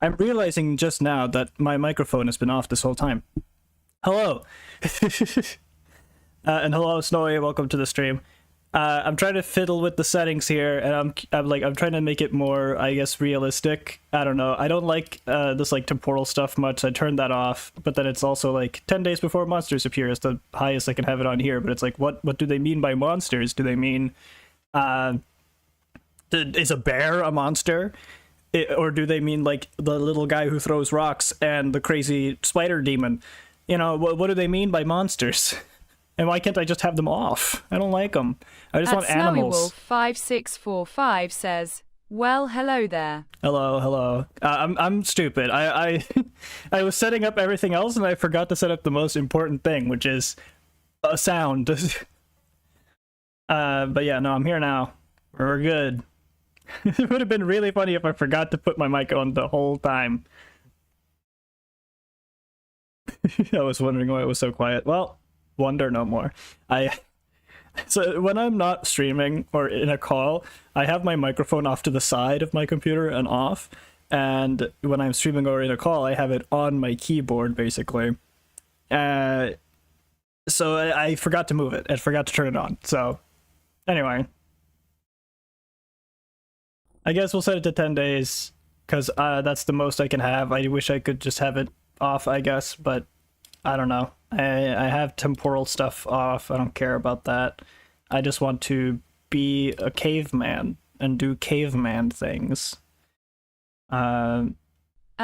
I'm realizing just now that my microphone has been off this whole time. Hello. And hello, Snowy. Welcome to the stream. I'm trying to fiddle with the settings here, and I'm trying to make it more, I guess, realistic. I don't know. I don't like this like temporal stuff much. I turned that off, but then it's also like 10 days before monsters appear is the highest I can have it on here. But it's like, what do they mean by monsters? Do they mean is a bear a monster? Or do they mean like the little guy who throws rocks and the crazy spider demon? You know, what do they mean by monsters? And why can't I just have them off? I don't like them. I just want animals. Snowy Wolf 5645 says, "Well, hello there." Hello. I'm stupid. I was setting up everything else and I forgot to set up the most important thing, which is a sound. But yeah, no, I'm here now. We're good. It would have been really funny if I forgot to put my mic on the whole time. I was wondering why it was so quiet. Well, wonder no more. So when I'm not streaming or in a call, I have my microphone off to the side of my computer and off. And when I'm streaming or in a call, I have it on my keyboard, basically. So I forgot to move it. I forgot to turn it on. So anyway. I guess we'll set it to 10 days, because that's the most I can have. I wish I could just have it off, I guess, but I don't know. I have temporal stuff off. I don't care about that. I just want to be a caveman and do caveman things. At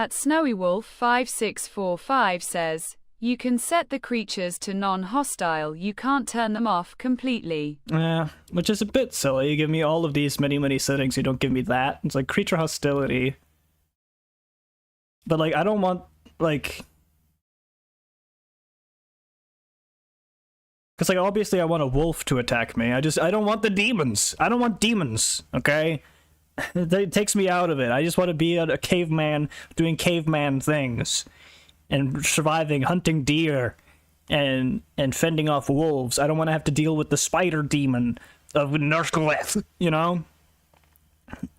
Snowy Wolf 5645 says, "You can set the creatures to non-hostile. You can't turn them off completely." Yeah, which is a bit silly. You give me all of these many settings. You don't give me that. It's like creature hostility. But like, I don't want like. Because, like, obviously I want a wolf to attack me. I don't want the demons. I don't want demons, okay? It takes me out of it. I just want to be a caveman doing caveman things. And surviving, hunting deer, and fending off wolves. I don't want to have to deal with the spider demon of Narskoweth, you know?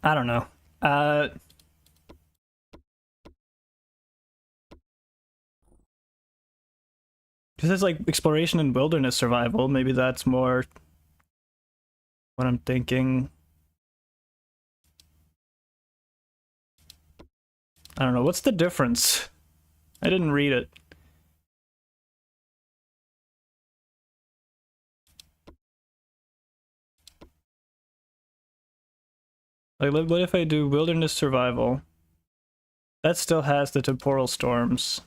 I don't know. Because it's like exploration and wilderness survival. Maybe that's more what I'm thinking. I don't know. What's the difference? I didn't read it. Like, what if I do wilderness survival? That still has the temporal storms.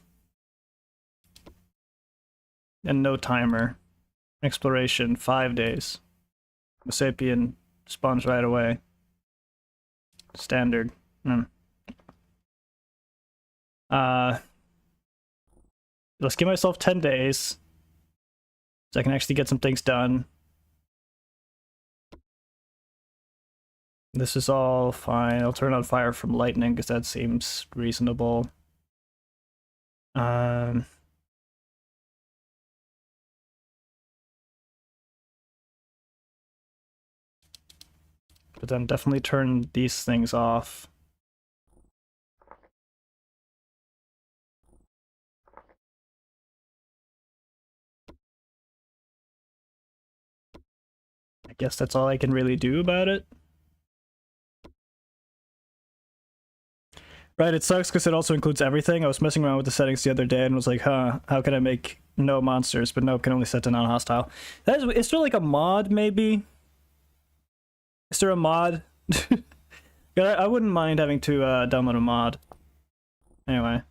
And no timer. Exploration, 5 days. Sapien spawns right away. Standard. Let's give myself 10 days. So I can actually get some things done. This is all fine. I'll turn on fire from lightning because that seems reasonable. But then definitely turn these things off. I guess that's all I can really do about it. Right, it sucks because it also includes everything. I was messing around with the settings the other day and was like, huh, how can I make no monsters? But no, can only set to non-hostile. Is there like a mod, maybe? Is there a mod? I wouldn't mind having to download a mod. Anyway.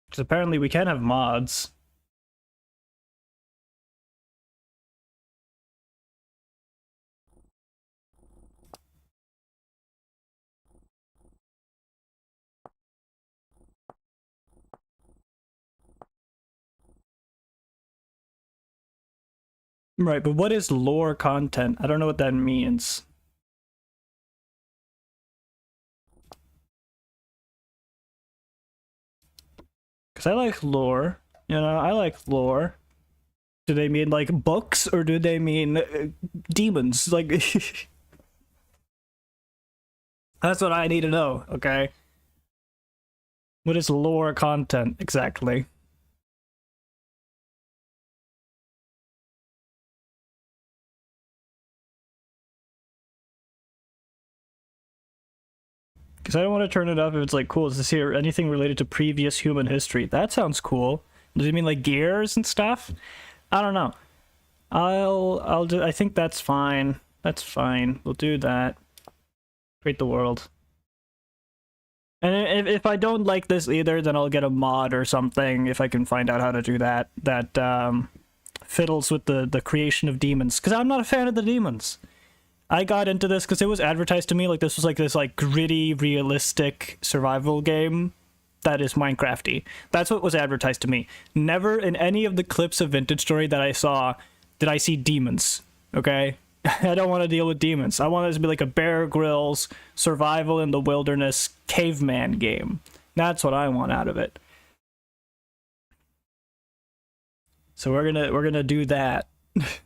Because apparently we can have mods. Right, but what is lore content? I don't know what that means. Because I like lore. You know, I like lore. Do they mean like books or do they mean demons? Like, that's what I need to know, okay? What is lore content exactly? Because I don't want to turn it up if it's like, cool, is this here anything related to previous human history? That sounds cool. Does it mean like gears and stuff? I don't know. I'll do. I think that's fine. That's fine. We'll do that. Create the world. And if I don't like this either, then I'll get a mod or something if I can find out how to do that. That fiddles with the creation of demons. Because I'm not a fan of the demons. I got into this because it was advertised to me like this was like this like gritty, realistic survival game that is Minecrafty. That's what was advertised to me. Never in any of the clips of Vintage Story that I saw did I see demons. Okay? I don't want to deal with demons. I want it to be like a Bear Grylls survival in the wilderness caveman game. That's what I want out of it. So we're gonna do that.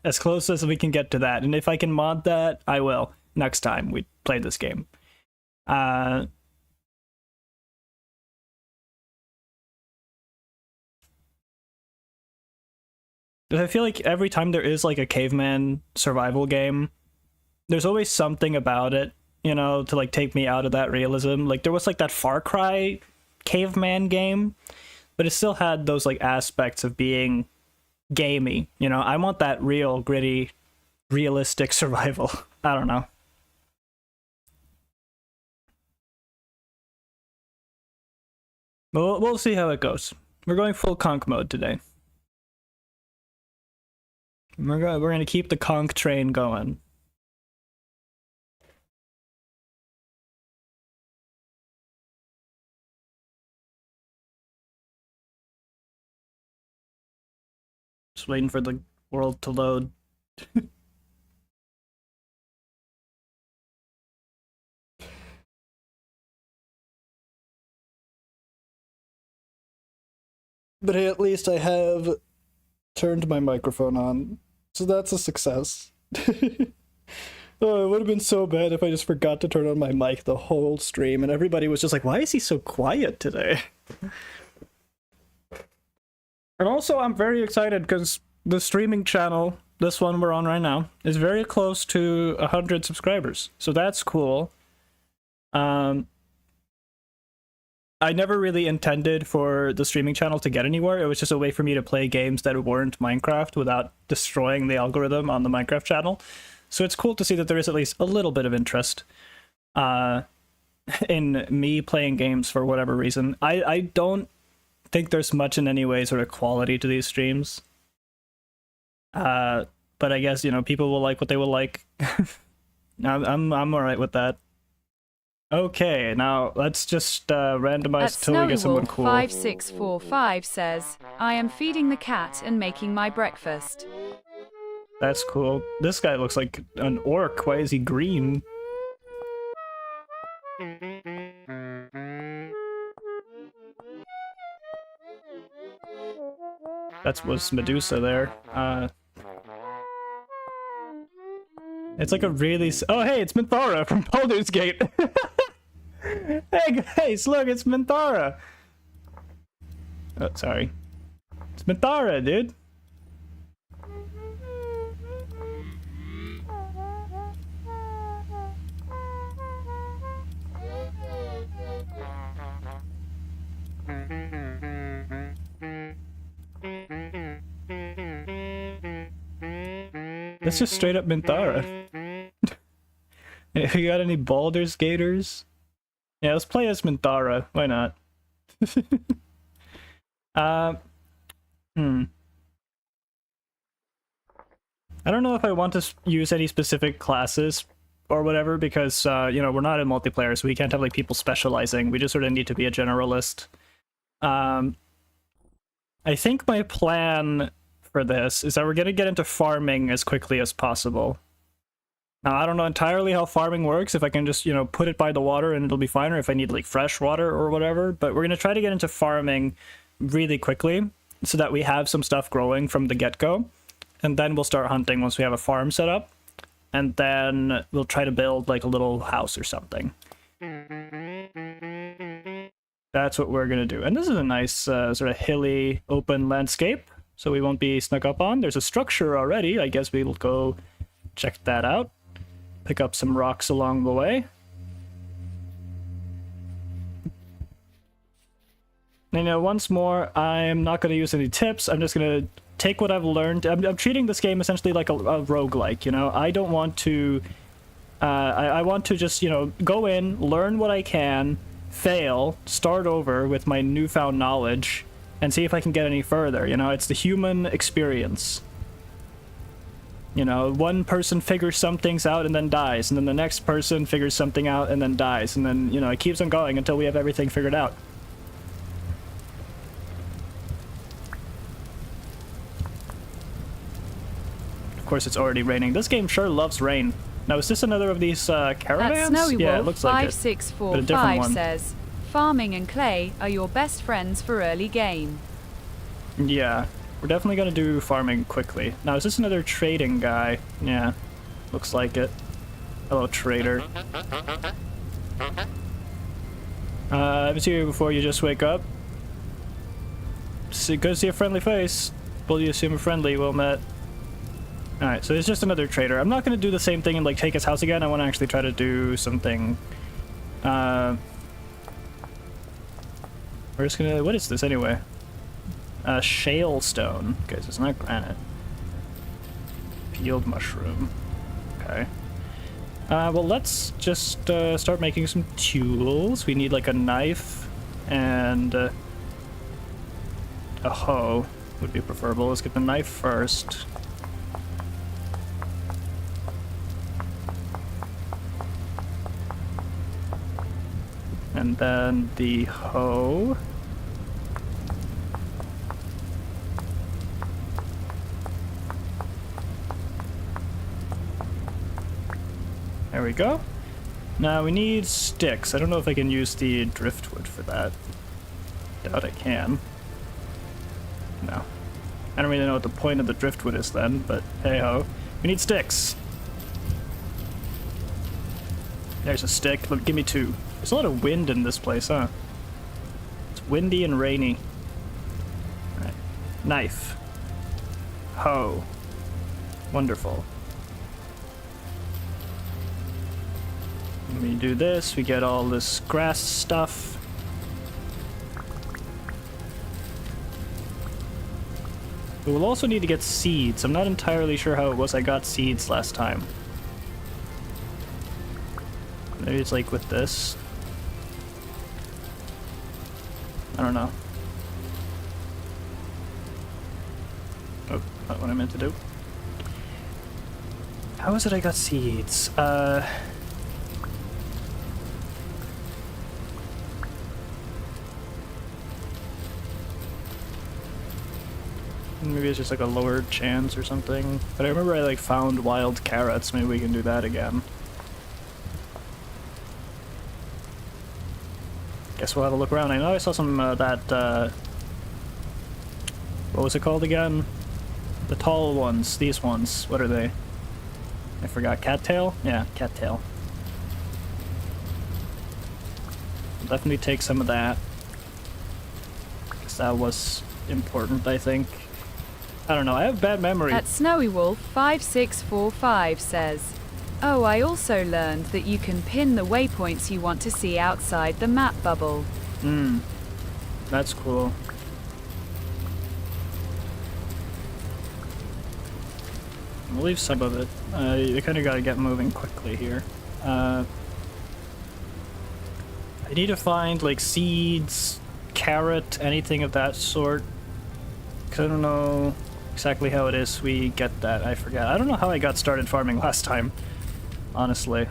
As close as we can get to that. And if I can mod that, I will next time we play this game. I feel like every time there is like a caveman survival game, there's always something about it, you know, to like take me out of that realism. Like there was like that Far Cry caveman game, but it still had those like aspects of being gamey, you know. I want that real gritty realistic survival. I don't know. We'll see how it goes. We're going full CONK mode today. We're gonna keep the CONK train going. Just waiting for the world to load. But hey, at least I have turned my microphone on, so that's a success. Oh, it would have been so bad if I just forgot to turn on my mic the whole stream and everybody was just like, why is he so quiet today? And also, I'm very excited because the streaming channel, this one we're on right now, is very close to 100 subscribers. So that's cool. I never really intended for the streaming channel to get anywhere. It was just a way for me to play games that weren't Minecraft without destroying the algorithm on the Minecraft channel. So it's cool to see that there is at least a little bit of interest in me playing games for whatever reason. I don't think there's much in any way sort of quality to these streams. But I guess, you know, people will like what they will like. I'm all right with that. Okay, now let's just randomize till we get someone cool. 5645 says, I am feeding the cat and making my breakfast. That's cool. This guy looks like an orc. Why is he green? That was Medusa there. It's like a really... Oh, hey, it's Minthara from Baldur's Gate. Hey, guys, look, it's Minthara. Oh, sorry. It's Minthara, dude. That's just straight up Minthara. You got any Baldur's Gators? Yeah, let's play as Minthara. Why not? I don't know if I want to use any specific classes or whatever because, you know, we're not in multiplayer, so we can't have like people specializing. We just sort of need to be a generalist. I think my plan for this is that we're going to get into farming as quickly as possible. Now, I don't know entirely how farming works, if I can just, you know, put it by the water and it'll be fine, or if I need, like, fresh water or whatever, but we're going to try to get into farming really quickly so that we have some stuff growing from the get-go. And then we'll start hunting once we have a farm set up. And then we'll try to build like a little house or something. That's what we're going to do. And this is a nice sort of hilly, open landscape. So we won't be snuck up on. There's a structure already. I guess we'll go check that out. Pick up some rocks along the way. And, you know, once more, I'm not going to use any tips. I'm just going to take what I've learned. I'm treating this game essentially like a roguelike, you know? I don't want to... I want to just, you know, go in, learn what I can, fail, start over with my newfound knowledge, and see if I can get any further, you know? It's the human experience. You know, one person figures some things out and then dies, and then the next person figures something out and then dies, and then, you know, it keeps on going until we have everything figured out. Of course, it's already raining. This game sure loves rain. Now, is this another of these caravans? Snowy Yeah, Wolf it looks like it. 5645 says, farming and clay are your best friends for early game. Yeah, we're definitely going to do farming quickly. Now, is this another trading guy? Yeah, looks like it. Hello, trader. I haven't seen you before. You just wake up. Good to see a friendly face. Will you assume a friendly? Well met. Alright, so it's just another trader. I'm not going to do the same thing and like take his house again. I want to actually try to do something. We're just gonna... What is this anyway? Shale stone. Okay, so it's not granite. Peeled mushroom. Okay. Well, let's just start making some tools. We need like a knife and a hoe would be preferable. Let's get the knife first. And then the hoe. There we go. Now we need sticks. I don't know if I can use the driftwood for that. Doubt I can. No. I don't really know what the point of the driftwood is then, but hey ho. We need sticks. There's a stick. Look, give me 2. There's a lot of wind in this place, huh? It's windy and rainy. Alright. Knife. Hoe. Wonderful. When we do this, we get all this grass stuff. But we'll also need to get seeds. I'm not entirely sure how it was I got seeds last time. Maybe it's like with this. I don't know. Oh, not what I meant to do. How is it I got seeds? Maybe it's just like a lower chance or something. But I remember I like found wild carrots. Maybe we can do that again. Guess we'll have a look around. I know I saw some that what was it called again? The tall ones. These ones. What are they? I forgot. Cattail? Yeah, cattail. I'll definitely take some of that. Because that was important, I think. I don't know, I have bad memory. At Snowy Wolf 5645 says, oh, I also learned that you can pin the waypoints you want to see outside the map bubble. That's cool. We'll leave some of it. You kind of gotta get moving quickly here. I need to find like seeds, carrot, anything of that sort. Because I don't know exactly how it is we get that. I forgot. I don't know how I got started farming last time. Honestly.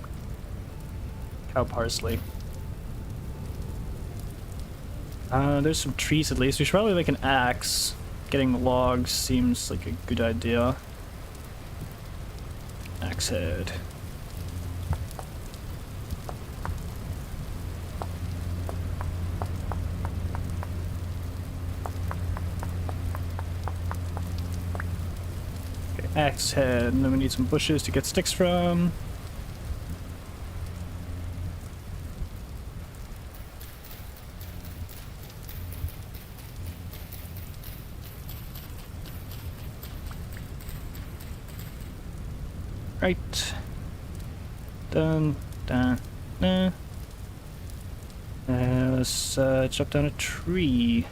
Cow parsley. There's some trees at least. We should probably make an axe. Getting logs seems like a good idea. Axe head. axe head, and then we need some bushes to get sticks from. Right. Done. Done. Nah. Let's chop down a tree.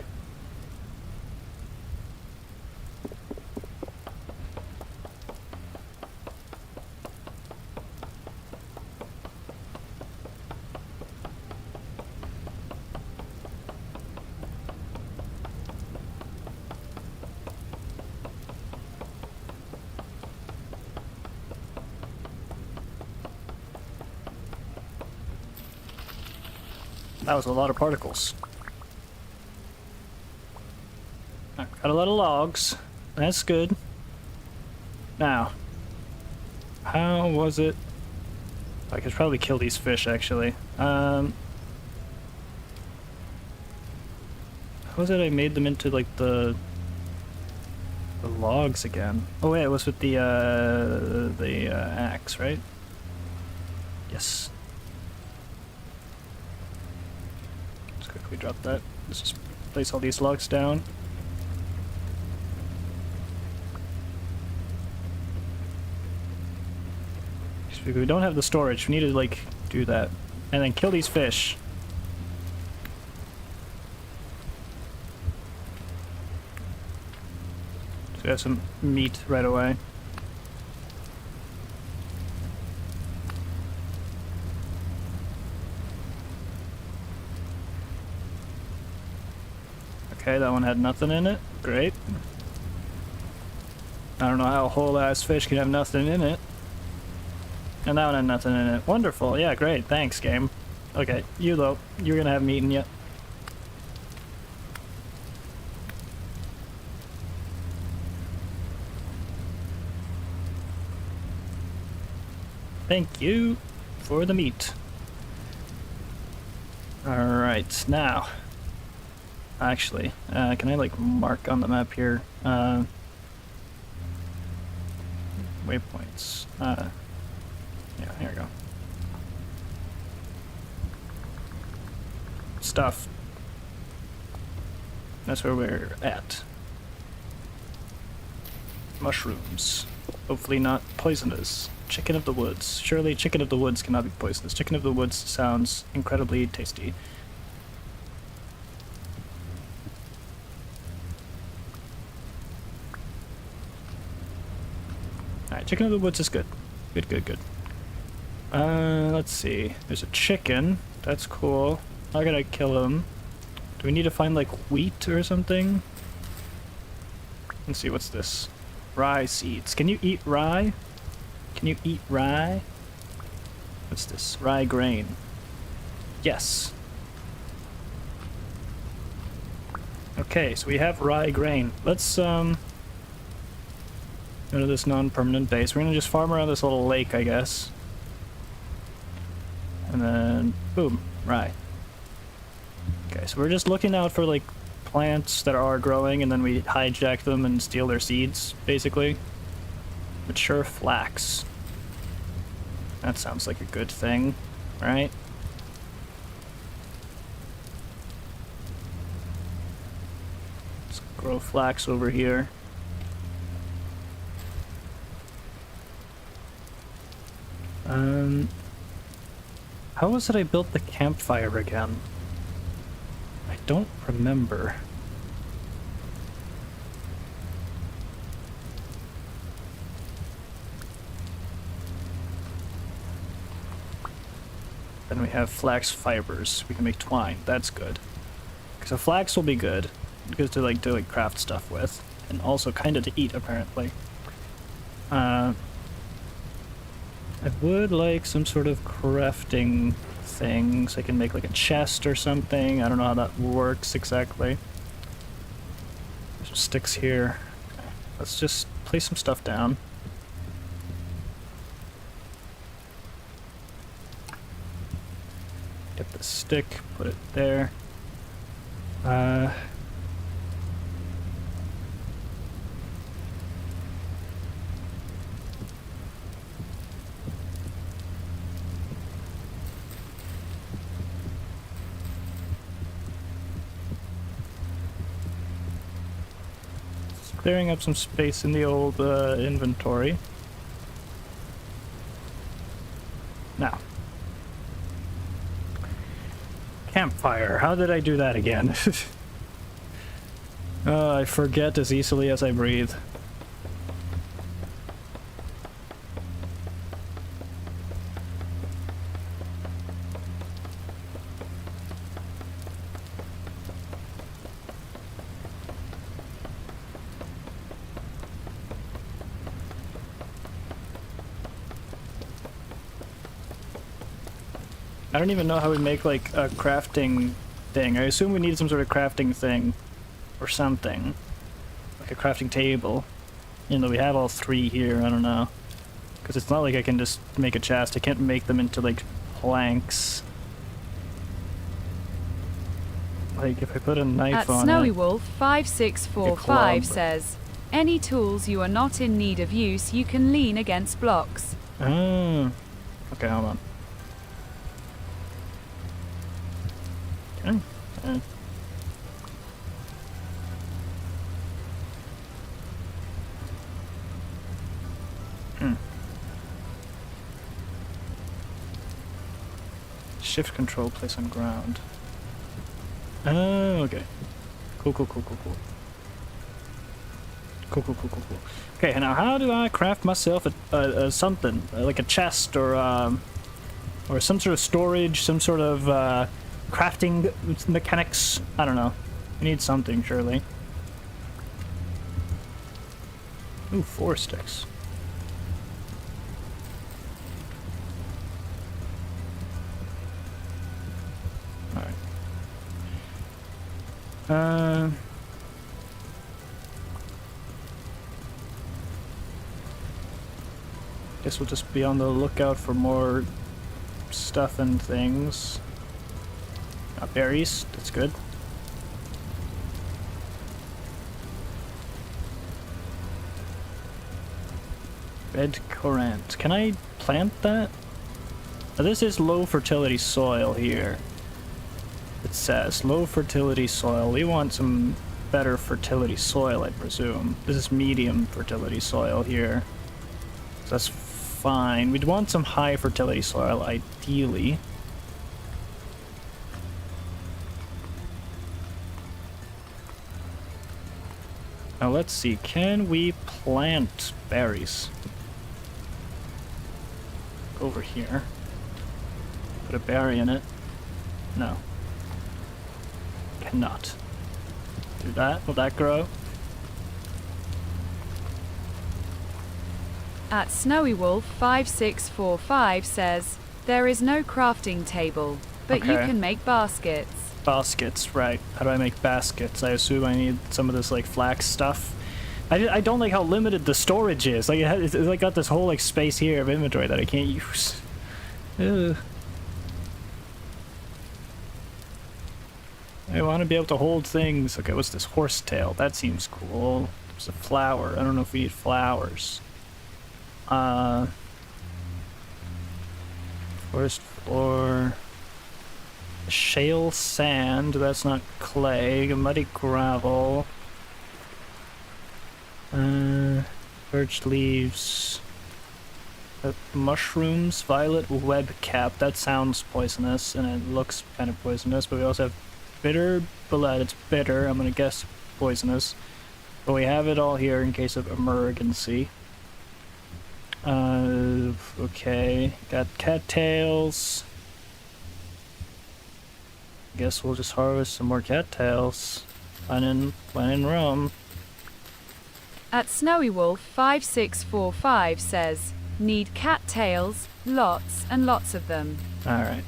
That was a lot of particles. Got a lot of logs. That's good. Now, how was it? I could probably kill these fish, actually. How was it I made them into, like, the logs again? Oh, wait, it was with the axe, right? Yes. Let's quickly drop that. Let's just place all these logs down. We don't have the storage. We need to, like, do that. And then kill these fish. So we have some meat right away. Okay, that one had nothing in it. Great. I don't know how a whole ass fish can have nothing in it. And that one had nothing in it. Wonderful. Yeah, great. Thanks, game. Okay, you though. You're gonna have meat in you. Thank you for the meat. Alright, now. Actually, can I, like, mark on the map here? Waypoints. Yeah, here we go. Stuff. That's where we're at. Mushrooms. Hopefully not poisonous. Chicken of the woods. Surely chicken of the woods cannot be poisonous. Chicken of the woods sounds incredibly tasty. Alright, chicken of the woods is good. Good, good, good. Let's see. There's a chicken. That's cool. I gotta kill him. Do we need to find, like, wheat or something? Let's see, what's this? Rye seeds. Can you eat rye? Can you eat rye? What's this? Rye grain. Yes. Okay, so we have rye grain. Let's, go to this non-permanent base. We're gonna just farm around this little lake, I guess. And then, boom, rye. Okay, so we're just looking out for, like, plants that are growing, and then we hijack them and steal their seeds, basically. Mature flax. That sounds like a good thing, right? Let's grow flax over here. How was it I built the campfire again? I don't remember. Then we have flax fibers. We can make twine. That's good. So flax will be good. Good to like craft stuff with, and also kind of to eat apparently. I would like some sort of crafting thing, so I can make like a chest or something. I don't know how that works exactly. There's some sticks here. Okay. Let's just place some stuff down. Get the stick, put it there. clearing up some space in the old inventory. Now. Campfire. How did I do that again? I forget as easily as I breathe. I don't even know how we make like a crafting thing. I assume we need some sort of crafting thing or something. Like a crafting table. Even though we have all three here, I don't know. Because it's not like I can just make a chest. I can't make them into like planks. Like if I put a knife on it. At Snowy Wolf 5645 says, any tools you are not in need of use, you can lean against blocks. Oh. Okay, hold on. Okay. Shift control, place on ground. Oh, okay. Cool. Cool. Okay, now how do I craft myself a something like a chest or some sort of storage, some sort of crafting mechanics? I don't know. I need something, surely. Ooh, 4 sticks. Alright. Guess we'll just be on the lookout for more stuff and things. Berries, that's good. Red currant. Can I plant that? Now, this is low fertility soil here. It says low fertility soil. We want some better fertility soil, I presume. This is medium fertility soil here. So that's fine. We'd want some high fertility soil, ideally. Now let's see, can we plant berries? Over here. Put a berry in it. No. Cannot. Do that. Will that grow? At Snowy Wolf 5645 says, there is no crafting table, but you can make baskets. Baskets, right. How do I make baskets? I assume I need some of this like flax stuff. I don't like how limited the storage is. Like it's like got this whole like space here of inventory that I can't use. Ugh. I want to be able to hold things. Okay, what's this? Horsetail. That seems cool. There's a flower. I don't know if we need flowers. Forest floor. Shale sand. That's not clay. Muddy gravel. Birch leaves. Mushrooms. Violet web cap. That sounds poisonous, and it looks kind of poisonous, but we also have bitter blood. It's bitter. I'm gonna guess poisonous. But we have it all here in case of emergency. Okay. Got cattails. Guess we'll just harvest some more cattails. When in Rome. At Snowy Wolf 5645 says, need cattails, lots and lots of them. Alright.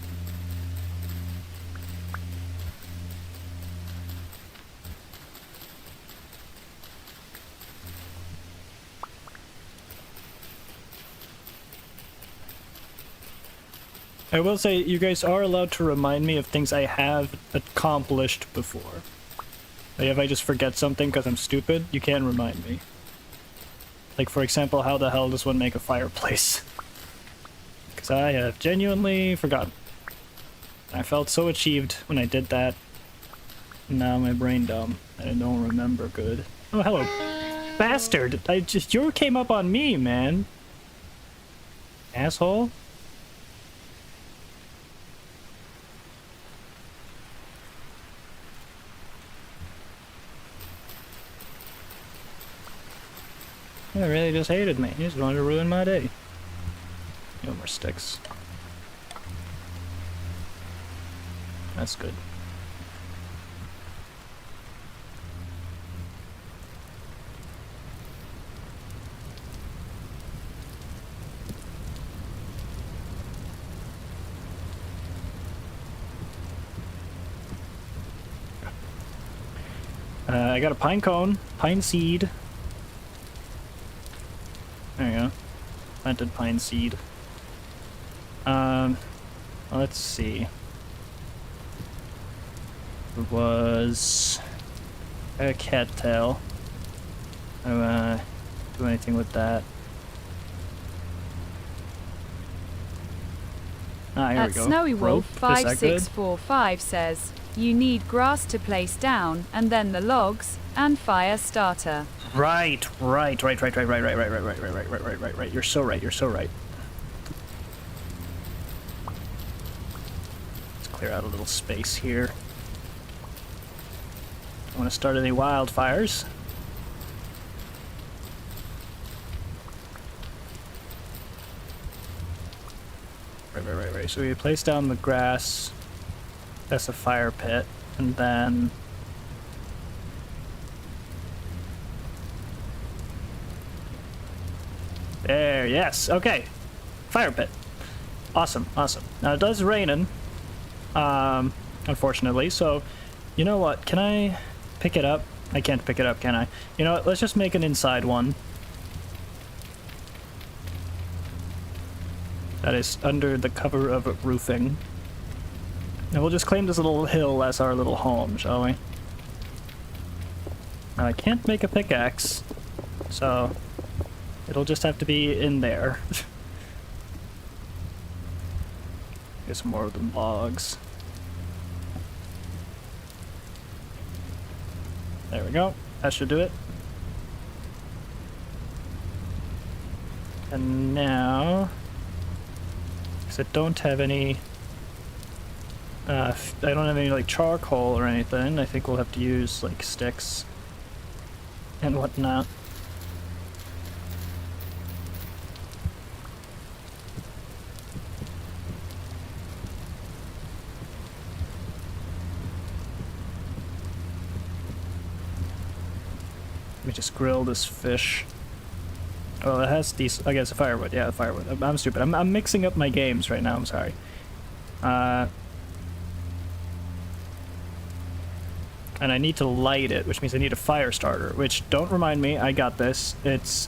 I will say, you guys are allowed to remind me of things I have accomplished before. Like, if I just forget something because I'm stupid, you can remind me. Like, for example, how the hell does one make a fireplace? Because I have genuinely forgotten. I felt so achieved when I did that. Now my brain dumb, and I don't remember good. Oh, hello. Bastard! You came up on me, man. Asshole. He really just hated me. He just wanted to ruin my day. No more sticks. That's good. I got a pine cone, pine seed. There you go. Planted pine seed. Let's see. It was a cattail. I don't wanna do anything with that. Ah, here we go. Snowy Wolf Rope. Is that good? 5645 says, you need grass to place down, and then the logs, and fire starter. Right. You're so right. You're so right. Let's clear out a little space here. Don't want to start any wildfires. Right. So we place down the grass. That's a fire pit, and then there, yes, okay. Fire pit. Awesome. Now it does raining, unfortunately, so you know what? Can I pick it up? I can't pick it up, can I? You know what? Let's just make an inside one. That is under the cover of roofing. And we'll just claim this little hill as our little home, shall we? Now I can't make a pickaxe, so it'll just have to be in there. Get some more of the logs. There we go. That should do it. And now, because I don't have any, I don't have any like charcoal or anything, I think we'll have to use like sticks and whatnot. Let me just grill this fish. Oh, it has these. I guess firewood. Yeah, firewood. I'm stupid. I'm mixing up my games right now. I'm sorry. And I need to light it, which means I need a fire starter. Which, don't remind me. I got this. It's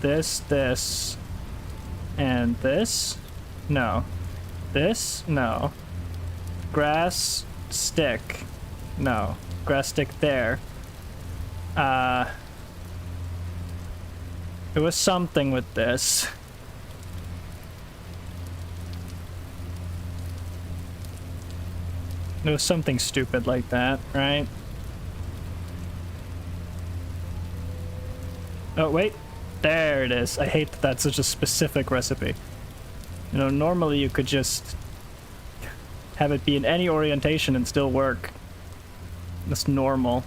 this, and this. No. This. No. Grass stick. No. Grass stick there. It was something with this. It was something stupid like that, right? Oh, wait. There it is. I hate that that's such a specific recipe. You know, normally you could just have it be in any orientation and still work. That's normal.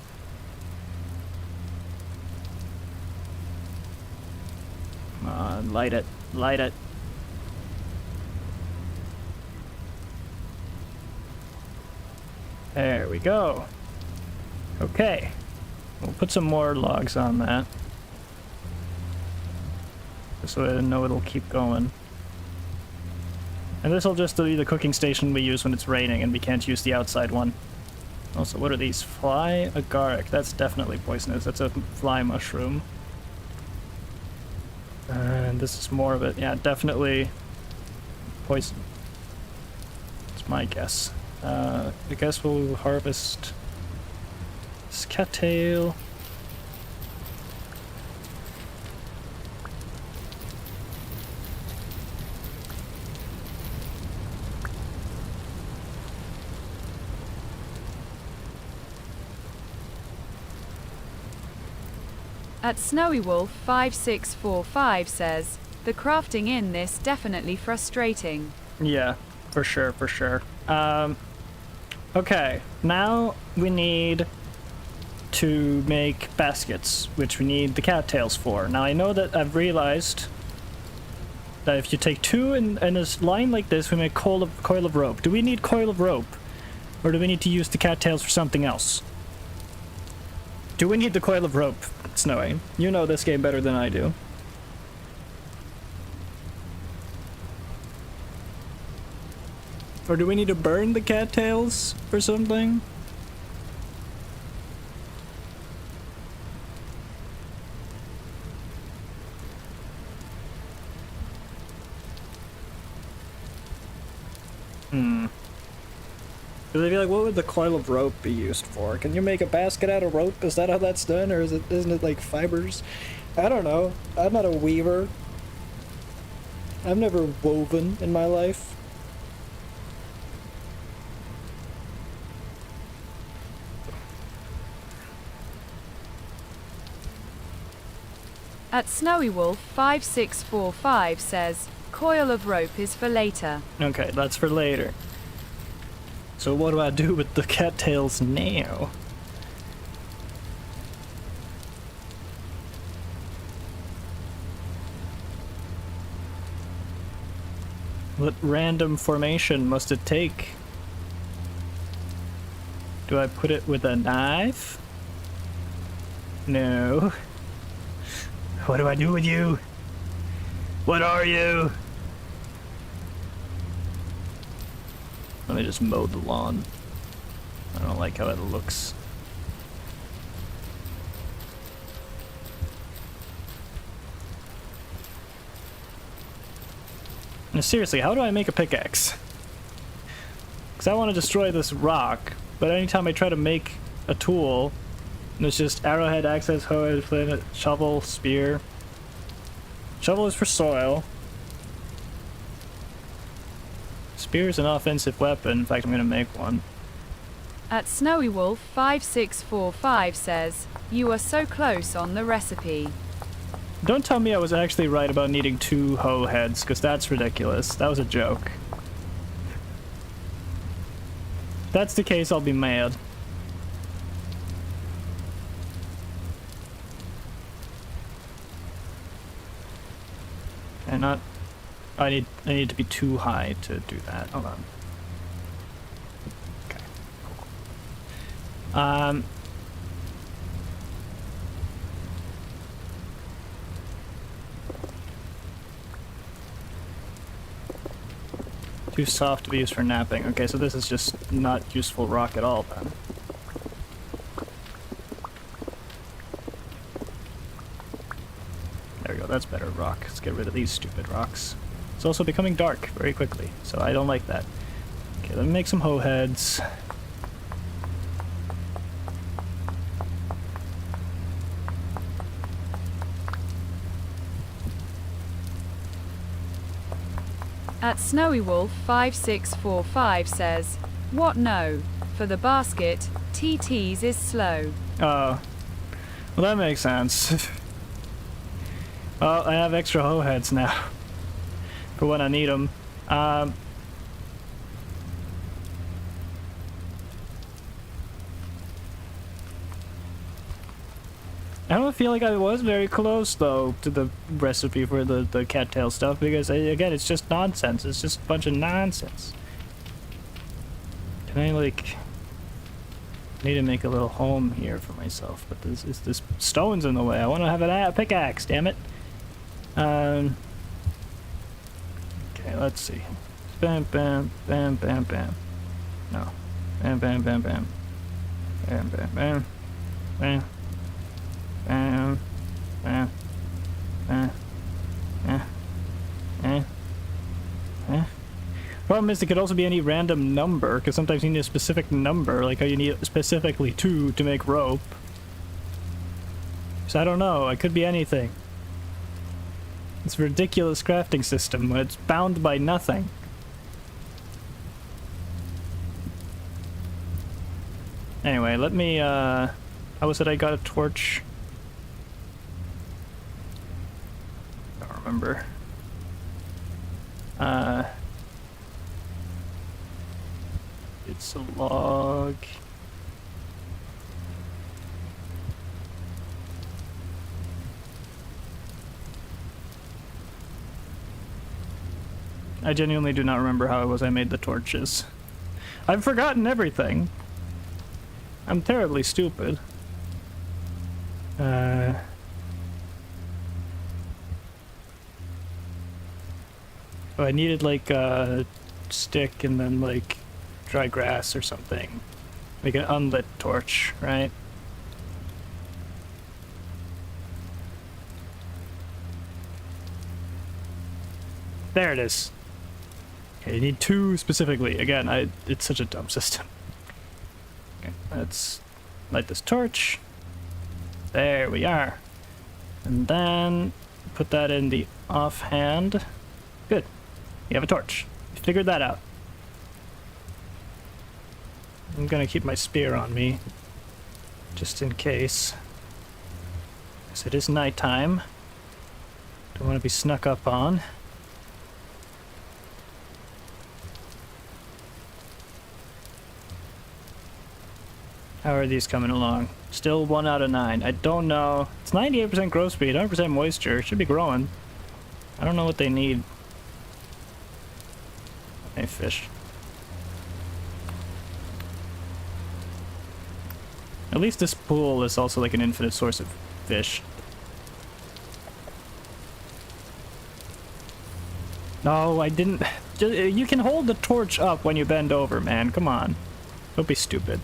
Come on, light it. Light it. There we go. Okay. We'll put some more logs on that. So I know it'll keep going. And this will just be the cooking station we use when it's raining and we can't use the outside one. Also, what are these? Fly agaric. That's definitely poisonous. That's a fly mushroom. And this is more of it. Yeah, definitely poison. That's my guess. I guess we'll harvest this cattail. At SnowyWolf5645 says, the crafting in this definitely frustrating. Yeah, for sure, for sure. Okay, now we need to make baskets, which we need the cattails for. Now I know that I've realized that if you take two in a line like this, we make coil of rope. Do we need coil of rope? Or do we need to use the cattails for something else? Do we need the coil of rope, Snowy? You know this game better than I do. Or do we need to burn the cattails or something? Because I'd be like, what would the coil of rope be used for? Can you make a basket out of rope? Is that how that's done? Or isn't it like fibers? I don't know. I'm not a weaver. I've never woven in my life. At SnowyWolf5645 says, coil of rope is for later. Okay, that's for later. So what do I do with the cattails now? What random formation must it take? Do I put it with a knife? No. What do I do with you? What are you? Let me just mow the lawn. I don't like how it looks. Now, seriously, how do I make a pickaxe? Because I want to destroy this rock, but anytime I try to make a tool, it's just arrowhead, axe, hoe, flint, shovel, spear. Shovel is for soil. Spear is an offensive weapon. In fact, I'm gonna make one. At SnowyWolf5645 says, you are so close on the recipe. Don't tell me I was actually right about needing 2 hoe heads, because that's ridiculous. That was a joke. If that's the case, I'll be mad. And not... I need to be too high to do that. Hold on. Okay. Cool. Too soft to be used for napping. Okay, so this is just not useful rock at all then. There we go, that's better rock. Let's get rid of these stupid rocks. It's also becoming dark very quickly, so I don't like that. Okay, let me make some hoe heads. At SnowyWolf5645 says, what no? For the basket, TT's is slow. Oh. Well, that makes sense. Well, I have extra hoe heads now. For when I need them. I don't feel like I was very close, though, to the recipe for the cattail stuff, because, again, it's just nonsense. It's just a bunch of nonsense. Can I, like... I need to make a little home here for myself, but this stone's in the way. I want to have a pickaxe, damn it. Okay, let's see. Bam, bam, bam, bam, bam. No. Bam, bam, bam, bam. Bam, bam, bam. Bam. Bam. Bam. Bam. Problem is, it could also be any random number, because sometimes you need a specific number, like how you need specifically 2 to make rope. So I don't know, it could be anything. It's a ridiculous crafting system when it's bound by nothing. Anyway, let me, how was it I got a torch? remember. It's a log. I genuinely do not remember how it was I made the torches. I've forgotten everything. I'm terribly stupid. Oh, I needed like a stick and then like dry grass or something. Like an unlit torch, right? There it is. Okay, you need 2 specifically. Again, it's such a dumb system. Okay, let's light this torch. There we are. And then put that in the offhand. Good. You have a torch. You figured that out. I'm gonna keep my spear on me, just in case. Because it is nighttime. Don't want to be snuck up on. How are these coming along? Still 1 out of 9. I don't know. It's 98% growth speed, 100% moisture. It should be growing. I don't know what they need. Hey, fish. At least this pool is also like an infinite source of fish. No, I didn't. You can hold the torch up when you bend over, man. Come on. Don't be stupid.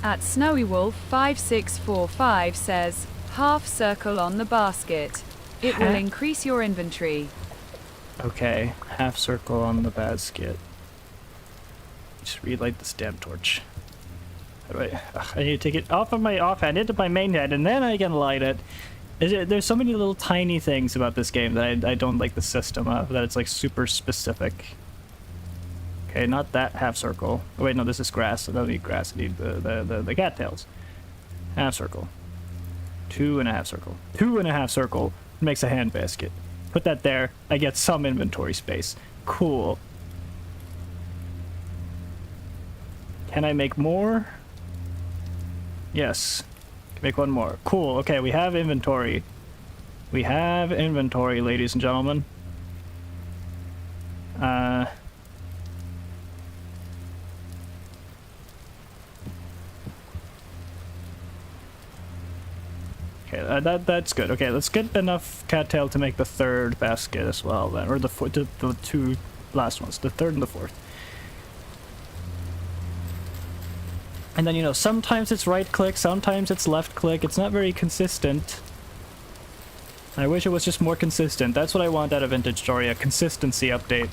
At Snowy Wolf 5645 says, half circle on the basket. It will increase your inventory. Okay, half circle on the basket. Just relight this damn torch. How do I need to take it off of my offhand into my main hand, and then I can light it. There's so many little tiny things about this game that I don't like the system of, that it's like super specific. Okay, not that half circle. Oh wait, no, this is grass. I don't need grass. I need the cattails. Half circle. 2.5 circle. 2.5 circle makes a hand basket. Put that there. I get some inventory space. Cool. Can I make more? Yes. Can make 1 more. Cool. Okay, we have inventory. We have inventory, ladies and gentlemen. Okay, that's good. Okay, let's get enough cattail to make the 3rd basket as well, then, or the 2 last ones, the 3rd and the 4th. And then, you know, sometimes it's right click, sometimes it's left click. It's not very consistent. I wish it was just more consistent. That's what I want out of Vintage Story, a consistency update.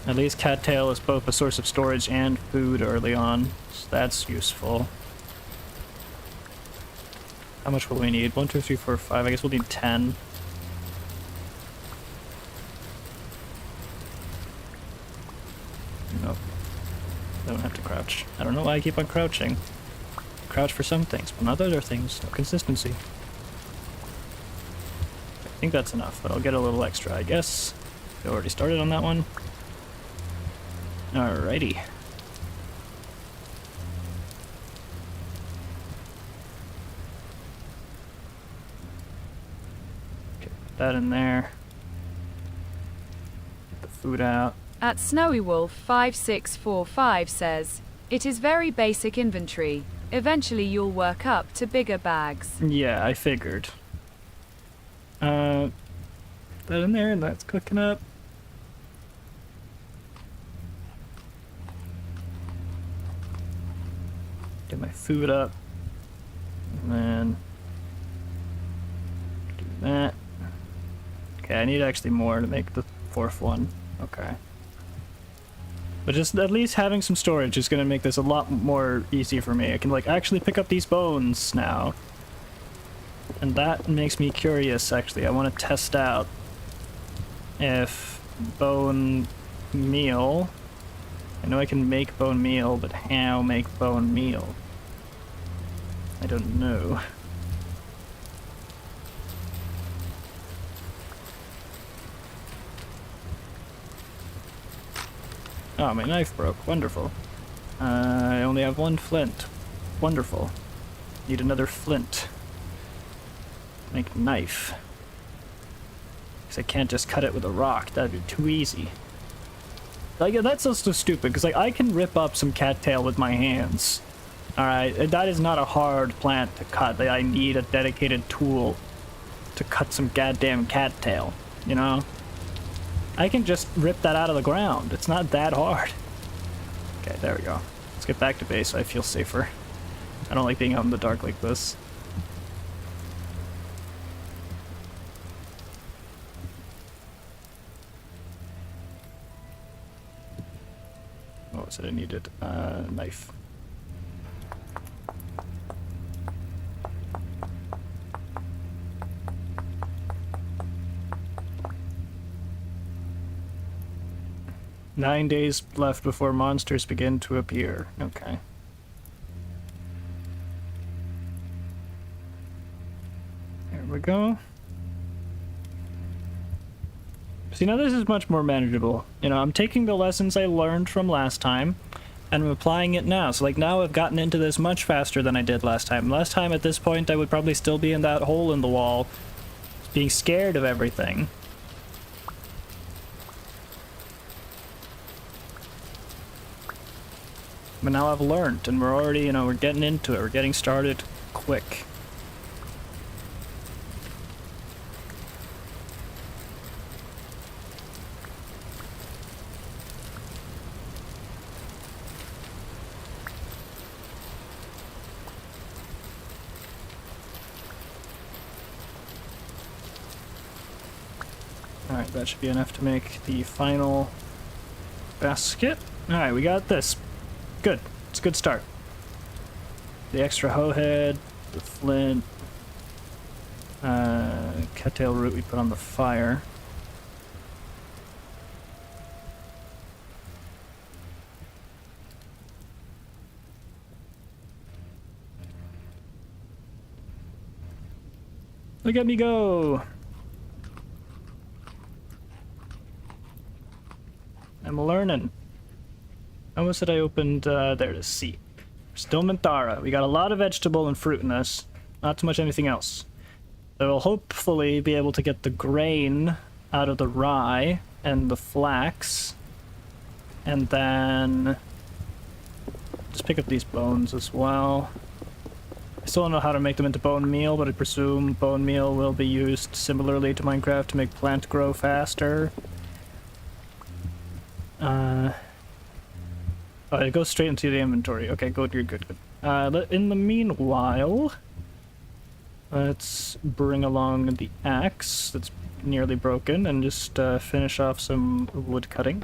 At least cattail is both a source of storage and food early on, so that's useful. How much will we need? 1, 2, 3, 4, 5. I guess we'll need 10. Nope. I don't have to crouch. I don't know why I keep on crouching. Crouch for some things, but not other things. No consistency. I think that's enough, but I'll get a little extra, I guess. We already started on that one. Alrighty. Okay, put that in there. Get the food out. At Snowy Wolf 5645 says, it is very basic inventory. Eventually you'll work up to bigger bags. Yeah, I figured. Put that in there and that's cooking up. Get my food up. And then do that. Okay, I need actually more to make the 4th one. Okay. But just at least having some storage is gonna make this a lot more easy for me. I can like actually pick up these bones now. And that makes me curious actually. I want to test out if bone meal. I know I can make bone meal, but how make bone meal? I don't know. Oh, my knife broke. Wonderful. I only have one flint. Wonderful. Need another flint. Make knife. Because I can't just cut it with a rock. That'd be too easy. Like, that's also stupid, because like, I can rip up some cattail with my hands. Alright, that is not a hard plant to cut. I need a dedicated tool to cut some goddamn cattail, you know? I can just rip that out of the ground. It's not that hard. Okay, there we go. Let's get back to base so I feel safer. I don't like being out in the dark like this. What was it I needed? Knife. "9 days left before monsters begin to appear." Okay. There we go. See, now this is much more manageable. You know, I'm taking the lessons I learned from last time, and I'm applying it now. So, like, now I've gotten into this much faster than I did last time. Last time, at this point, I would probably still be in that hole in the wall, being scared of everything. But now I've learned, and we're already, you know, we're getting into it. We're getting started quick. Alright, that should be enough to make the final basket. Alright, we got this. Good. It's a good start. The extra hoe head, the flint, cattail root we put on the fire. Look at me go! I'm learning. How was it I opened, there it is, C. Still Minthara. We got a lot of vegetable and fruit in this. Not too much anything else. So we'll hopefully be able to get the grain out of the rye and the flax. And then just pick up these bones as well. I still don't know how to make them into bone meal, but I presume bone meal will be used similarly to Minecraft to make plant grow faster. Oh, it goes straight into the inventory. Okay, good, you're good, good. In the meanwhile, let's bring along the axe that's nearly broken and just finish off some wood cutting.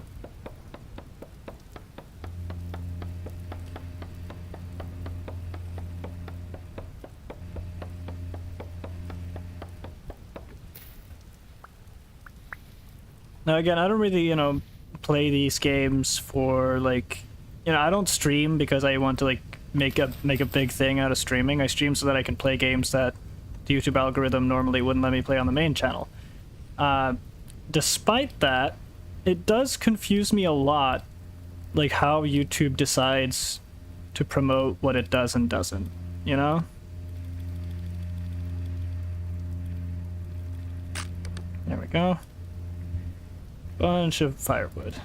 Now again, I don't really, you know, play these games for, like, you know, I don't stream because I want to, like, make a big thing out of streaming. I stream so that I can play games that the YouTube algorithm normally wouldn't let me play on the main channel. Despite that, it does confuse me a lot, like, how YouTube decides to promote what it does and doesn't, you know? There we go. Bunch of firewood.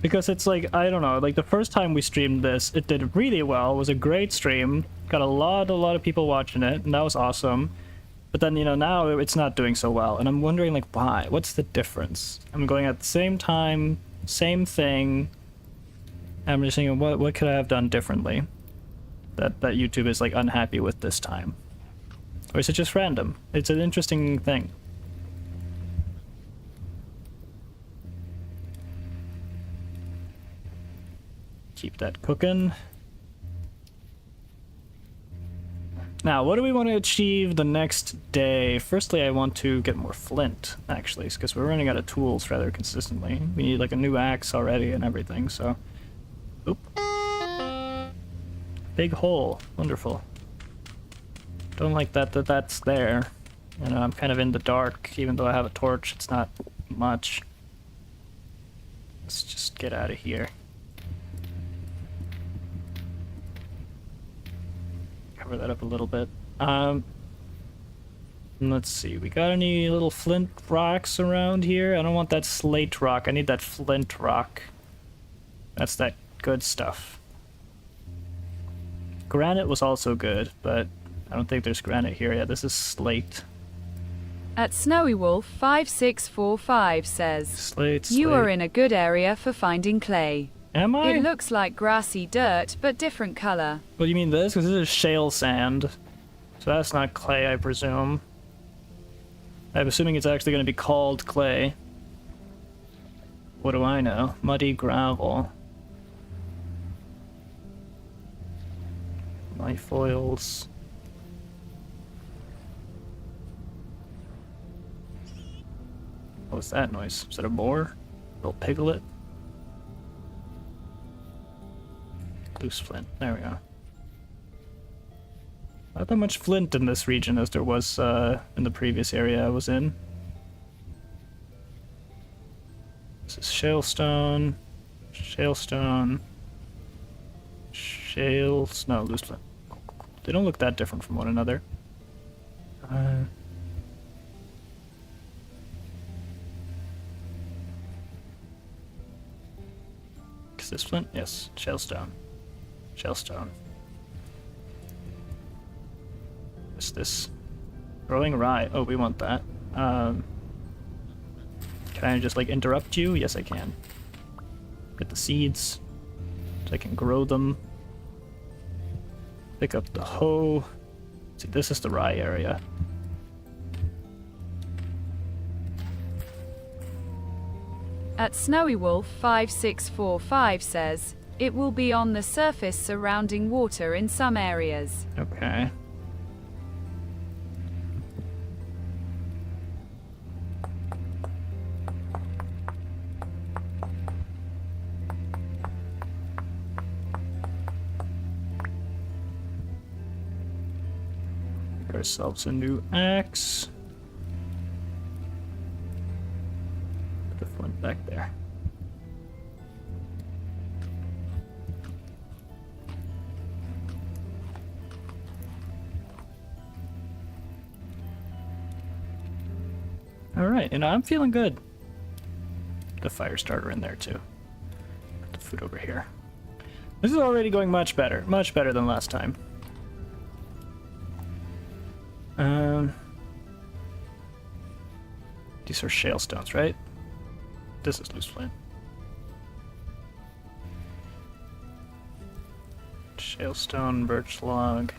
Because it's like, I don't know, like the first time we streamed this, it did really well. It was a great stream. Got a lot of people watching it, and that was awesome. But then, you know, now it's not doing so well, and I'm wondering, like, why? What's the difference? I'm going at the same time, same thing. And I'm just thinking, what could I have done differently that YouTube is, like, unhappy with this time? Or is it just random? It's an interesting thing. Keep that cooking. Now, what do we want to achieve the next day? Firstly, I want to get more flint, actually, because we're running out of tools rather consistently. We need like a new axe already and everything, so... Oop. Big hole. Wonderful. Don't like that's there. You know, I'm kind of in the dark, even though I have a torch. It's not much. Let's just get out of here. Cover that up a little bit. Let's see. We got any little flint rocks around here? I don't want that slate rock. I need that flint rock. That's that good stuff. Granite was also good, but I don't think there's granite here yet. This is slate. At Snowy Wolf 5645 says, Slate. You are in a good area for finding clay. Am I? It looks like grassy dirt, but different color. What do you mean this? Because this is shale sand. So that's not clay, I presume. I'm assuming it's actually going to be called clay. What do I know? Muddy gravel. Knife oils. What's that noise? Is that a boar? Little piglet? Loose flint. There we go. Not that much flint in this region as there was in the previous area I was in. This is shalestone, shalestone, no, loose flint. They don't look that different from one another. Is this flint? Yes, shalestone. Shalestone. What's this? Growing rye. Oh, we want that. Can I just like interrupt you? Yes, I can. Get the seeds so I can grow them. Pick up the hoe. See, this is the rye area. At Snowy Wolf 5645 says, It will be on the surface surrounding water in some areas. Okay. Get ourselves a new axe. Put the flint back there. Alright, and I'm feeling good. The fire starter in there too. Put the food over here. This is already going much better than last time. These are shale stones, right? This is loose flint. Shale stone, birch log.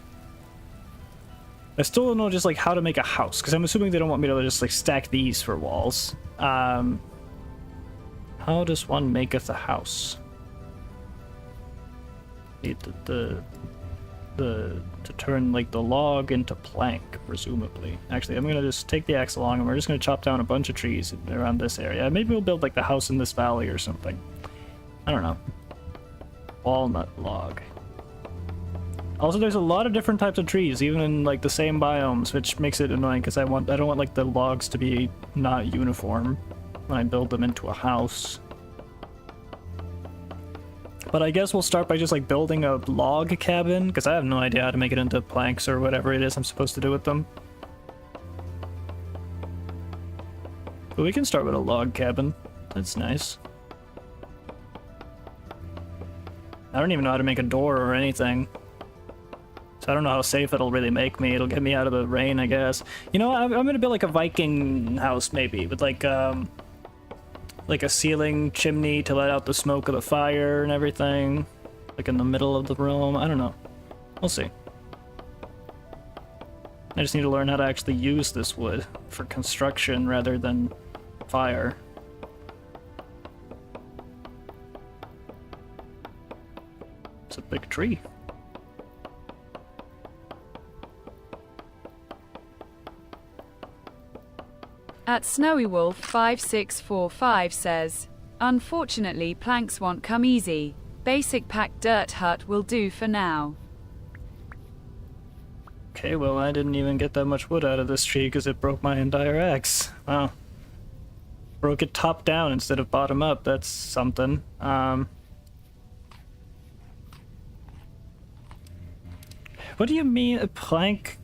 I still don't know just like how to make a house, because I'm assuming they don't want me to just like stack these for walls. How does one maketh a house? Need to turn like the log into plank, presumably. Actually, I'm gonna just take the axe along and we're just gonna chop down a bunch of trees around this area. Maybe we'll build like the house in this valley or something. I don't know. Walnut log. Also, there's a lot of different types of trees, even in like the same biomes, which makes it annoying because I don't want like the logs to be not uniform when I build them into a house. But I guess we'll start by just like building a log cabin, because I have no idea how to make it into planks or whatever it is I'm supposed to do with them. But we can start with a log cabin. That's nice. I don't even know how to make a door or anything. So I don't know how safe it'll really make me. It'll get me out of the rain, I guess. You know, I'm gonna build like a Viking house maybe, with like a ceiling chimney to let out the smoke of the fire and everything. Like in the middle of the room. I don't know. We'll see. I just need to learn how to actually use this wood for construction rather than fire. It's a big tree. At Snowy Wolf 5645 says, unfortunately planks won't come easy. Basic packed dirt hut will do for now. Okay, well, I didn't even get that much wood out of this tree because it broke my entire axe. Wow. Broke it top down instead of bottom up. That's something. What do you mean a plank?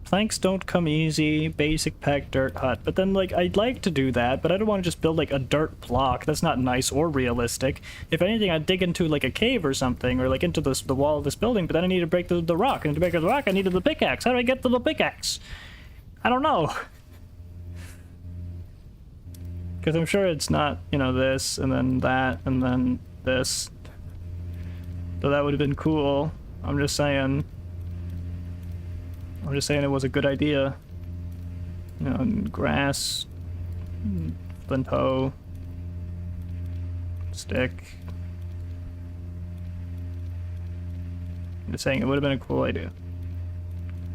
Planks don't come easy, basic pack dirt hut. But then, like, I'd like to do that, but I don't want to just build, like, a dirt block. That's not nice or realistic. If anything, I'd dig into, like, a cave or something, or, like, into the wall of this building, but then I need to break the rock. And to break the rock, I needed the pickaxe. How do I get to the pickaxe? I don't know. Because I'm sure it's not, you know, this, and then that, and then this. So that would have been cool. I'm just saying it was a good idea. You know, and grass, flint hoe, stick. I'm just saying it would have been a cool idea.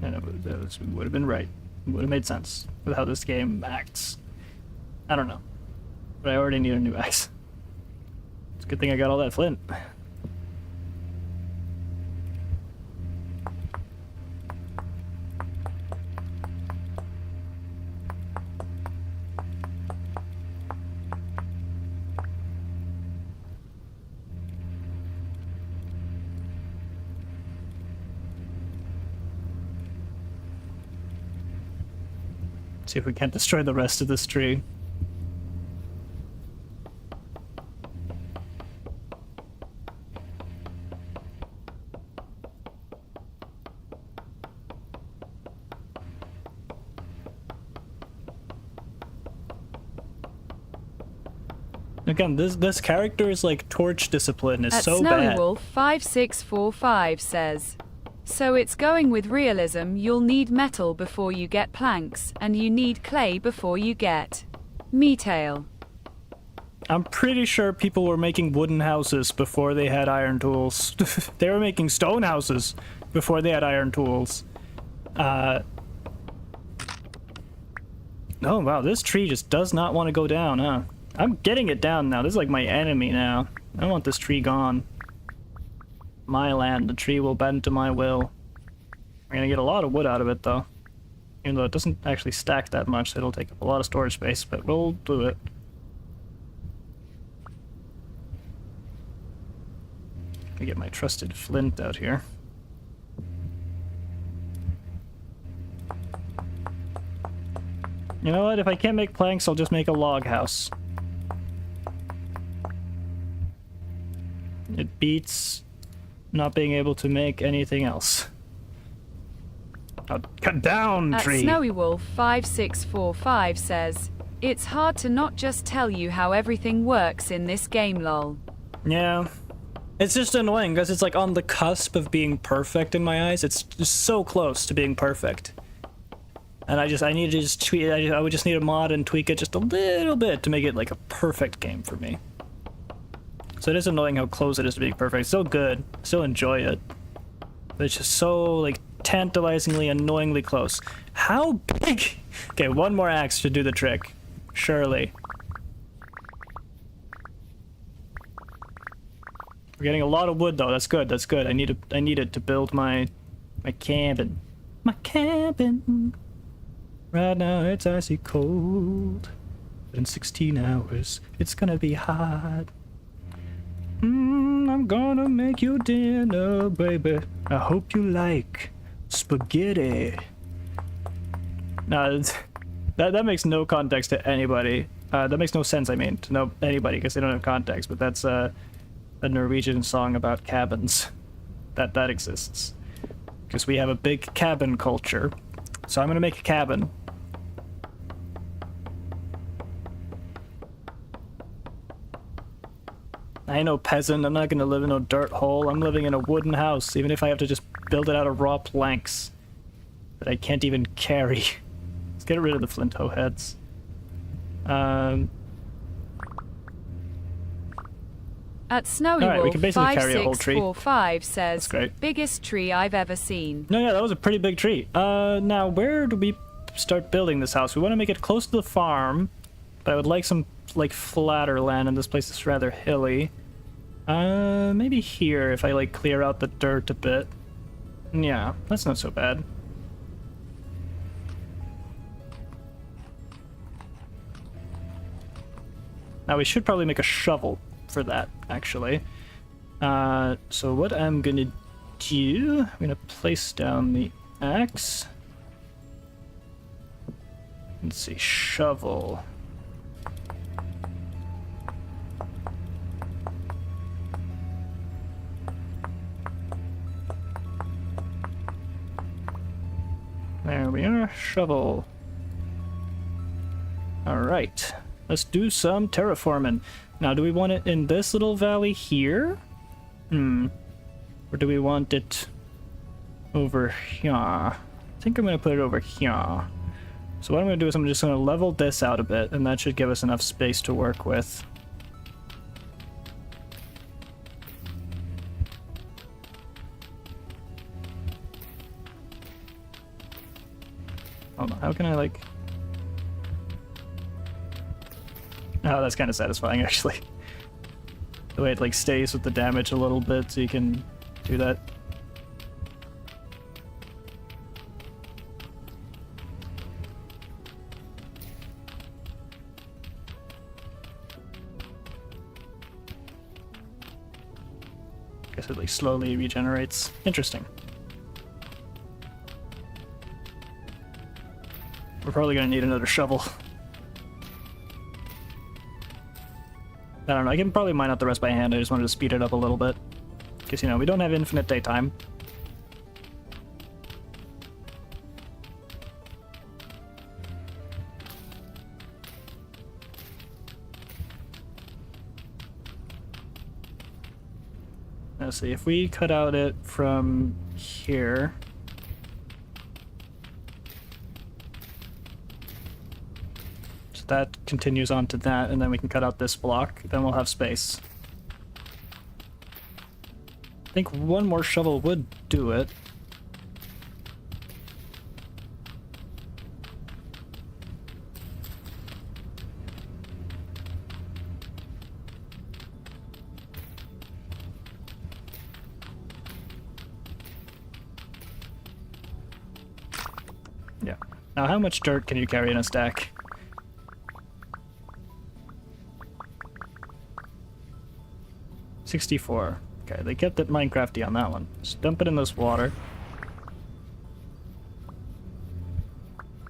And it would have been right. It would have made sense with how this game acts. I don't know. But I already need a new axe. It's a good thing I got all that flint. See if we can't destroy the rest of this tree. Again, this character's like torch discipline is so bad. At Snowy Wolf 5645 says, so it's going with realism. You'll need metal before you get planks, and you need clay before you get metal. I'm pretty sure people were making wooden houses before they had iron tools. They were making stone houses before they had iron tools. Oh wow, this tree just does not want to go down, huh? I'm getting it down now. This is like my enemy now. I want this tree gone. My land, the tree will bend to my will. We're gonna get a lot of wood out of it though. Even though it doesn't actually stack that much, it'll take up a lot of storage space, but we'll do it. Let me get my trusted flint out here. You know what? If I can't make planks, I'll just make a log house. It beats not being able to make anything else. Oh, cut down, tree! At Snowy Wolf 5645 says, it's hard to not just tell you how everything works in this game, lol. Yeah. It's just annoying because it's like on the cusp of being perfect in my eyes. It's just so close to being perfect. And I need to just tweak it. I would just need a mod and tweak it just a little bit to make it like a perfect game for me. So it is annoying how close it is to being perfect. It's still good. I still enjoy it. But it's just so like tantalizingly, annoyingly close. How big? Okay, one more axe should do the trick. Surely. We're getting a lot of wood though. That's good. That's good. I need it to build my cabin. My cabin. Right now it's icy cold. But in 16 hours it's gonna be hot. I'm gonna make you dinner, baby. I hope you like spaghetti. No, that makes no context to anybody. That makes no sense, I mean, to anybody, because they don't have context, but that's a Norwegian song about cabins. That exists. Because we have a big cabin culture. So I'm gonna make a cabin. I ain't no peasant. I'm not gonna live in no dirt hole. I'm living in a wooden house, even if I have to just build it out of raw planks that I can't even carry. Let's get rid of the flint hoe heads. At Snowy Wolf, we can basically carry a whole tree. 5645 says, That's great. biggest tree I've ever seen. No, yeah, that was a pretty big tree. Now where do we start building this house. We want to make it close to the farm, but I would like some like flatter land, and this place is rather hilly. Maybe here if I like clear out the dirt a bit. Yeah, that's not so bad. Now we should probably make a shovel for that, actually. So what I'm gonna do, I'm gonna place down the axe. Let's see, shovel. There we are, shovel. Alright, let's do some terraforming. Now, do we want it in this little valley here? Or do we want it over here? I think I'm going to put it over here. So what I'm going to do is I'm just going to level this out a bit, and that should give us enough space to work with. Hold on, how can I, like... Oh, that's kind of satisfying, actually. The way it, like, stays with the damage a little bit, so you can do that. Guess it, like, slowly regenerates. Interesting. We're probably gonna need another shovel. I don't know, I can probably mine out the rest by hand. I just wanted to speed it up a little bit. Because, you know, we don't have infinite daytime. Let's see, if we cut out it from here... that continues on to that, and then we can cut out this block, then we'll have space. I think one more shovel would do it. Yeah. Now how much dirt can you carry in a stack? 64. Okay, they kept it Minecrafty on that one. Just dump it in this water.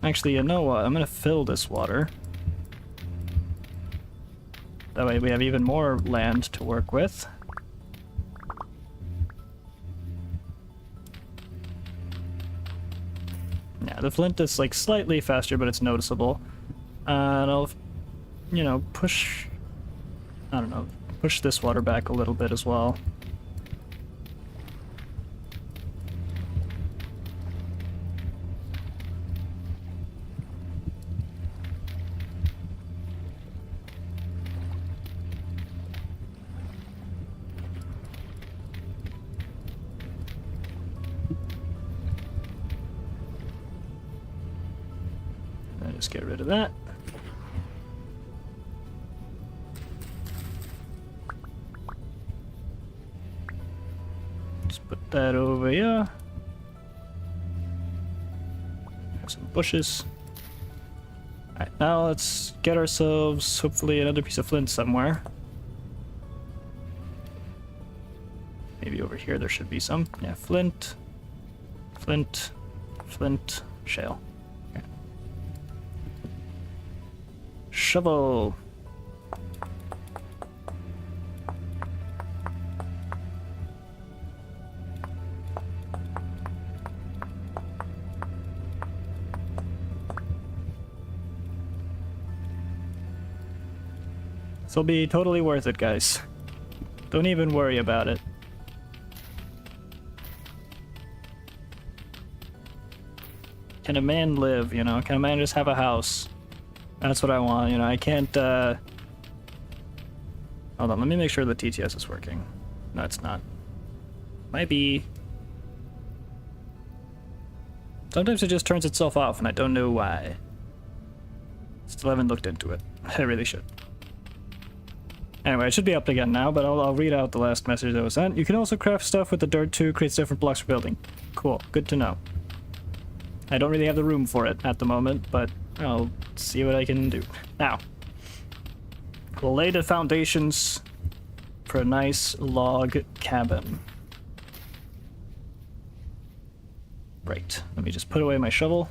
Actually, you know what? I'm gonna fill this water. That way we have even more land to work with. Yeah, the flint is like slightly faster, but it's noticeable. And I'll, you know, push... I don't know. Push this water back a little bit as well. I'll just get rid of that. Put that over here. Some bushes. Alright, now let's get ourselves hopefully another piece of flint somewhere. Maybe over here there should be some. Yeah, flint, flint, flint, shale. Okay. Shovel. This'll be totally worth it, guys. Don't even worry about it. Can a man live, you know? Can a man just have a house? That's what I want, you know? I can't, Hold on, let me make sure the TTS is working. No, it's not. Might be... Sometimes it just turns itself off, and I don't know why. Still haven't looked into it. I really should. Anyway, it should be up again now, but I'll read out the last message that was sent. You can also craft stuff with the dirt too, creates different blocks for building. Cool, good to know. I don't really have the room for it at the moment, but I'll see what I can do. Now, we'll lay the foundations for a nice log cabin. Right, let me just put away my shovel.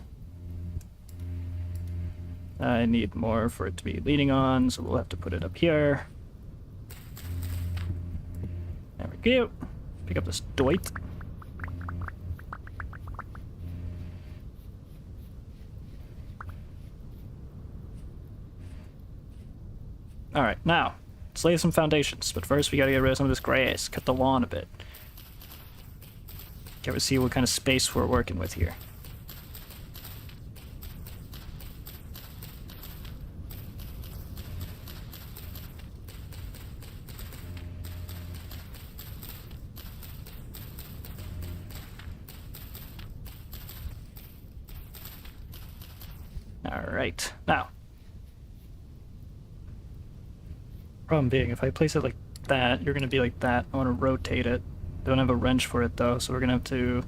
I need more for it to be leaning on, so we'll have to put it up here. There we go. Pick up this doit. Alright, now, let's lay some foundations, but first we gotta get rid of some of this grass, cut the lawn a bit. Get to see what kind of space we're working with here. Alright, now. Problem being, if I place it like that, you're gonna be like that. I want to rotate it. Don't have a wrench for it though, so we're gonna have to...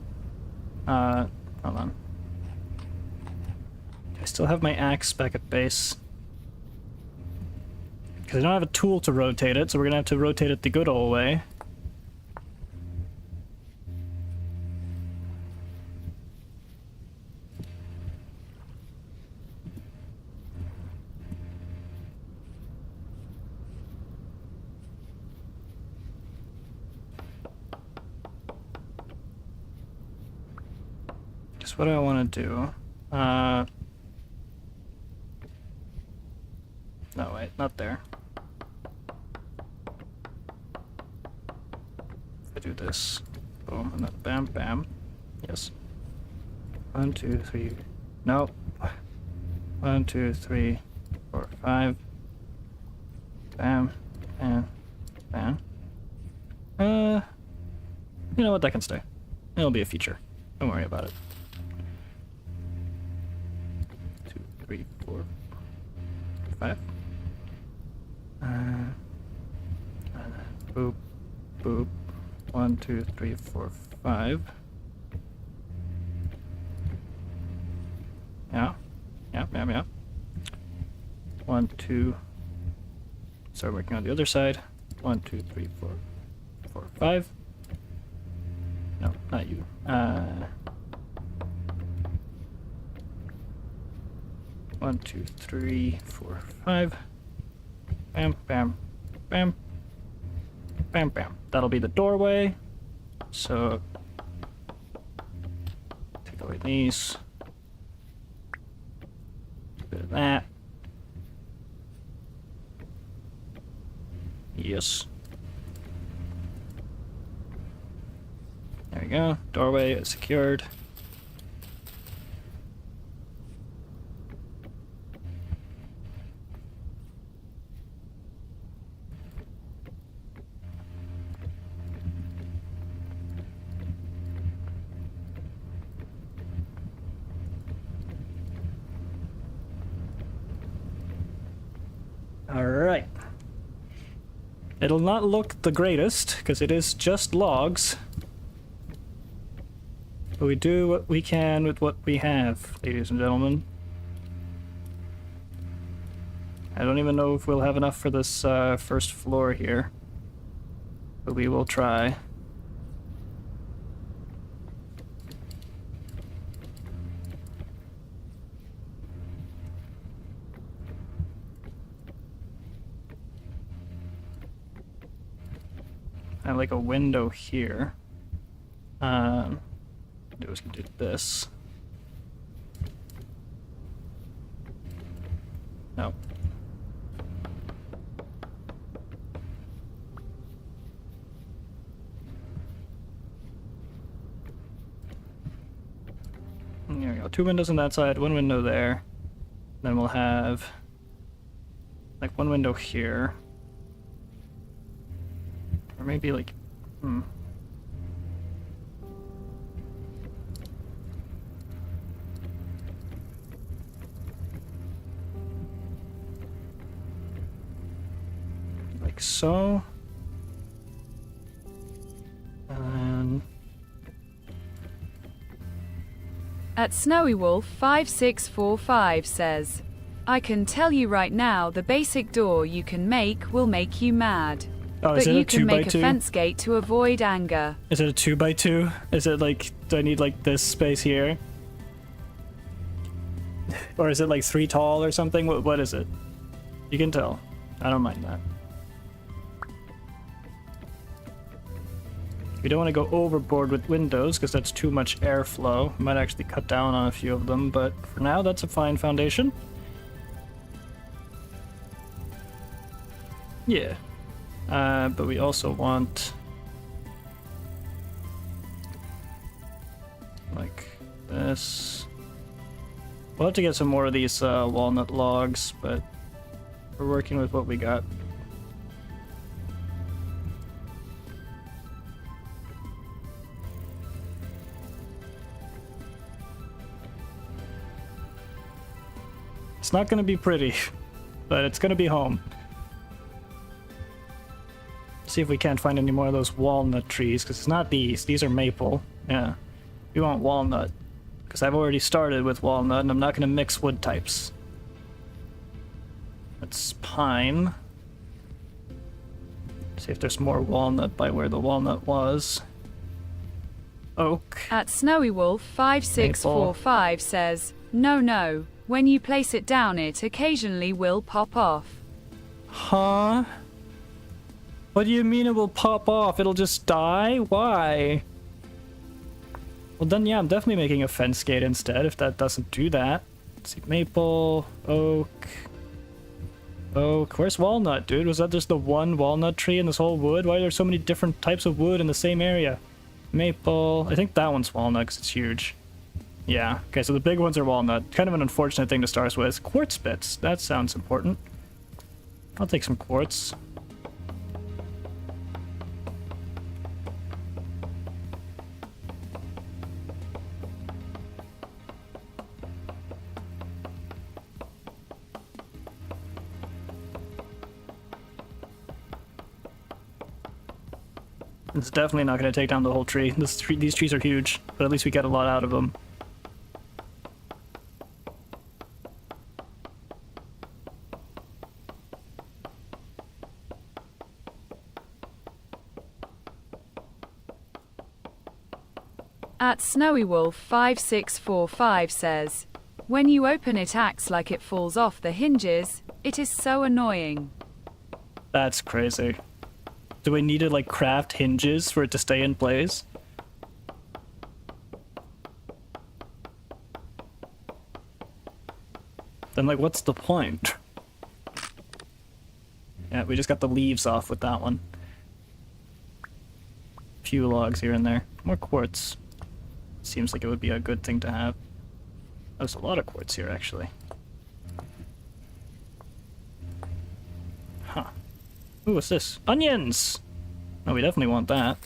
hold on. I still have my axe back at base. Because I don't have a tool to rotate it, so we're gonna have to rotate it the good old way. What do I want to do? No, wait, not there. If I do this, boom, and then bam, bam. Yes. 1, 2, 3. No. 1, 2, 3, 4, 5. Bam, bam, bam. You know what? That can stay. It'll be a feature. Don't worry about it. 3, 4, 5. Boop, boop. 1, 2, 3, 4, 5. Yeah. Yeah. 1, 2. Start working on the other side. 1, 2, 3, 4, 4, 5. No, not you. 1, 2, 3, 4, 5. Bam, bam, bam. Bam, bam. That'll be the doorway. So, take away these. A bit of that. Yes. There we go. Doorway is secured. Alright. It'll not look the greatest, because it is just logs. But we do what we can with what we have, ladies and gentlemen. I don't even know if we'll have enough for this first floor here. But we will try. I have like a window here. Do this. No. There we go. 2 windows on that side, 1 window there. Then we'll have like 1 window here. Or maybe like, like so. And At Snowy Wolf 5645 says, I can tell you right now the basic door you can make will make you mad. oh, is But it a you can make a 2x2? fence gate to avoid anger. Is it a 2x2? Is it like, do I need like this space here? Or is it like 3 tall or something? What is it? You can tell. I don't mind that. We don't want to go overboard with windows because that's too much airflow. Might actually cut down on a few of them, but for now that's a fine foundation. Yeah. But we also want like this. We'll have to get some more of these walnut logs, but we're working with what we got. It's not going to be pretty, but it's going to be home. See if we can't find any more of those walnut trees, because it's not these. These are maple. Yeah. We want walnut, because I've already started with walnut, and I'm not going to mix wood types. That's pine. See if there's more walnut by where the walnut was. Oak. At Snowy Wolf 5645 says, no, when you place it down it occasionally will pop off. Huh? What do you mean it will pop off? It'll just die? Why? Well then, yeah, I'm definitely making a fence gate instead if that doesn't do that. Let's see, maple, oak. Oak. Where's walnut, dude? Was that just the one walnut tree in this whole wood? Why are there so many different types of wood in the same area? Maple. I think that one's walnut because it's huge. Yeah. Okay, so the big ones are walnut. Kind of an unfortunate thing to start with. Quartz bits. That sounds important. I'll take some quartz. It's definitely not going to take down the whole tree. These trees are huge, but at least we get a lot out of them. At Snowy Wolf 5645 says, when you open it acts like it falls off the hinges. It is so annoying. That's crazy. Do we need to like craft hinges for it to stay in place? Then like what's the point? Yeah, we just got the leaves off with that one. Few logs here and there. More quartz. Seems like it would be a good thing to have. There's a lot of quartz here actually. Huh. Ooh, what's this? Onions! Oh, we definitely want that.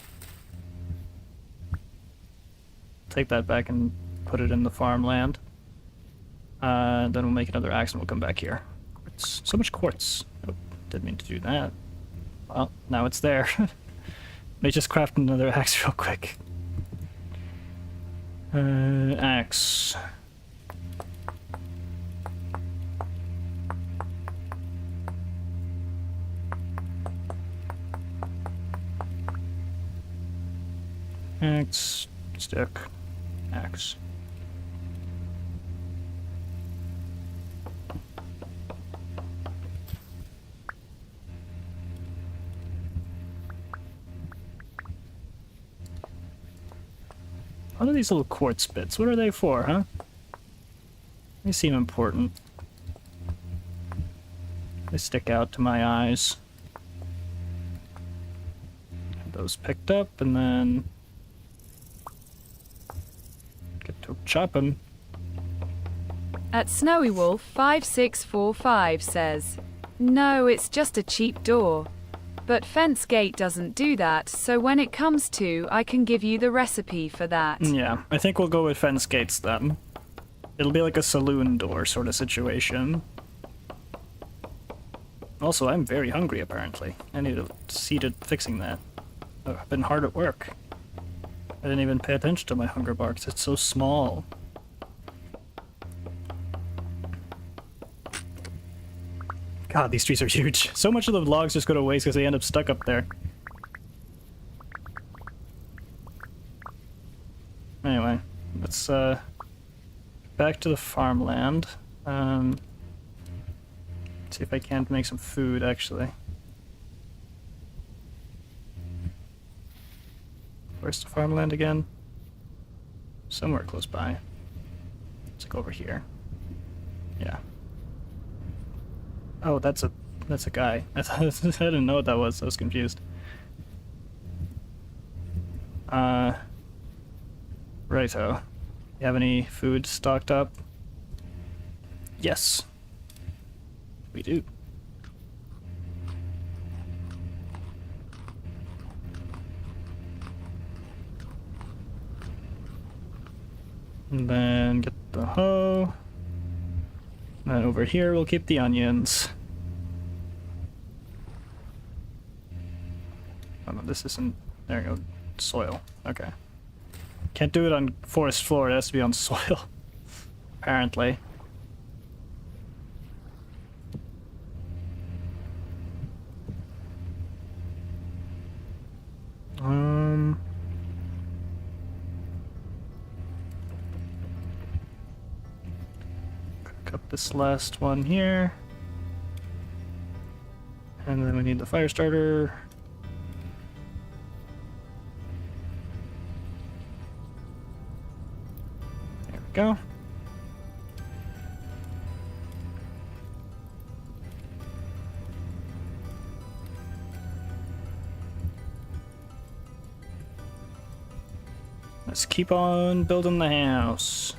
Take that back and put it in the farmland. Then we'll make another axe and we'll come back here. Quartz. So much quartz. Oh, didn't mean to do that. Well, now it's there. Let me just craft another axe real quick. Axe. Axe, stick, axe. What are these little quartz bits? What are they for, huh? They seem important. They stick out to my eyes. Have those picked up and then get to chopping. At Snowy Wolf 5645 says, no, it's just a cheap door. But fence gate doesn't do that, so when it comes to, I can give you the recipe for that. Yeah, I think we'll go with fence gates then. It'll be like a saloon door sort of situation. Also, I'm very hungry, apparently. I need to see to fixing that. I've been hard at work. I didn't even pay attention to my hunger bar because it's so small. God, these trees are huge. So much of the logs just go to waste because they end up stuck up there. Anyway, let's back to the farmland. See if I can't make some food, actually. Where's the farmland again? Somewhere close by. It's like over here. Yeah. Oh, that's a guy. I didn't know what that was. I was confused. Righto. You have any food stocked up? Yes. We do. And then get the hoe. And then over here we'll keep the onions. Oh no, this isn't... There you go. Soil. Okay. Can't do it on forest floor, it has to be on soil. Apparently. Cook up this last one here. And then we need the fire starter. There we go. Let's keep on building the house.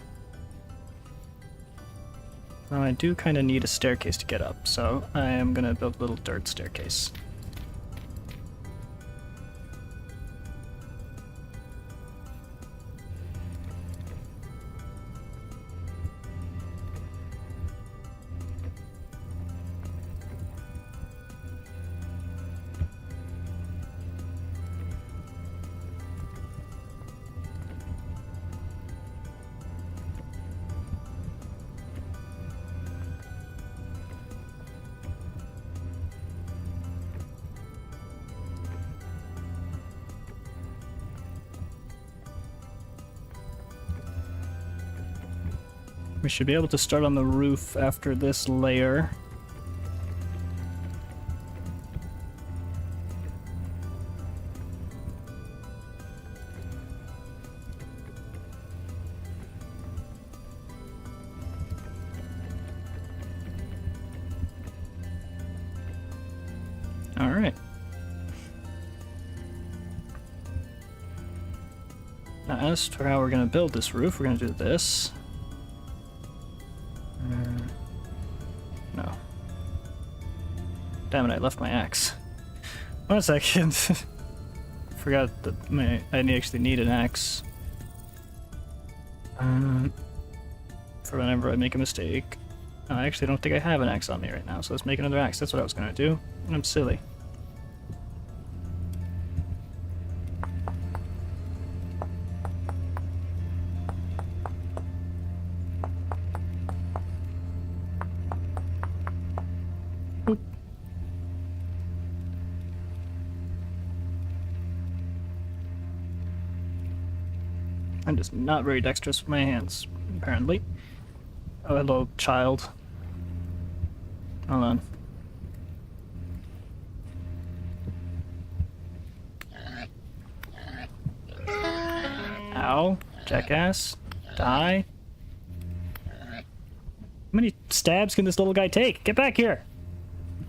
Now I do kind of need a staircase to get up, so I am gonna build a little dirt staircase. We should be able to start on the roof after this layer. All right. Now, as for how we're going to build this roof, we're going to do this. No. Damn it, I left my axe. 1 second. Forgot that I actually need an axe. For whenever I make a mistake. I actually don't think I have an axe on me right now, so let's make another axe. That's what I was gonna do. I'm silly. Boop. I'm just not very dexterous with my hands, apparently. Oh, hello, child. Hold on. Ow, jackass. Die. How many stabs can this little guy take? Get back here!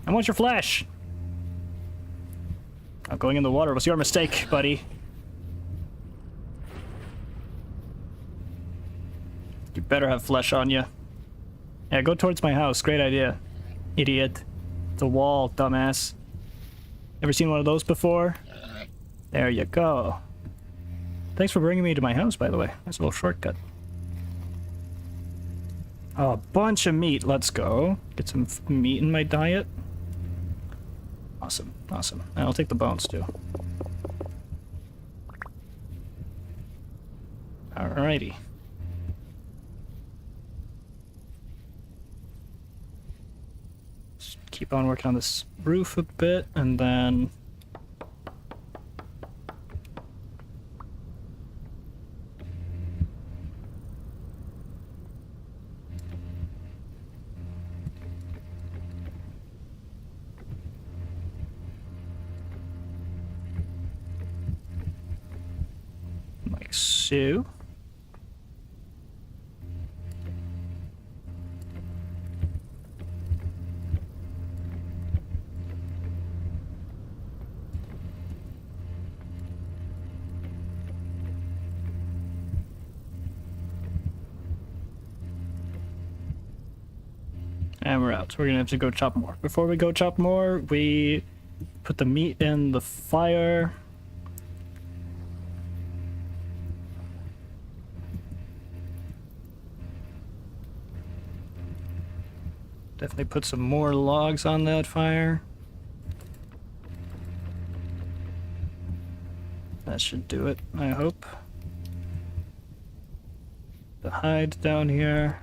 I want your flesh! Oh, going in the water was your mistake, buddy. You better have flesh on you. Yeah, go towards my house. Great idea. Idiot. It's a wall, dumbass. Ever seen one of those before? There you go. Thanks for bringing me to my house, by the way. That's a little shortcut. Oh, a bunch of meat. Let's go. Get some meat in my diet. Awesome, awesome. And I'll take the bones too. Alrighty. Just keep on working on this roof a bit, and then... like so. And we're out. So we're gonna have to go chop more. Before we go chop more, we put the meat in the fire. Definitely put some more logs on that fire. That should do it, I hope. The hide down here.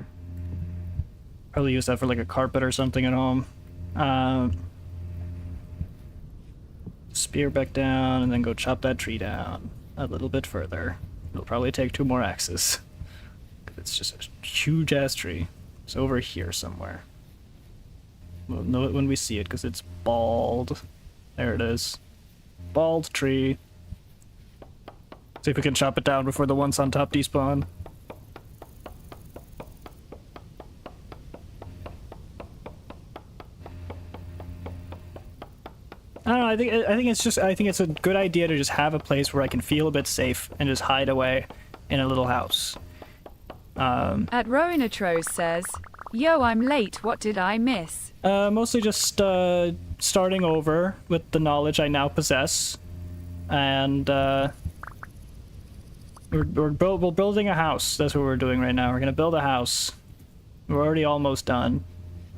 Probably use that for like a carpet or something at home. Spear back down and then go chop that tree down a little bit further. It'll probably take 2 more axes. It's just a huge ass tree. It's over here somewhere. We'll know it when we see it because it's bald. There it is. Bald tree. See if we can chop it down before the ones on top despawn. I don't know, I think it's a good idea to just have a place where I can feel a bit safe and just hide away in a little house. At Roinatros says, "Yo, I'm late. What did I miss?" Mostly just starting over with the knowledge I now possess, and we're building a house. That's what we're doing right now. We're gonna build a house. We're already almost done.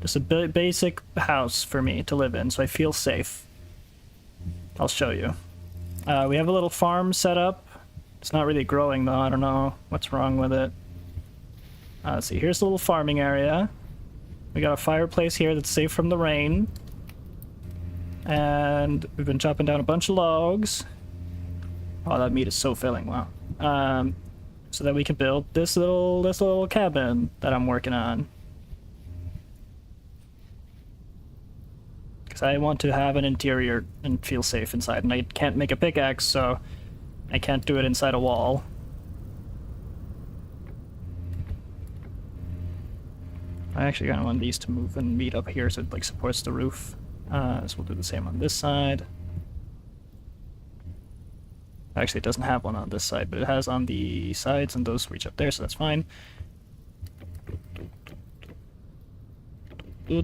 Just a basic house for me to live in, so I feel safe. I'll show you. We have a little farm set up. It's not really growing though. I don't know what's wrong with it. Let's see. Here's the little farming area. We got a fireplace here that's safe from the rain. And we've been chopping down a bunch of logs. Oh, that meat is so filling. Wow. So that we can build this little cabin that I'm working on. Because I want to have an interior and feel safe inside. And I can't make a pickaxe, so I can't do it inside a wall. I actually got one of these to move and meet up here so it like supports the roof. So we'll do the same on this side. Actually, it doesn't have one on this side, but it has on the sides, and those reach up there, so that's fine. Now,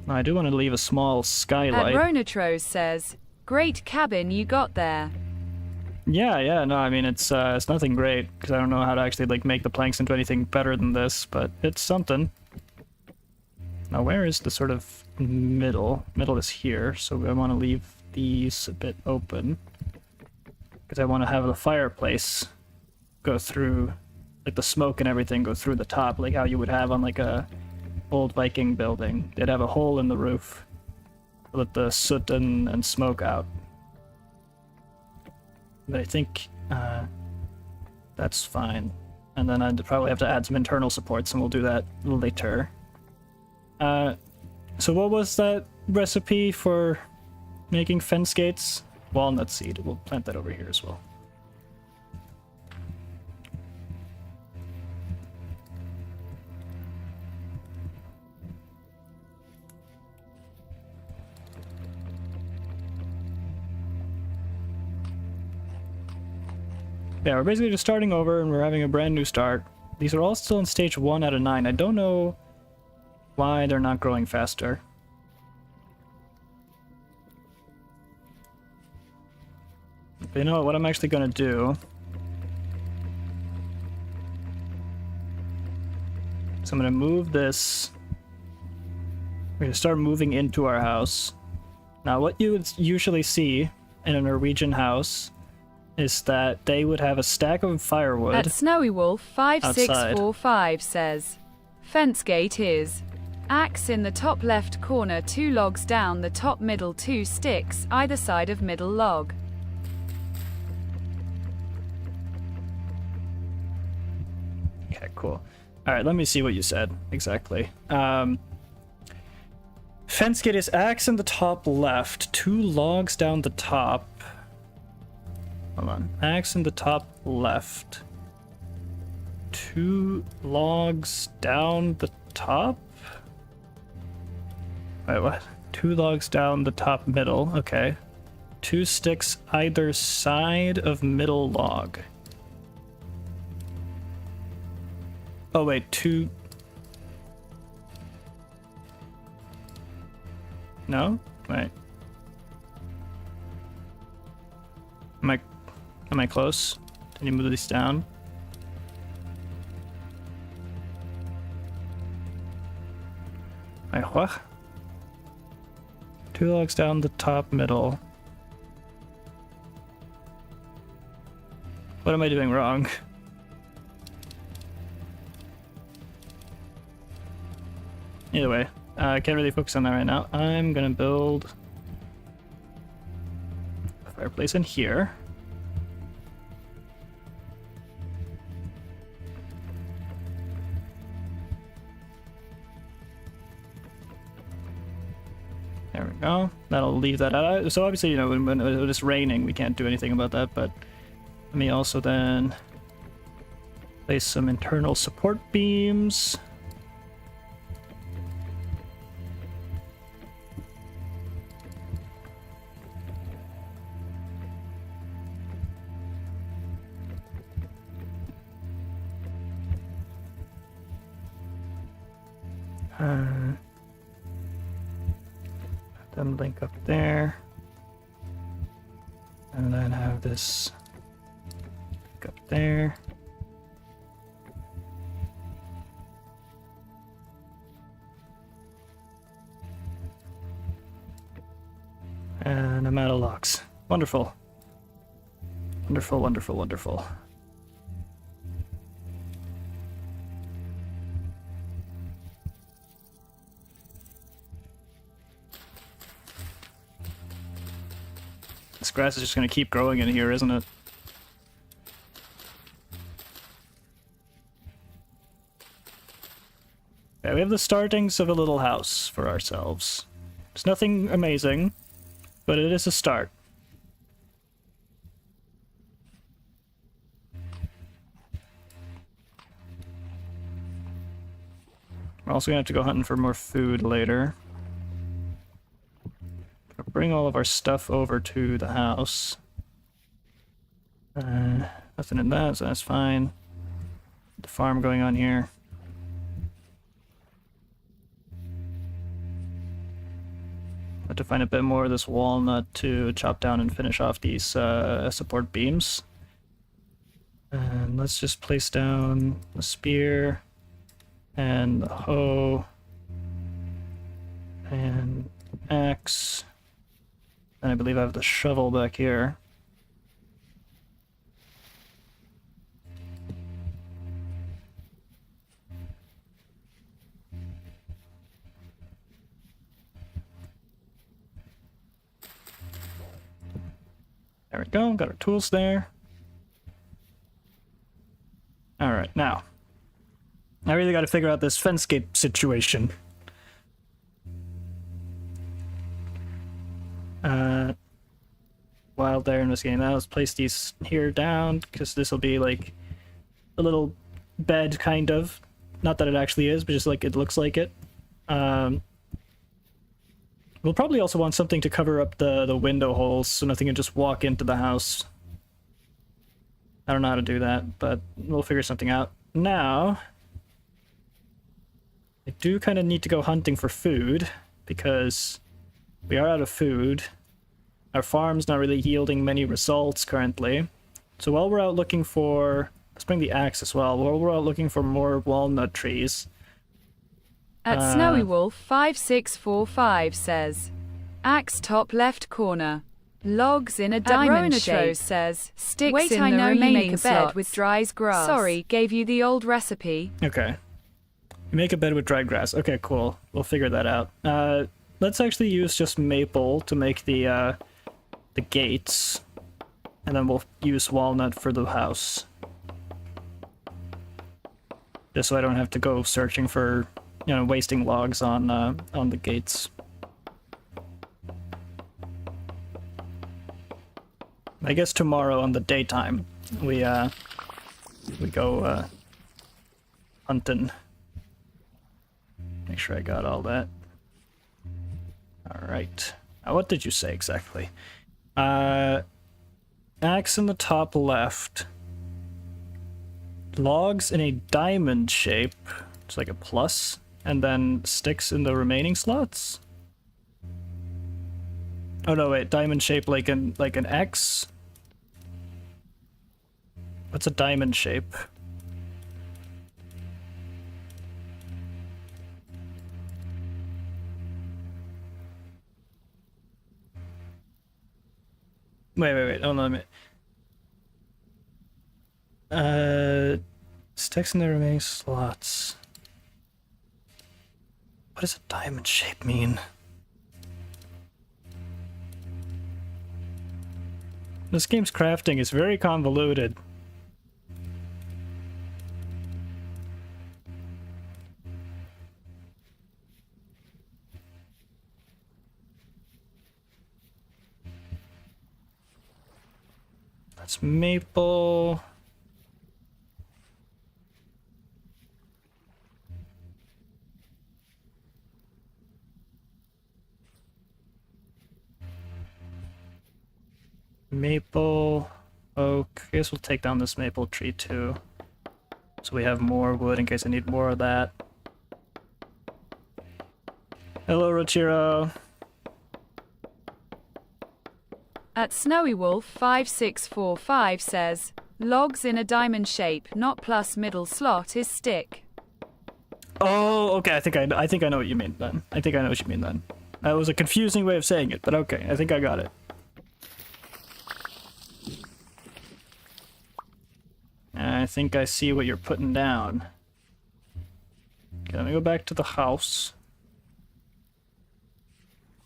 I do want to leave a small skylight. At Roinatros says, "Great cabin you got there." Yeah, no, I mean, it's nothing great, because I don't know how to actually, like, make the planks into anything better than this, but it's something. Now, where is the sort of middle? Middle is here, so I want to leave these a bit open, because I want to have the fireplace go through, like, the smoke and everything go through the top, like how you would have on, like, a old Viking building. They'd have a hole in the roof to let the soot and smoke out. But I think that's fine. And then I'd probably have to add some internal supports, and we'll do that later. So what was that recipe for making fence gates? Walnut seed. We'll plant that over here as well. Yeah, we're basically just starting over, and we're having a brand new start. These are all still in stage 1 out of 9. I don't know why they're not growing faster. But you know what I'm actually gonna do? So I'm gonna move this We're gonna start moving into our house. Now, what you would usually see in a Norwegian house is that they would have a stack of firewood. At Snowy Wolf 5645 says, fence gate is axe in the top left corner, 2 logs down the top middle, 2 sticks either side of middle log. Okay, cool. All right, let me see what you said exactly. Fence gate is axe in the top left, 2 logs down the top. Hold on. Axe in the top left. 2 logs down the top? Wait, what? 2 logs down the top middle. Okay. 2 sticks either side of middle log. Oh, wait. 2... No? Wait. Am I close? Can you move these down? Wait, what? 2 logs down the top middle. What am I doing wrong? Either way, I can't really focus on that right now. I'm gonna build a fireplace in here. There we go. That'll leave that out. So obviously, you know, when it's raining, we can't do anything about that, but let me also then place some internal support beams. Then link up there, and then have this link up there. And I'm out of locks. Wonderful. Wonderful, wonderful, wonderful. This grass is just going to keep growing in here, isn't it? Yeah, we have the startings of a little house for ourselves. It's nothing amazing, but it is a start. We're also going to have to go hunting for more food later. Bring all of our stuff over to the house. Nothing in that, so that's fine. The farm going on here. Have to find a bit more of this walnut to chop down and finish off these support beams. And let's just place down the spear and the hoe and axe. And I believe I have the shovel back here. There we go, got our tools there. Alright, now. I really gotta figure out this fence gate situation. While they're investigating that, let's place these here down, because this will be like a little bed, kind of. Not that it actually is, but just like it looks like it. We'll probably also want something to cover up the window holes, so nothing can just walk into the house. I don't know how to do that, but we'll figure something out. Now, I do kind of need to go hunting for food, because we are out of food. Our farm's not really yielding many results currently. So while we're out looking for... Let's bring the axe as well. While we're out looking for more walnut trees, At Snowy Wolf 5645 says, axe top left corner. Logs in a diamond shape says, sticks Wait, in I the know you remaining make a bed slots. with dries grass. Sorry, gave you the old recipe. Okay. You make a bed with dried grass. Okay, cool. We'll figure that out. Let's actually use just maple to make the gates. And then we'll use walnut for the house. Just so I don't have to go searching for, you know, wasting logs on the gates. I guess tomorrow on the daytime we go hunting. Make sure I got all that. All right. What did you say exactly? Axe in the top left. Logs in a diamond shape. It's like a plus. And then sticks in the remaining slots? Oh no, wait, diamond shape like an X? What's a diamond shape? Wait, hold on a minute. Sticks in the remaining slots. What does a diamond shape mean? This game's crafting is very convoluted. That's maple. Maple, oak. I guess we'll take down this maple tree too. So we have more wood in case I need more of that. Hello, Rochiro. At Snowy Wolf 5645 says, logs in a diamond shape, not plus middle slot is stick. Oh, okay. I think I know what you mean then. I think I know what you mean then. That was a confusing way of saying it, but okay. I think I got it. I think I see what you're putting down. Okay, let me go back to the house.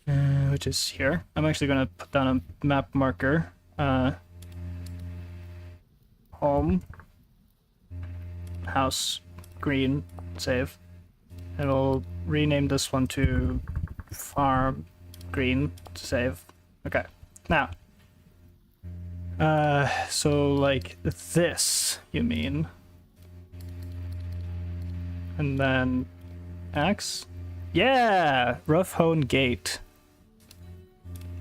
Which is here. I'm actually going to put down a map marker. Home. House. Green. Save. And we'll rename this one to Farm. Green. Save. Okay. Now. So like this, you mean? And then axe? Yeah! Rough Hone Gate.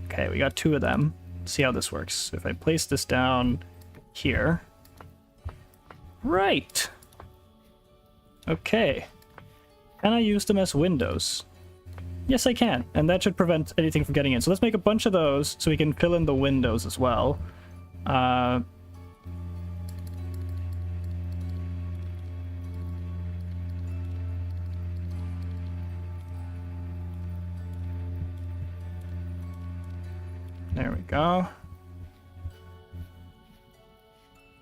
Okay, we got 2 of them. Let's see how this works. If I place this down here. Right! Okay. Can I use them as windows? Yes, I can. And that should prevent anything from getting in. So let's make a bunch of those so we can fill in the windows as well. There we go.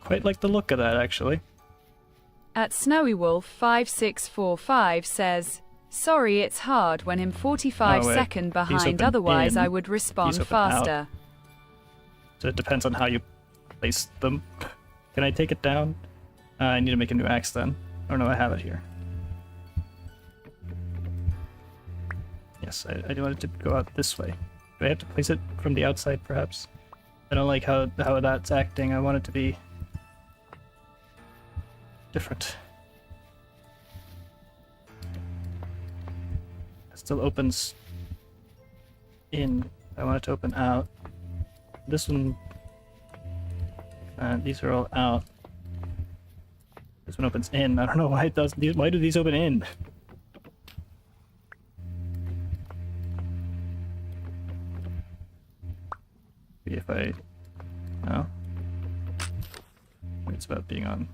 Quite like the look of that, actually. At Snowy Wolf 5645 says, sorry it's hard when I'm 45 second behind, otherwise I would respond faster. So it depends on how you place them. Can I take it down? I need to make a new axe then. Oh no, I have it here. Yes, I do want it to go out this way. Do I have to place it from the outside, perhaps? I don't like how that's acting. I want it to be different. It still opens in. I want it to open out. This one, these are all out. This one opens in. I don't know why it does. Why do these open in? Maybe if I, no. It's about being on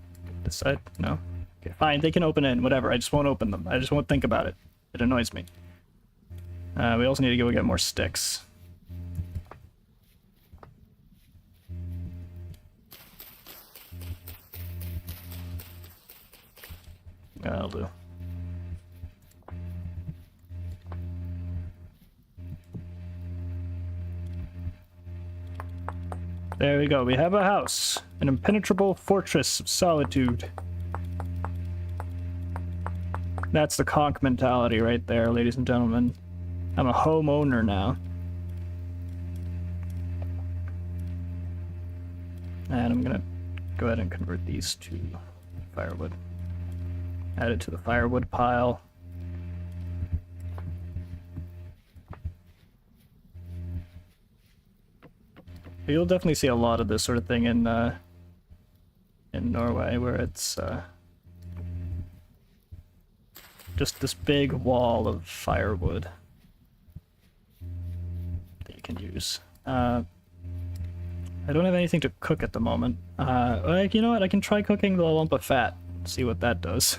this side. No. Okay, fine. They can open in. Whatever. I just won't open them. I just won't think about it. It annoys me. We also need to go get more sticks. That'll do. There we go. We have a house. An impenetrable fortress of solitude. That's the CONK mentality right there, ladies and gentlemen. I'm a homeowner now. And I'm gonna go ahead and convert these to firewood. Add it to the firewood pile. You'll definitely see a lot of this sort of thing in Norway, where it's just this big wall of firewood that you can use. I don't have anything to cook at the moment. Like, you know what? I can try cooking the lump of fat. See what that does.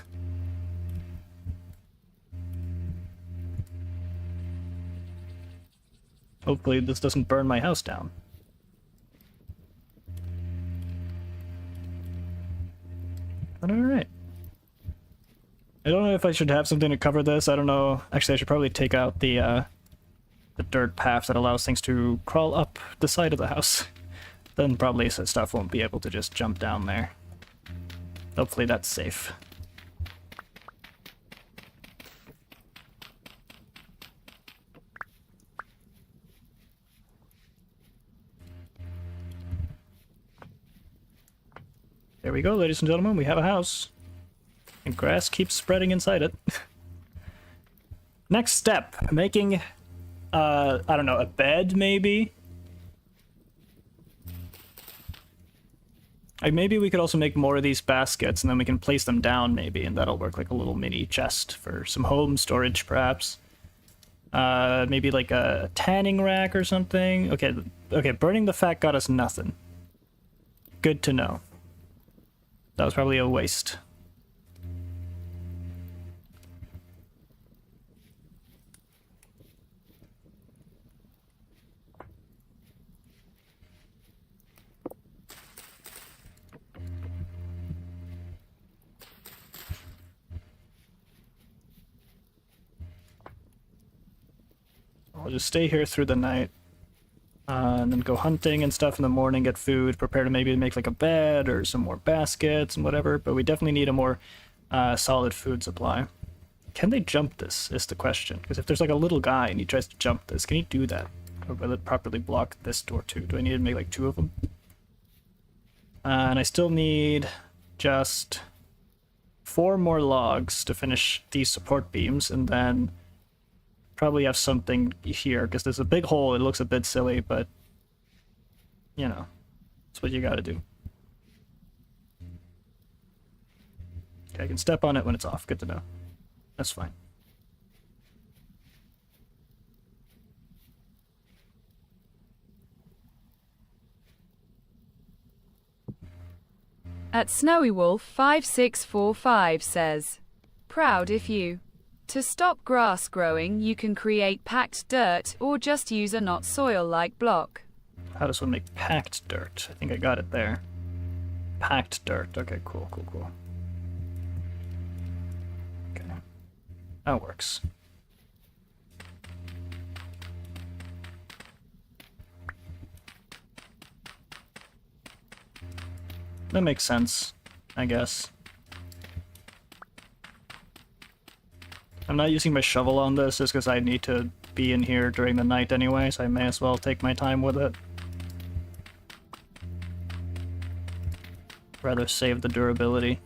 Hopefully this doesn't burn my house down. But alright. I don't know if I should have something to cover this. I don't know. Actually, I should probably take out the dirt path that allows things to crawl up the side of the house. Then probably stuff won't be able to just jump down there. Hopefully that's safe. There we go, ladies and gentlemen, we have a house. And grass keeps spreading inside it. Next step, making, I don't know, a bed, maybe? Maybe we could also make more of these baskets, and then we can place them down, maybe, and that'll work like a little mini chest for some home storage, perhaps. Maybe like a tanning rack or something. Okay, burning the fat got us nothing. Good to know. That was probably a waste. I'll just stay here through the night. And then go hunting and stuff in the morning, get food, prepare to maybe make like a bed or some more baskets and whatever, but we definitely need a more solid food supply. Can they jump this is the question, because if there's like a little guy and he tries to jump this, can he do that? Or will it properly block this door too? Do I need to make like 2 of them? And I still need just 4 more logs to finish these support beams, and then probably have something here, because there's a big hole. It looks a bit silly, but you know, it's what you gotta do. Okay, I can step on it when it's off. Good to know. That's fine. At Snowy Wolf 5645 says, proud if you. To stop grass growing, you can create packed dirt or just use a not soil-like block. How does one make packed dirt? I think I got it there. Packed dirt. Okay, cool. Okay. That works. That makes sense, I guess. I'm not using my shovel on this just because I need to be in here during the night anyway, so I may as well take my time with it. Rather save the durability.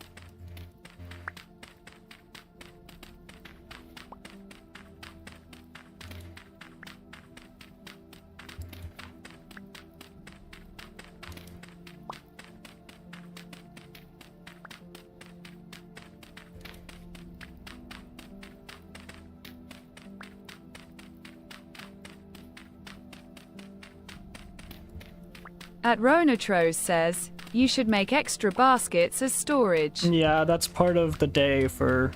At Ronatros says, you should make extra baskets as storage. Yeah, that's part of the day for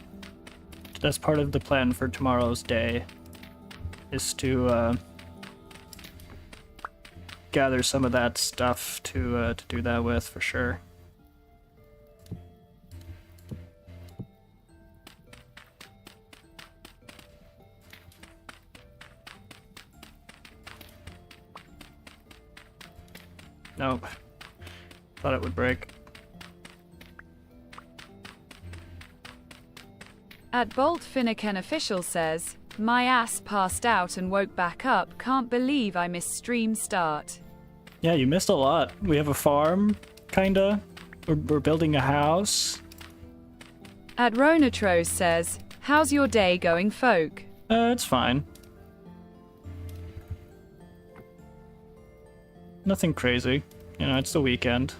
that's part of the plan for tomorrow's day, is to gather some of that stuff to do that with for sure. Nope. Thought it would break. At Bolt Finnegan official says, my ass passed out and woke back up. Can't believe I missed stream start. Yeah, you missed a lot. We have a farm, kinda. We're building a house. At Ronatros says, how's your day going, folk? It's fine. Nothing crazy. You know, it's the weekend.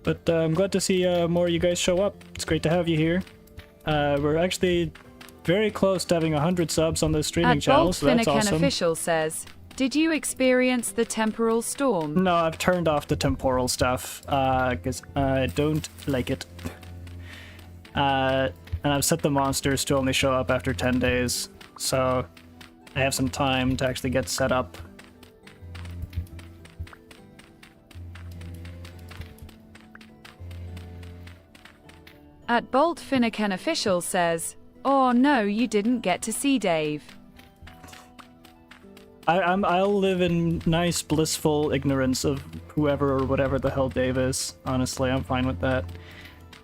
But I'm glad to see more of you guys show up. It's great to have you here. We're actually very close to having 100 subs on the streaming channel, so that's awesome. Official says, did you experience the temporal storm? No, I've turned off the temporal stuff, because I don't like it. And I've set the monsters to only show up after 10 days, so I have some time to actually get set up. At Bolt Finnegan official says, oh no, you didn't get to see Dave. I'll live in nice, blissful ignorance of whoever or whatever the hell Dave is. Honestly, I'm fine with that.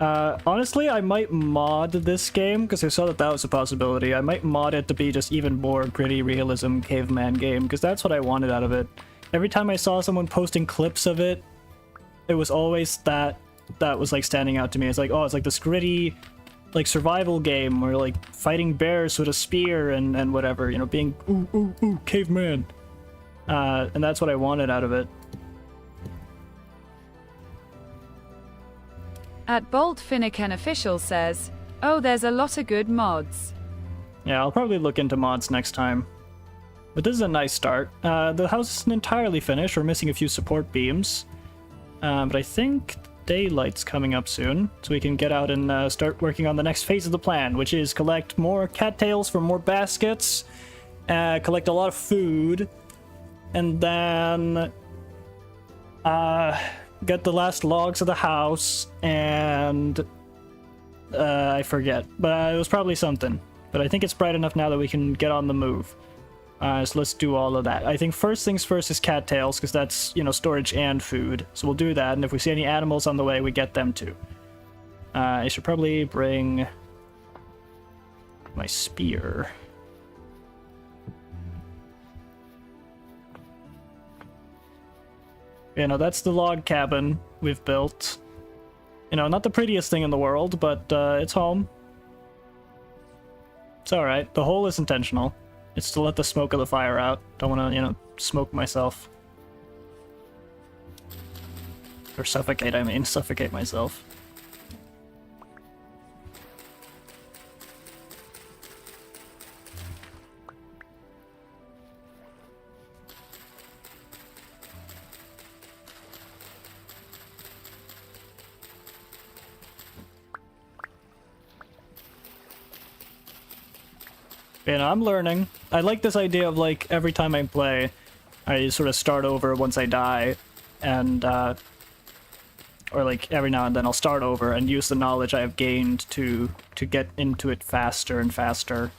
Honestly, I might mod this game, because I saw that that was a possibility. I might mod it to be just even more gritty realism caveman game, because that's what I wanted out of it. Every time I saw someone posting clips of it, it was always that was like standing out to me. It's like, oh, it's like this gritty, like survival game where like fighting bears with a spear and whatever, you know, being ooh caveman. And that's what I wanted out of it. At Bolt Finnegan official says, oh, there's a lot of good mods. Yeah, I'll probably look into mods next time. But this is a nice start. The house isn't entirely finished. We're missing a few support beams. But I think daylight's coming up soon, so we can get out and start working on the next phase of the plan, which is collect more cattails for more baskets, collect a lot of food, and then get the last logs of the house, and I forget, but it was probably something. But I think it's bright enough now that we can get on the move. So let's do all of that. I think first things first is cattails, because that's, you know, storage and food. So we'll do that, and if we see any animals on the way, we get them too. I should probably bring my spear. You know, that's the log cabin we've built. You know, not the prettiest thing in the world, but it's home. It's alright. The hole is intentional. It's to let the smoke of the fire out. Don't want to, you know, smoke myself. Or suffocate, I mean. Suffocate myself. You know, I'm learning. I like this idea of, like, every time I play, I sort of start over once I die, and, or, like, every now and then I'll start over and use the knowledge I have gained to get into it faster and faster.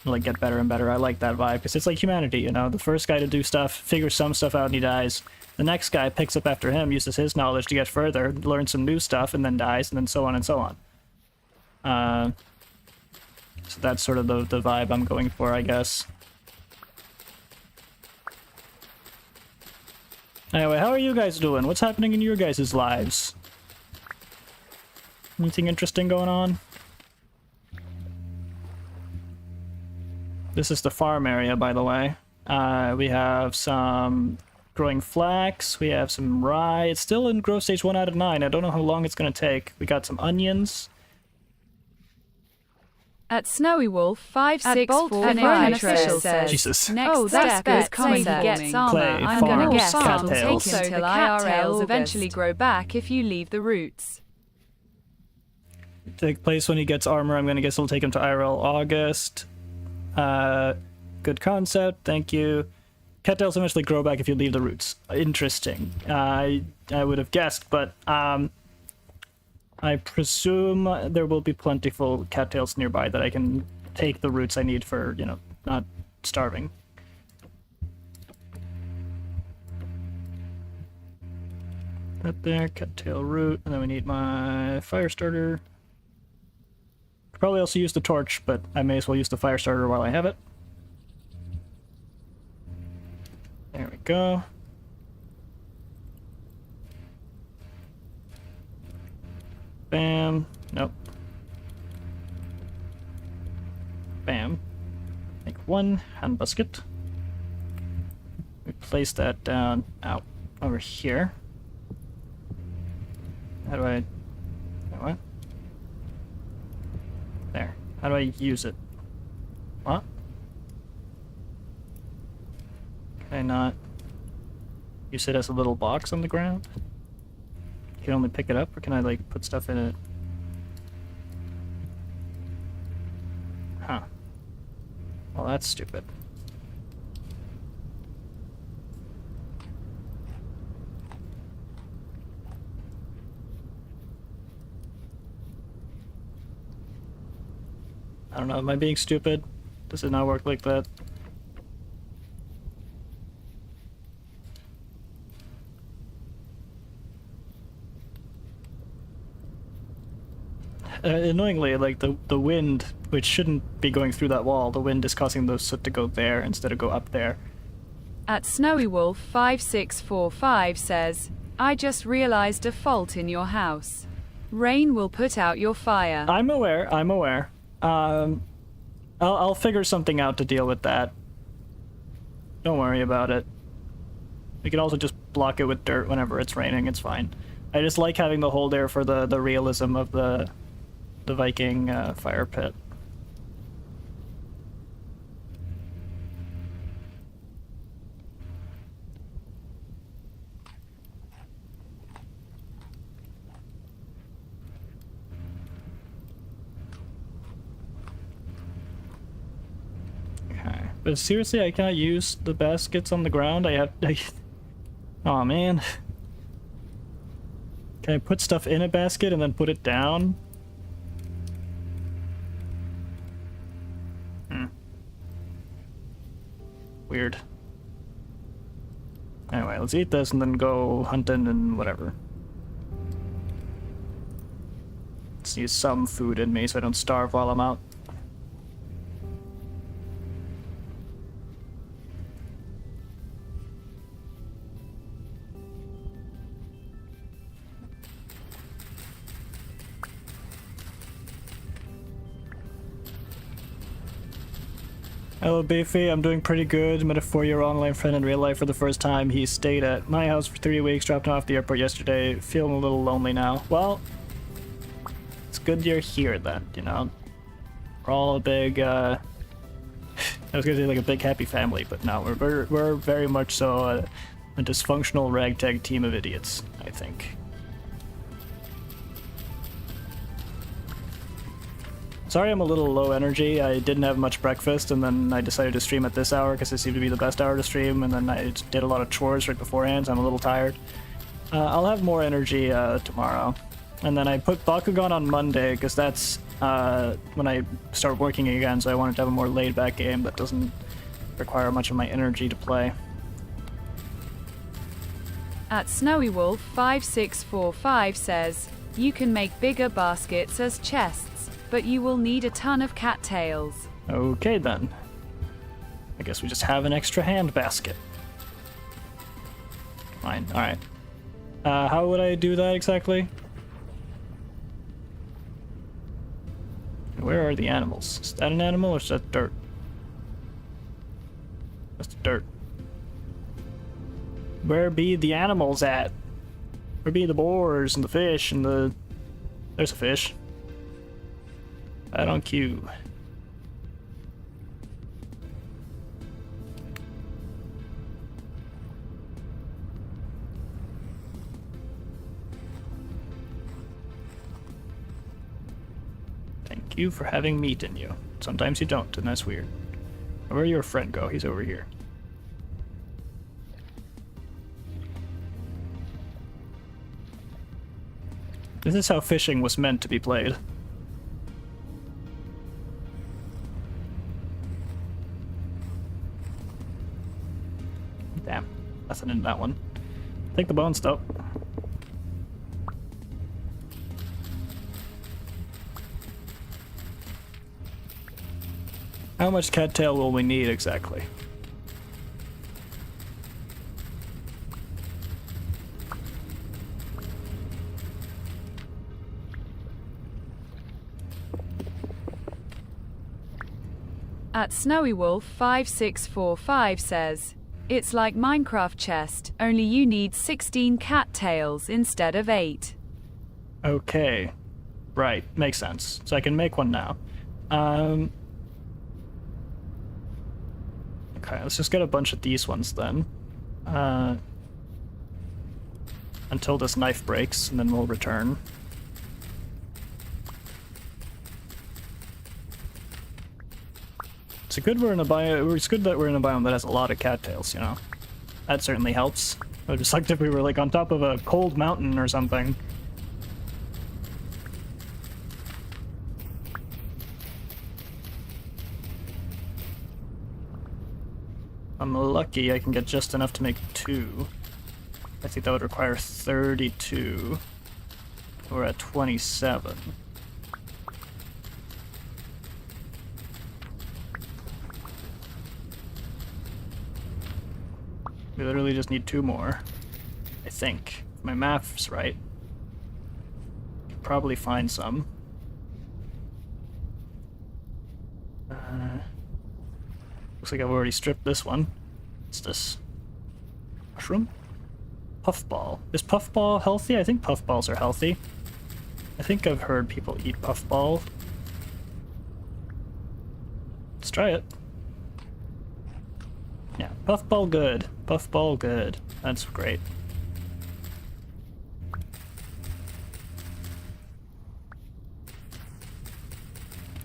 And, like, get better and better. I like that vibe, because it's like humanity, you know? The first guy to do stuff figures some stuff out and he dies. The next guy picks up after him, uses his knowledge to get further, learns some new stuff, and then dies, and then so on and so on. So that's sort of the vibe I'm going for, I guess. Anyway, how are you guys doing? What's happening in your guys' lives? Anything interesting going on? This is the farm area, by the way. We have some growing flax. We have some rye. It's still in growth stage 1 out of 9. I don't know how long it's going to take. We got some onions. At Snowy Wolf 5645 says, Jesus. Next step is coming gets armor. Clay, I'm farms, gonna guess it'll take cattails. until the cattails eventually grow back if you leave the roots. Take place when he gets armor. I'm gonna guess it'll take him to IRL August. Good concept. Thank you. Cattails eventually grow back if you leave the roots. Interesting. I would have guessed, but I presume there will be plentiful cattails nearby that I can take the roots I need for, you know, not starving. That there, cattail root, and then we need my fire starter. Could probably also use the torch, but I may as well use the fire starter while I have it. There we go. Bam. Nope. Bam. Make one hand basket. We place that down out over here. How do I... What? There. How do I use it? What? Can I not use it as a little box on the ground? You can only pick it up, or can I, like, put stuff in it? Huh. Well, that's stupid. I don't know, am I being stupid? Does it not work like that? Annoyingly, like, the wind, which shouldn't be going through that wall, the wind is causing the soot to go there instead of go up there. At Snowy Wolf 5645 says, I just realized a fault in your house. Rain will put out your fire. I'm aware, I'm aware. I'll figure something out to deal with that. Don't worry about it. We can also just block it with dirt whenever it's raining, it's fine. I just like having the hole there for the realism of the Viking fire pit. Okay, but seriously, I cannot use the baskets on the ground. Oh man. Can I put stuff in a basket and then put it down? Weird. Anyway, let's eat this and then go hunting and whatever. Let's use some food in me so I don't starve while I'm out. Hello Beefy, I'm doing pretty good. Met a 4-year online friend in real life for the first time. He stayed at my house for 3 weeks, dropped him off the airport yesterday. Feeling a little lonely now. Well, it's good you're here then, you know? We're all a big, I was gonna say like a big happy family, but no, we're very much so a dysfunctional ragtag team of idiots, I think. Sorry I'm a little low energy. I didn't have much breakfast, and then I decided to stream at this hour because it seemed to be the best hour to stream, and then I did a lot of chores right beforehand, so I'm a little tired. I'll have more energy tomorrow. And then I put Bakugan on Monday because that's when I start working again, so I wanted to have a more laid-back game that doesn't require much of my energy to play. At Snowy Wolf 5645 says, you can make bigger baskets as chests, but you will need a ton of cattails. Okay then. I guess we just have an extra hand basket. Fine, alright. How would I do that exactly? Where are the animals? Is that an animal or is that dirt? That's dirt. Where be the animals at? Where be the boars and the fish and the... There's a fish. Right on cue. Thank you for having meat in you. Sometimes you don't, and that's weird. Where'd your friend go? He's over here. This is how fishing was meant to be played. Damn, nothing in that one. Take the bones though. How much cattail will we need exactly? At Snowy Wolf 5645 says, it's like Minecraft chest, only you need 16 cattails instead of 8. Okay. Right, makes sense. So I can make one now. Okay, let's just get a bunch of these ones then. Until this knife breaks, and then we'll return. It's good we're in a biome. It's good that we're in a biome that has a lot of cattails, you know. That certainly helps. It would just sucked if we were like on top of a cold mountain or something. I'm lucky I can get just enough to make 2. I think that would require 32. We're at 27. We literally just need 2 more, I think. If my math's right. Could probably find some. Looks like I've already stripped this one. What's this? Mushroom? Puffball. Is puffball healthy? I think puffballs are healthy. I think I've heard people eat puffball. Let's try it. Yeah, puffball good. Puffball good. That's great.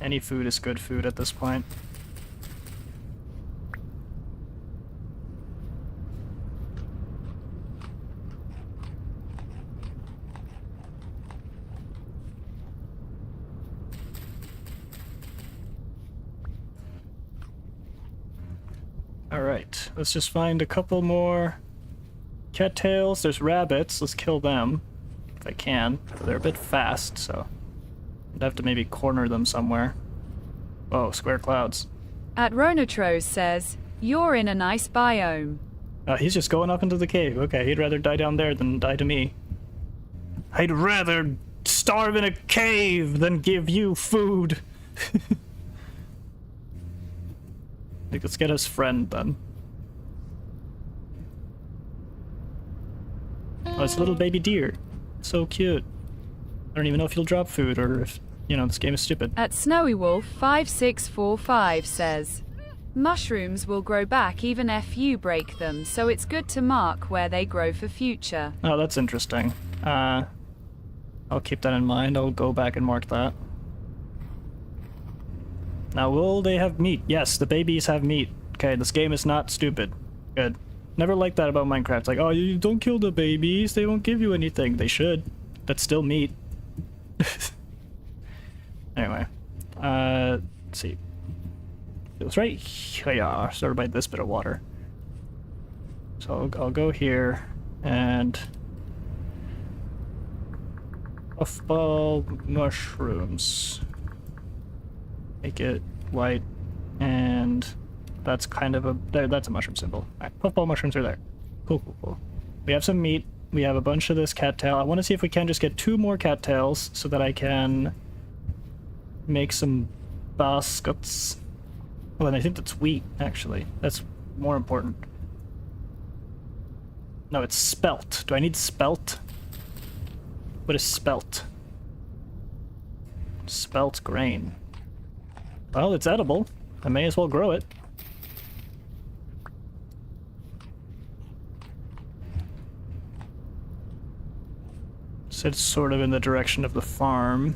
Any food is good food at this point. Alright, let's just find a couple more cattails. There's rabbits. Let's kill them if I can. They're a bit fast, so I'd have to maybe corner them somewhere. Oh, square clouds. At Ronatros says, you're in a nice biome. He's just going up into the cave. Okay, he'd rather die down there than die to me. I'd rather starve in a cave than give you food. Let's get his friend then. Oh, it's a little baby deer. So cute. I don't even know if he'll drop food or if, you know, this game is stupid. At Snowy Wolf 5645 says, mushrooms will grow back even if you break them, so it's good to mark where they grow for future. Oh, that's interesting. I'll keep that in mind. I'll go back and mark that. Now, will they have meat? Yes, the babies have meat. Okay, this game is not stupid. Good. Never liked that about Minecraft. It's like, oh, you don't kill the babies. They won't give you anything. They should. That's still meat. Anyway. Let's see. It was right here. Started by this bit of water. So I'll go here and... puffball mushrooms. Make it white, and that's kind of a... that's a mushroom symbol. Alright, puffball mushrooms are there. Cool, cool, cool. We have some meat. We have a bunch of this cattail. I want to see if we can just get 2 more cattails so that I can make some baskets. Oh, and I think that's wheat, actually. That's more important. No, it's spelt. Do I need spelt? What is spelt? Spelt grain. Well, it's edible. I may as well grow it. So it's sort of in the direction of the farm.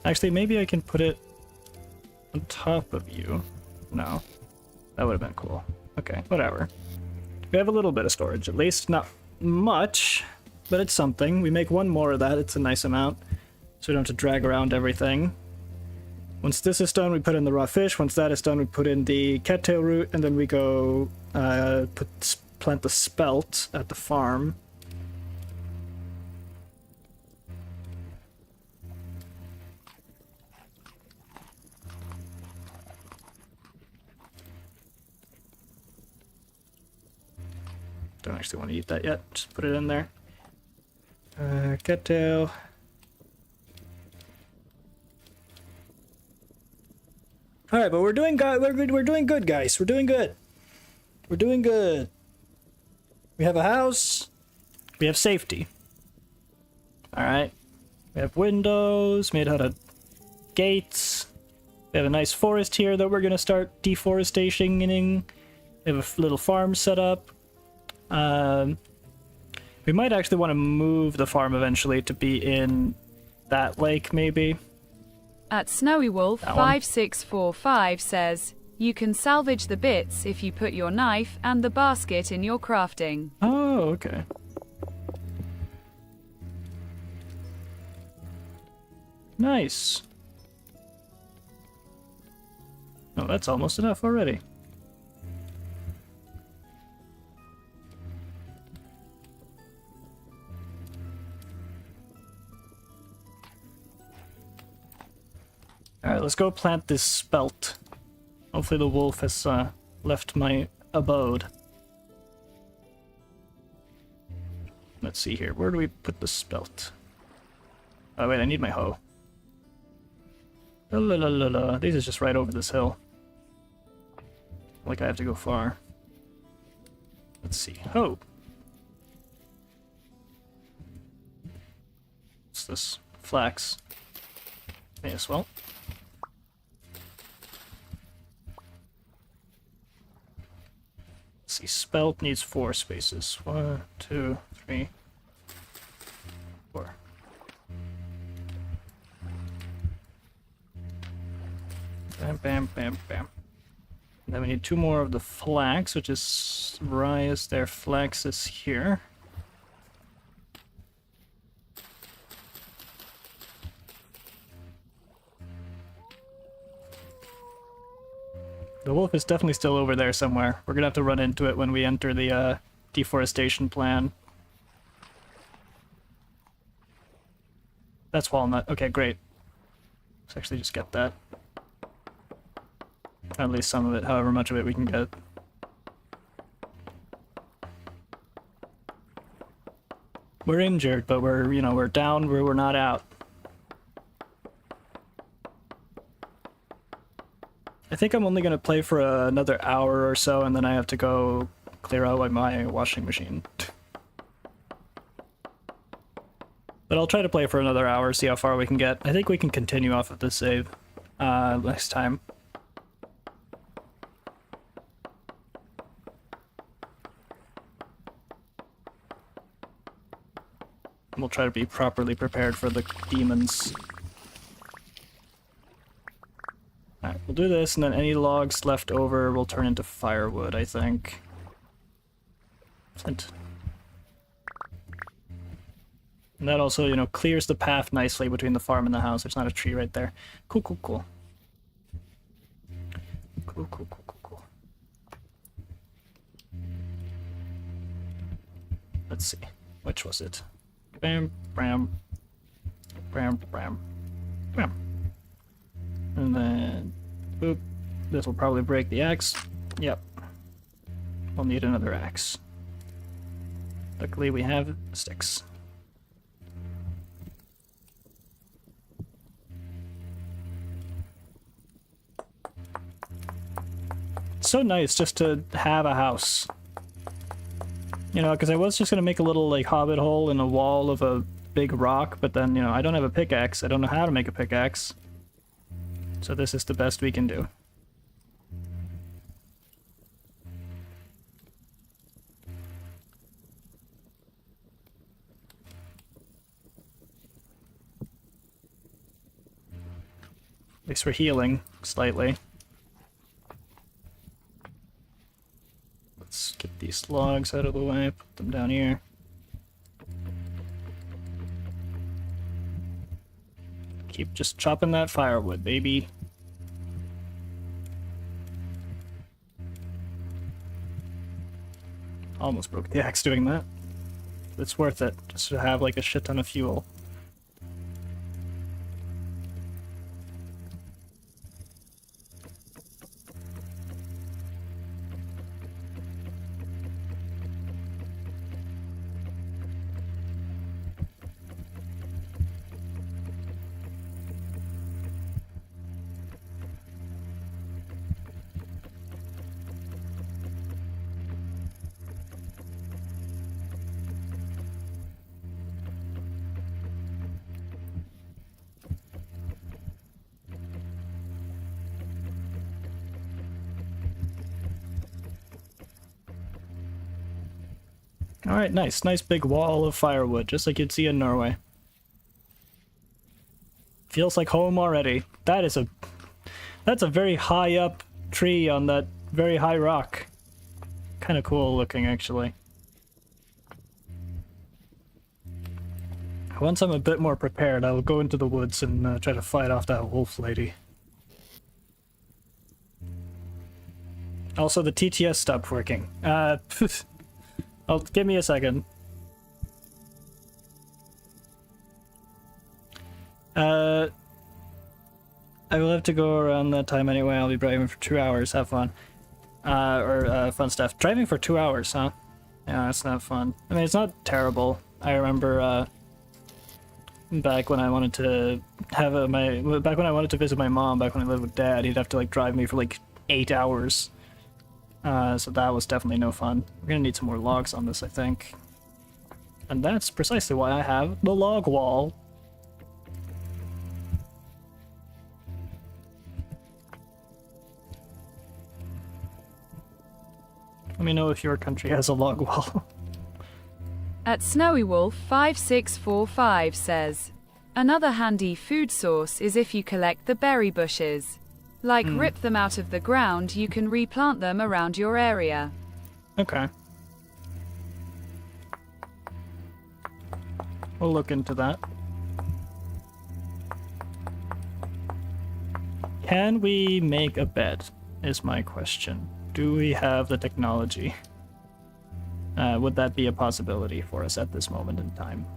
Actually, maybe I can put it on top of you. No. That would have been cool. Okay, whatever. We have a little bit of storage, at least. Not much, but it's something. We make one more of that, it's a nice amount. So we don't have to drag around everything. Once this is done, we put in the raw fish. Once that is done, we put in the cattail root, and then we go plant the spelt at the farm. Don't actually want to eat that yet. Just put it in there. Cattail. All right, but we're doing good. We're doing good, guys. We're doing good. We're doing good. We have a house. We have safety. All right. We have windows made out of gates. We have a nice forest here that we're gonna start deforestation. We have a little farm set up. We might actually want to move the farm eventually to be in that lake, maybe. At Snowy Wolf 5645 says, you can salvage the bits if you put your knife and the basket in your crafting. Oh, okay. Nice. Oh, that's almost enough already. Alright, let's go plant this spelt. Hopefully the wolf has left my abode. Let's see here. Where do we put the spelt? Oh wait, I need my hoe. La la la la. These is just right over this hill. Like I have to go far. Let's see. Hoe. What's this? Flax. May as well. Let's see. Spelt needs 4 spaces. 1, 2, 3, 4. Bam, bam, bam, bam. And then we need 2 more of the flax, which is rye is there, flax is here. The wolf is definitely still over there somewhere. We're gonna have to run into it when we enter the deforestation plan. That's walnut. Okay, great. Let's actually just get that. At least some of it, however much of it we can get. We're injured, but we're, you know, we're down where we're not out. I think I'm only going to play for another hour or so, and then I have to go clear out my washing machine. But I'll try to play for another hour, see how far we can get. I think we can continue off of this save next time. We'll try to be properly prepared for the demons. Alright, we'll do this, and then any logs left over will turn into firewood, I think. Flint. And that also, you know, clears the path nicely between the farm and the house. There's not a tree right there. Cool, cool, cool. Cool, cool, cool, cool, cool. Let's see. Which was it? Bam, bam, bam, bam, bam. And then, boop. This will probably break the axe. Yep. We'll need another axe. Luckily we have sticks. It's so nice just to have a house. You know, because I was just going to make a little, like, hobbit hole in a wall of a big rock, but then, you know, I don't have a pickaxe. I don't know how to make a pickaxe. So this is the best we can do. least we're healing slightly. Let's get these logs out of the way, put them down here. Keep just chopping that firewood, baby. Almost broke the axe doing that. It's worth it, just to have like a shit ton of fuel. Alright, nice. Nice big wall of firewood, just like you'd see in Norway. Feels like home already. That's a very high up tree on that very high rock. Kind of cool looking, actually. Once I'm a bit more prepared, I will go into the woods and try to fight off that wolf lady. Also, the TTS stopped working. Give me a second. I will have to go around that time anyway. I'll be driving for 2 hours. Have fun. Fun stuff. Driving for 2 hours, huh? Yeah, that's not fun. I mean, it's not terrible. I remember, back when I wanted to back when I wanted to visit my mom, back when I lived with Dad, he'd have to, like, drive me for, like, 8 hours. So that was definitely no fun. We're gonna need some more logs on this, I think. And that's precisely why I have the log wall. Let me know if your country has a log wall. At Snowy Wolf 5645 says, another handy food source is if you collect the berry bushes. Like rip them out of the ground, you can replant them around your area. Okay. We'll look into that. Can we make a bed, is my question. Do we have the technology? Would that be a possibility for us at this moment in time?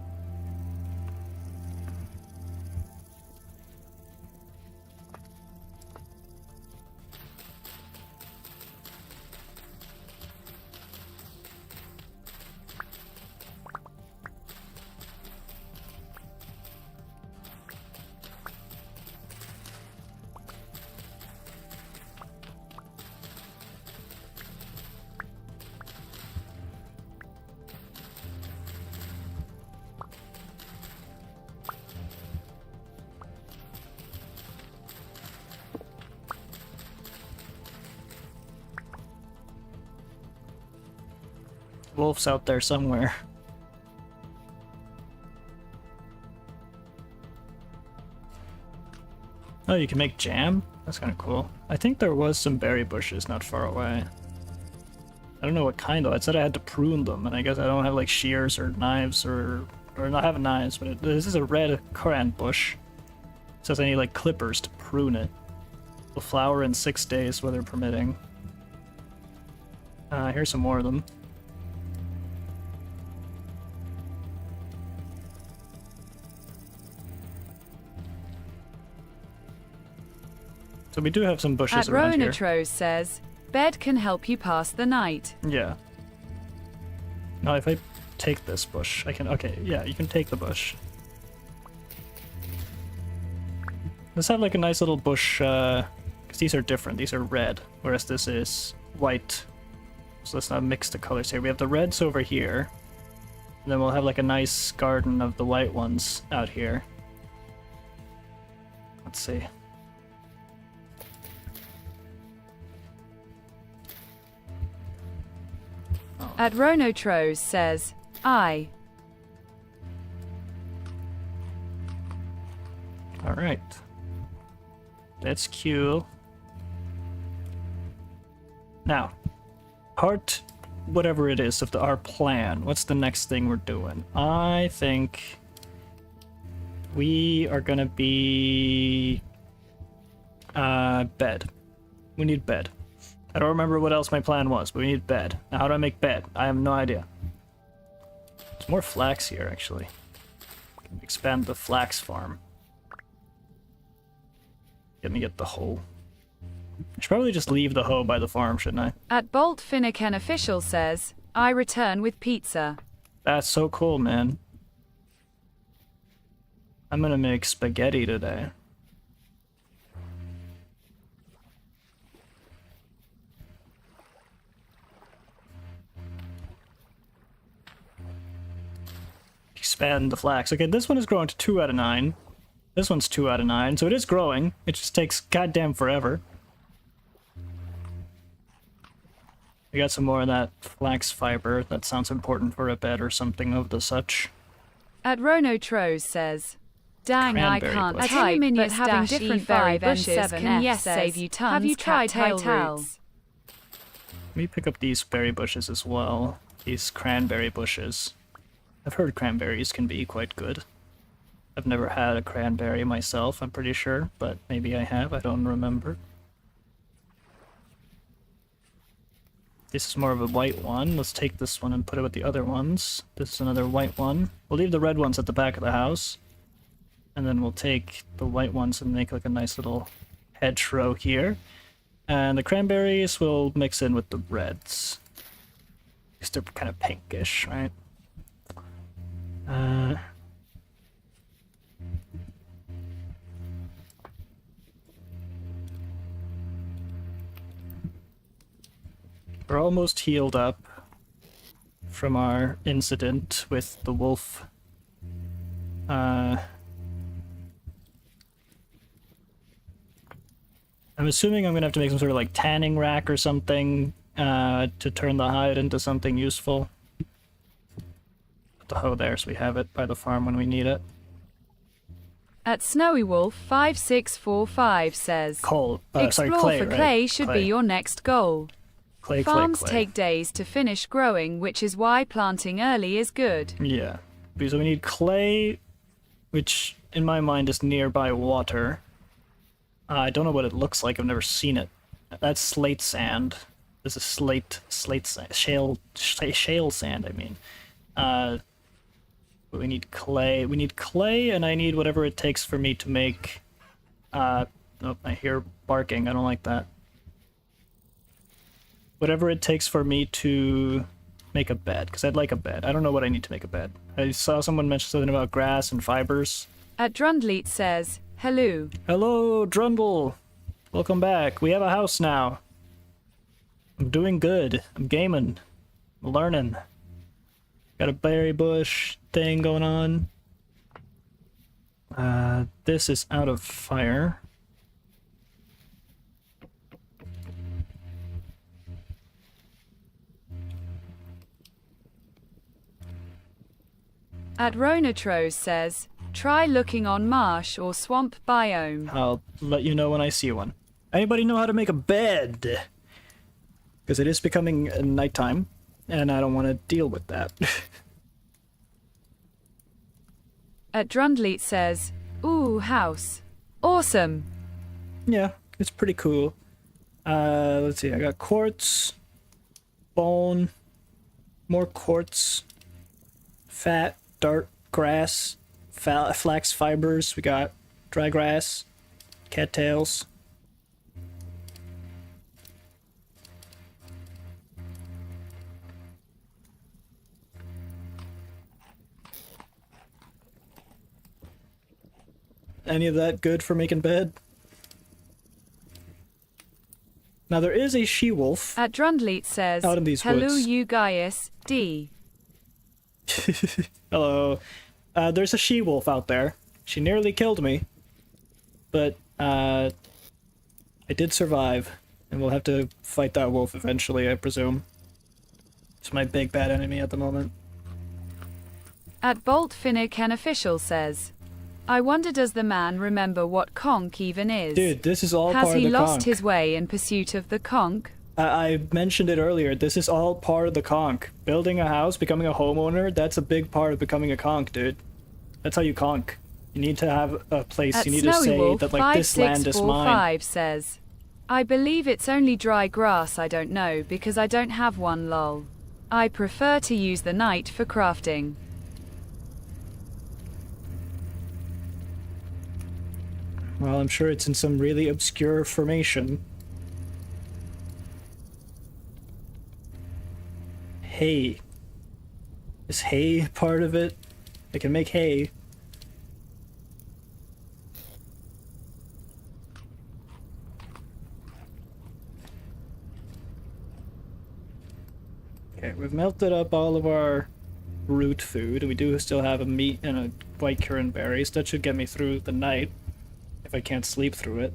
Wolf's out there somewhere. Oh, you can make jam? That's kind of cool. I think there was some berry bushes not far away. I don't know what kind though. It said I had to prune them, and I guess I don't have like shears or knives or not have knives, but this is a red currant bush. It says I need like clippers to prune it. Will flower in 6 days, weather permitting. Here's some more of them. So we do have some bushes around here. Ronatros says, bed can help you pass the night. Yeah. Now if I take this bush, I can... Okay, yeah, you can take the bush. Let's have like a nice little bush, because these are different. These are red, whereas this is white. So let's not mix the colors here. We have the reds over here. And then we'll have like a nice garden of the white ones out here. Let's see. At Ronotros says, I. Alright. That's cool. Now, part whatever it is of our plan. What's the next thing we're doing? I think we are gonna be bed. We need bed. I don't remember what else my plan was, but we need bed. Now, how do I make bed? I have no idea. There's more flax here, actually. Expand the flax farm. Let me get the hoe. I should probably just leave the hoe by the farm, shouldn't I? At Bolt Finnegan official says, I return with pizza. That's so cool, man. I'm gonna make spaghetti today. Expand the flax. Okay, this one is growing to 2 out of 9. This one's 2 out of 9, so it is growing. It just takes goddamn forever. We got some more of that flax fiber. That sounds important for a bed or something of the such. At Rono Tros says, dang, I Cranberry can't bush. type, but But having having different different berry berry bushes bushes can yes save you tons. Have you tried cattail cattail roots? Let me pick up these berry bushes as well. These cranberry bushes. I've heard cranberries can be quite good. I've never had a cranberry myself, I'm pretty sure, but maybe I have, I don't remember. This is more of a white one. Let's take this one and put it with the other ones. This is another white one. We'll leave the red ones at the back of the house. And then we'll take the white ones and make like a nice little hedgerow here. And the cranberries we'll mix in with the reds. Because they're kind of pinkish, right? We're almost healed up from our incident with the wolf. I'm assuming I'm gonna have to make some sort of like tanning rack or something to turn the hide into something useful. Put the hoe there so we have it by the farm when we need it. At Snowy Wolf 5645 says, Coal. explore Sorry, clay, for right? clay should be your next goal. Clay, Farms clay. take days to finish growing, which is why planting early is good. Yeah. Because we need clay, which in my mind is nearby water. I don't know what it looks like. I've never seen it. That's slate sand. This is slate sand. Shale sand, I mean. But we need clay. We need clay, and I need whatever it takes for me to make... oh, I hear barking. I don't like that. Whatever it takes for me to make a bed, because I'd like a bed. I don't know what I need to make a bed. I saw someone mention something about grass and fibers. At Drundleet says, hello. Hello, Drundle. Welcome back. We have a house now. I'm doing good. I'm gaming. I'm learning. Got a berry bush thing going on. This is out of fire. At Ronatros says, try looking on marsh or swamp biome. I'll let you know when I see one. Anybody know how to make a bed? Because it is becoming nighttime, and I don't want to deal with that. At Drundleet says, ooh, house. Awesome. Yeah, it's pretty cool. Let's see, I got quartz, bone, more quartz, fat, dark grass, flax fibers, we got dry grass, cattails. Any of that good for making bed? Now there is a she-wolf. At Drundleet says, Out in these hello woods. you Gaius, D. Hello. There's a she-wolf out there. She nearly killed me. But, I did survive. And we'll have to fight that wolf eventually, I presume. It's my big bad enemy at the moment. At Bolt Finnegan official says, I wonder, does the man remember what CONK even is? Dude, this is all Has part of he the lost CONK. his way in pursuit of the CONK? I mentioned it earlier. This is all part of the CONK. Building a house, becoming a homeowner, that's a big part of becoming a CONK, dude. That's how you CONK. You need to have a place. At You need to Snowy say Wolf that, like, this land is mine. 5645 says, I believe it's only dry grass, I don't know, because I don't have one, lol. I prefer to use the night for crafting. Well, I'm sure it's in some really obscure formation. Hay. Is hay part of it? I can make hay. Okay, we've melted up all of our root food, and we do still have a meat and a white currant berries. That should get me through the night, if I can't sleep through it.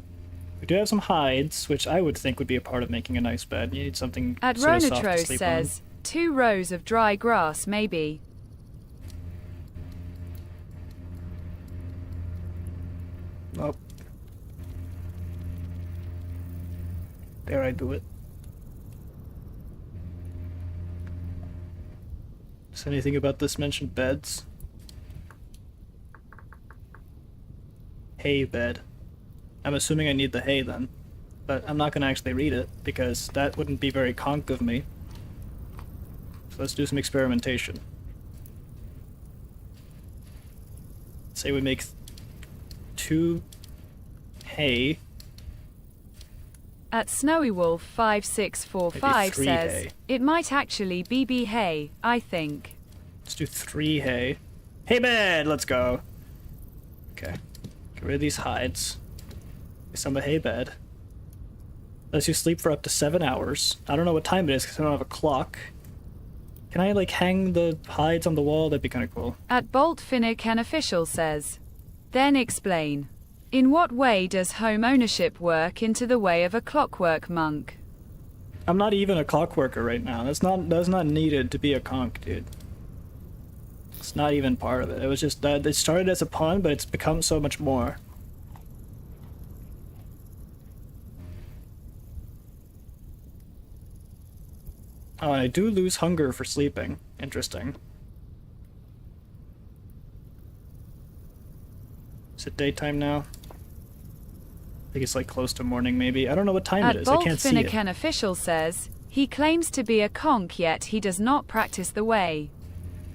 We do have some hides, which I would think would be a part of making a nice bed. You need something At sort of soft to Ronatro sleep says, 2 rows of dry grass, maybe. on. Oh. There I do it. Is anything about this mentioned beds? Hay bed. I'm assuming I need the hay then. But I'm not going to actually read it, because that wouldn't be very conk of me. So let's do some experimentation. Say we make 2 hay. At Snowy Wolf 5645 Maybe 3 says, hay. it might actually be hay, I think. Let's do 3 hay. Hay bed! Let's go! Okay. Get rid of these hides. Some hay bed. Lets you sleep for up to 7 hours. I don't know what time it is because I don't have a clock. Can I, like, hang the hides on the wall? That'd be kind of cool. At Bolt Finnick, an official says, then explain. In what way does home ownership work into the way of a clockwork monk? I'm not even a clockworker right now. That's not needed to be a conk, dude. It's not even part of it. It was just that it started as a pun, but it's become so much more. Oh, and I do lose hunger for sleeping. Interesting. Is it daytime now? I think it's like close to morning, maybe. I don't know what time it At is. I Bolt can't see it. Finnick, an official says, he claims to be a conk, yet he does not practice the way.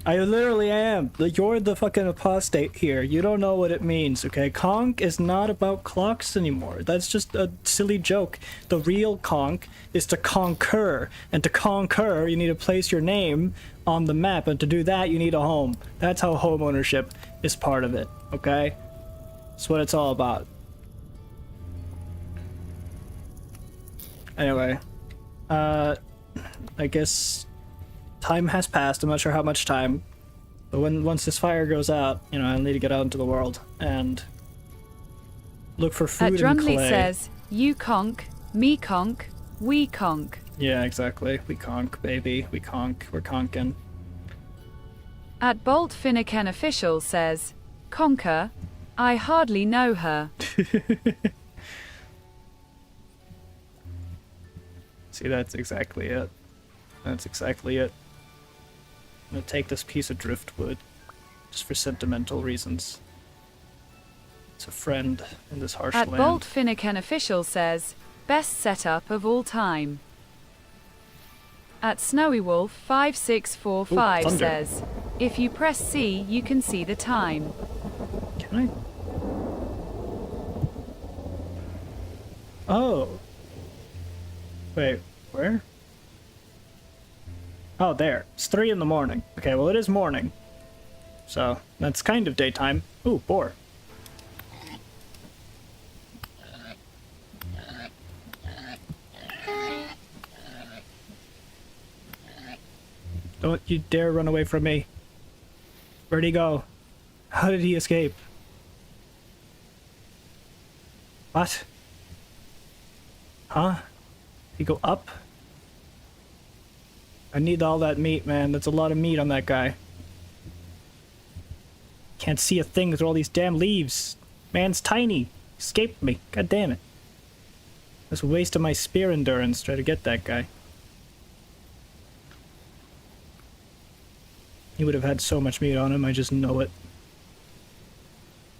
I literally am. You're the fucking apostate here. You don't know what it means, okay? Conk is not about clocks anymore. That's just a silly joke. The real conk is to conquer. And to conquer, you need to place your name on the map. And to do that, you need a home. That's how home ownership is part of it, okay? That's what it's all about. Anyway, I guess time has passed. I'm not sure how much time, but once this fire goes out, you know, I'll need to get out into the world and look for food At and Drunley clay. says, you conk, me conk, we conk. Yeah, exactly. We conk, baby. We conk. We're conking. At Bolt Finnick, an official says, conker, I hardly know her. See, that's exactly it. That's exactly it. I'm gonna take this piece of driftwood just for sentimental reasons. It's a friend in this harsh At land. Bolt Finnick, an official says, best setup of all time. At Snowy Wolf 5645 Ooh, thunder. says, if you press C, you can see the time. Can I? Oh. Wait, where? Oh, there. It's 3 in the morning. Okay, well, it is morning. So, that's kind of daytime. Ooh, boar. Don't you dare run away from me. Where'd he go? How did he escape? What? Huh? He go up? I need all that meat, man. That's a lot of meat on that guy. Can't see a thing through all these damn leaves. Man's tiny. Escaped me. God damn it. That's a waste of my spear endurance to try to get that guy. He would have had so much meat on him, I just know it.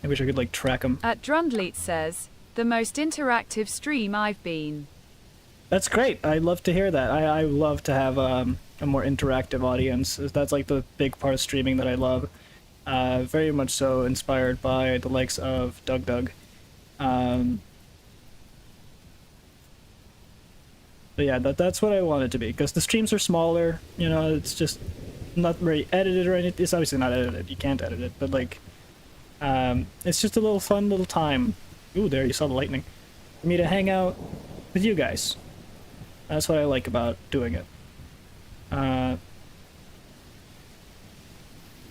I wish I could, like, track him. At Drundleet says, the most interactive stream I've been. That's great. I love to hear that. I love to have a more interactive audience. That's, like, the big part of streaming that I love. Very much so inspired by the likes of Doug. But yeah, that's what I want it to be, because the streams are smaller, you know, it's just not very edited or anything. It's obviously not edited, you can't edit it, but like, it's just a little fun little time. Ooh, there, you saw the lightning. For me to hang out with you guys. That's what I like about doing it. And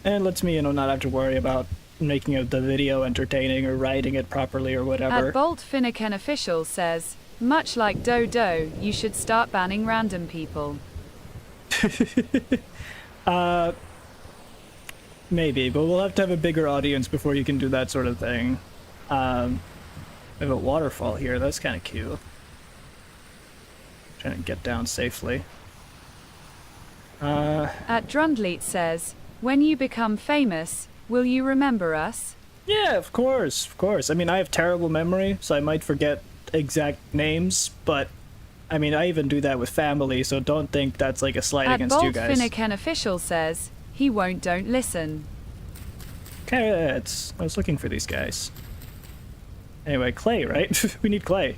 it lets me, you know, not have to worry about making the video entertaining or writing it properly or whatever. At Bolt Finnegan Official says, much like Dodo, you should start banning random people. Maybe, but we'll have to have a bigger audience before you can do that sort of thing. We have a waterfall here, that's kind of cute. Trying to get down safely. At Drundleet says, when you become famous, will you remember us? Yeah, of course, of course. I mean, I have terrible memory, so I might forget exact names, but I mean, I even do that with family, so don't think that's like a slight against you guys. At Bolt Finnegan Official says, he won't, don't listen. Carrots. I was looking for these guys. Anyway, clay, right? We need clay.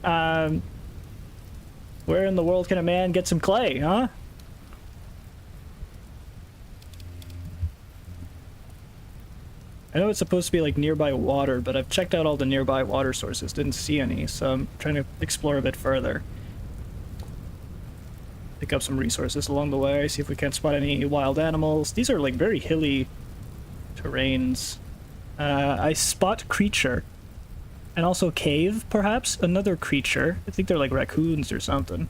Where in the world can a man get some clay, huh? I know it's supposed to be like nearby water, but I've checked out all the nearby water sources, didn't see any, so I'm trying to explore a bit further. Pick up some resources along the way, see if we can't spot any wild animals. These are like very hilly terrains. I spot creature. And also cave, perhaps? Another creature. I think they're like raccoons or something.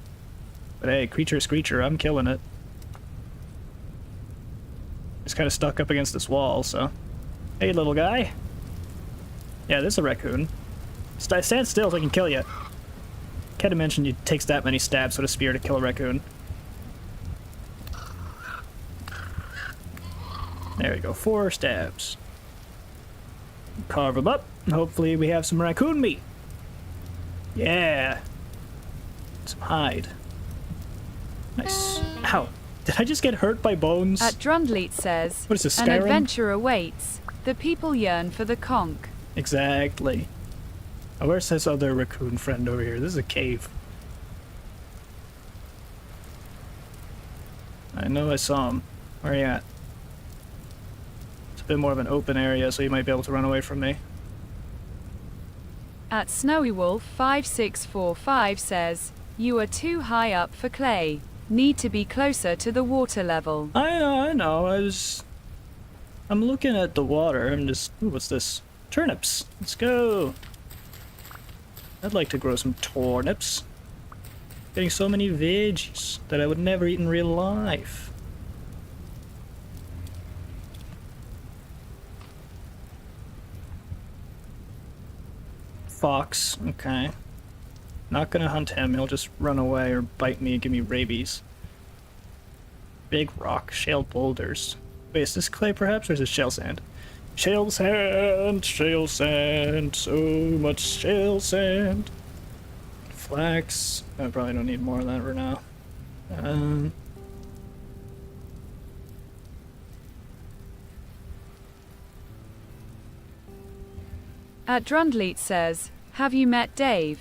But hey, creature's creature, I'm killing it. It's kind of stuck up against this wall, so... Hey, little guy. Yeah, this is a raccoon. Stand still so I can kill you. Can't imagine it takes that many stabs with a spear to kill a raccoon. There we go, 4 stabs. Carve them up. Hopefully we have some raccoon meat. Yeah. Some hide. Nice. Ow. Did I just get hurt by bones? At Drundleet says, what is this, an Skyrim? adventure awaits. The people yearn for the CONK. Exactly. Oh, where's this other raccoon friend over here? This is a cave. I know I saw him. Where are you at? It's a bit more of an open area, so you might be able to run away from me. At Snowy Wolf 5645 says, you are too high up for clay. Need to be closer to the water level. I know. I'm looking at the water. I'm just... Ooh, what's this? Turnips. Let's go. I'd like to grow some turnips. Getting so many veggies that I would never eat in real life. Fox. Okay. Not gonna hunt him. He'll just run away or bite me and give me rabies. Big rock. Shale boulders. Wait, is this clay perhaps, or is this shale sand? Shale sand, so much shale sand. Flax. I probably don't need more of that right now. At Drundleet says, have you met Dave?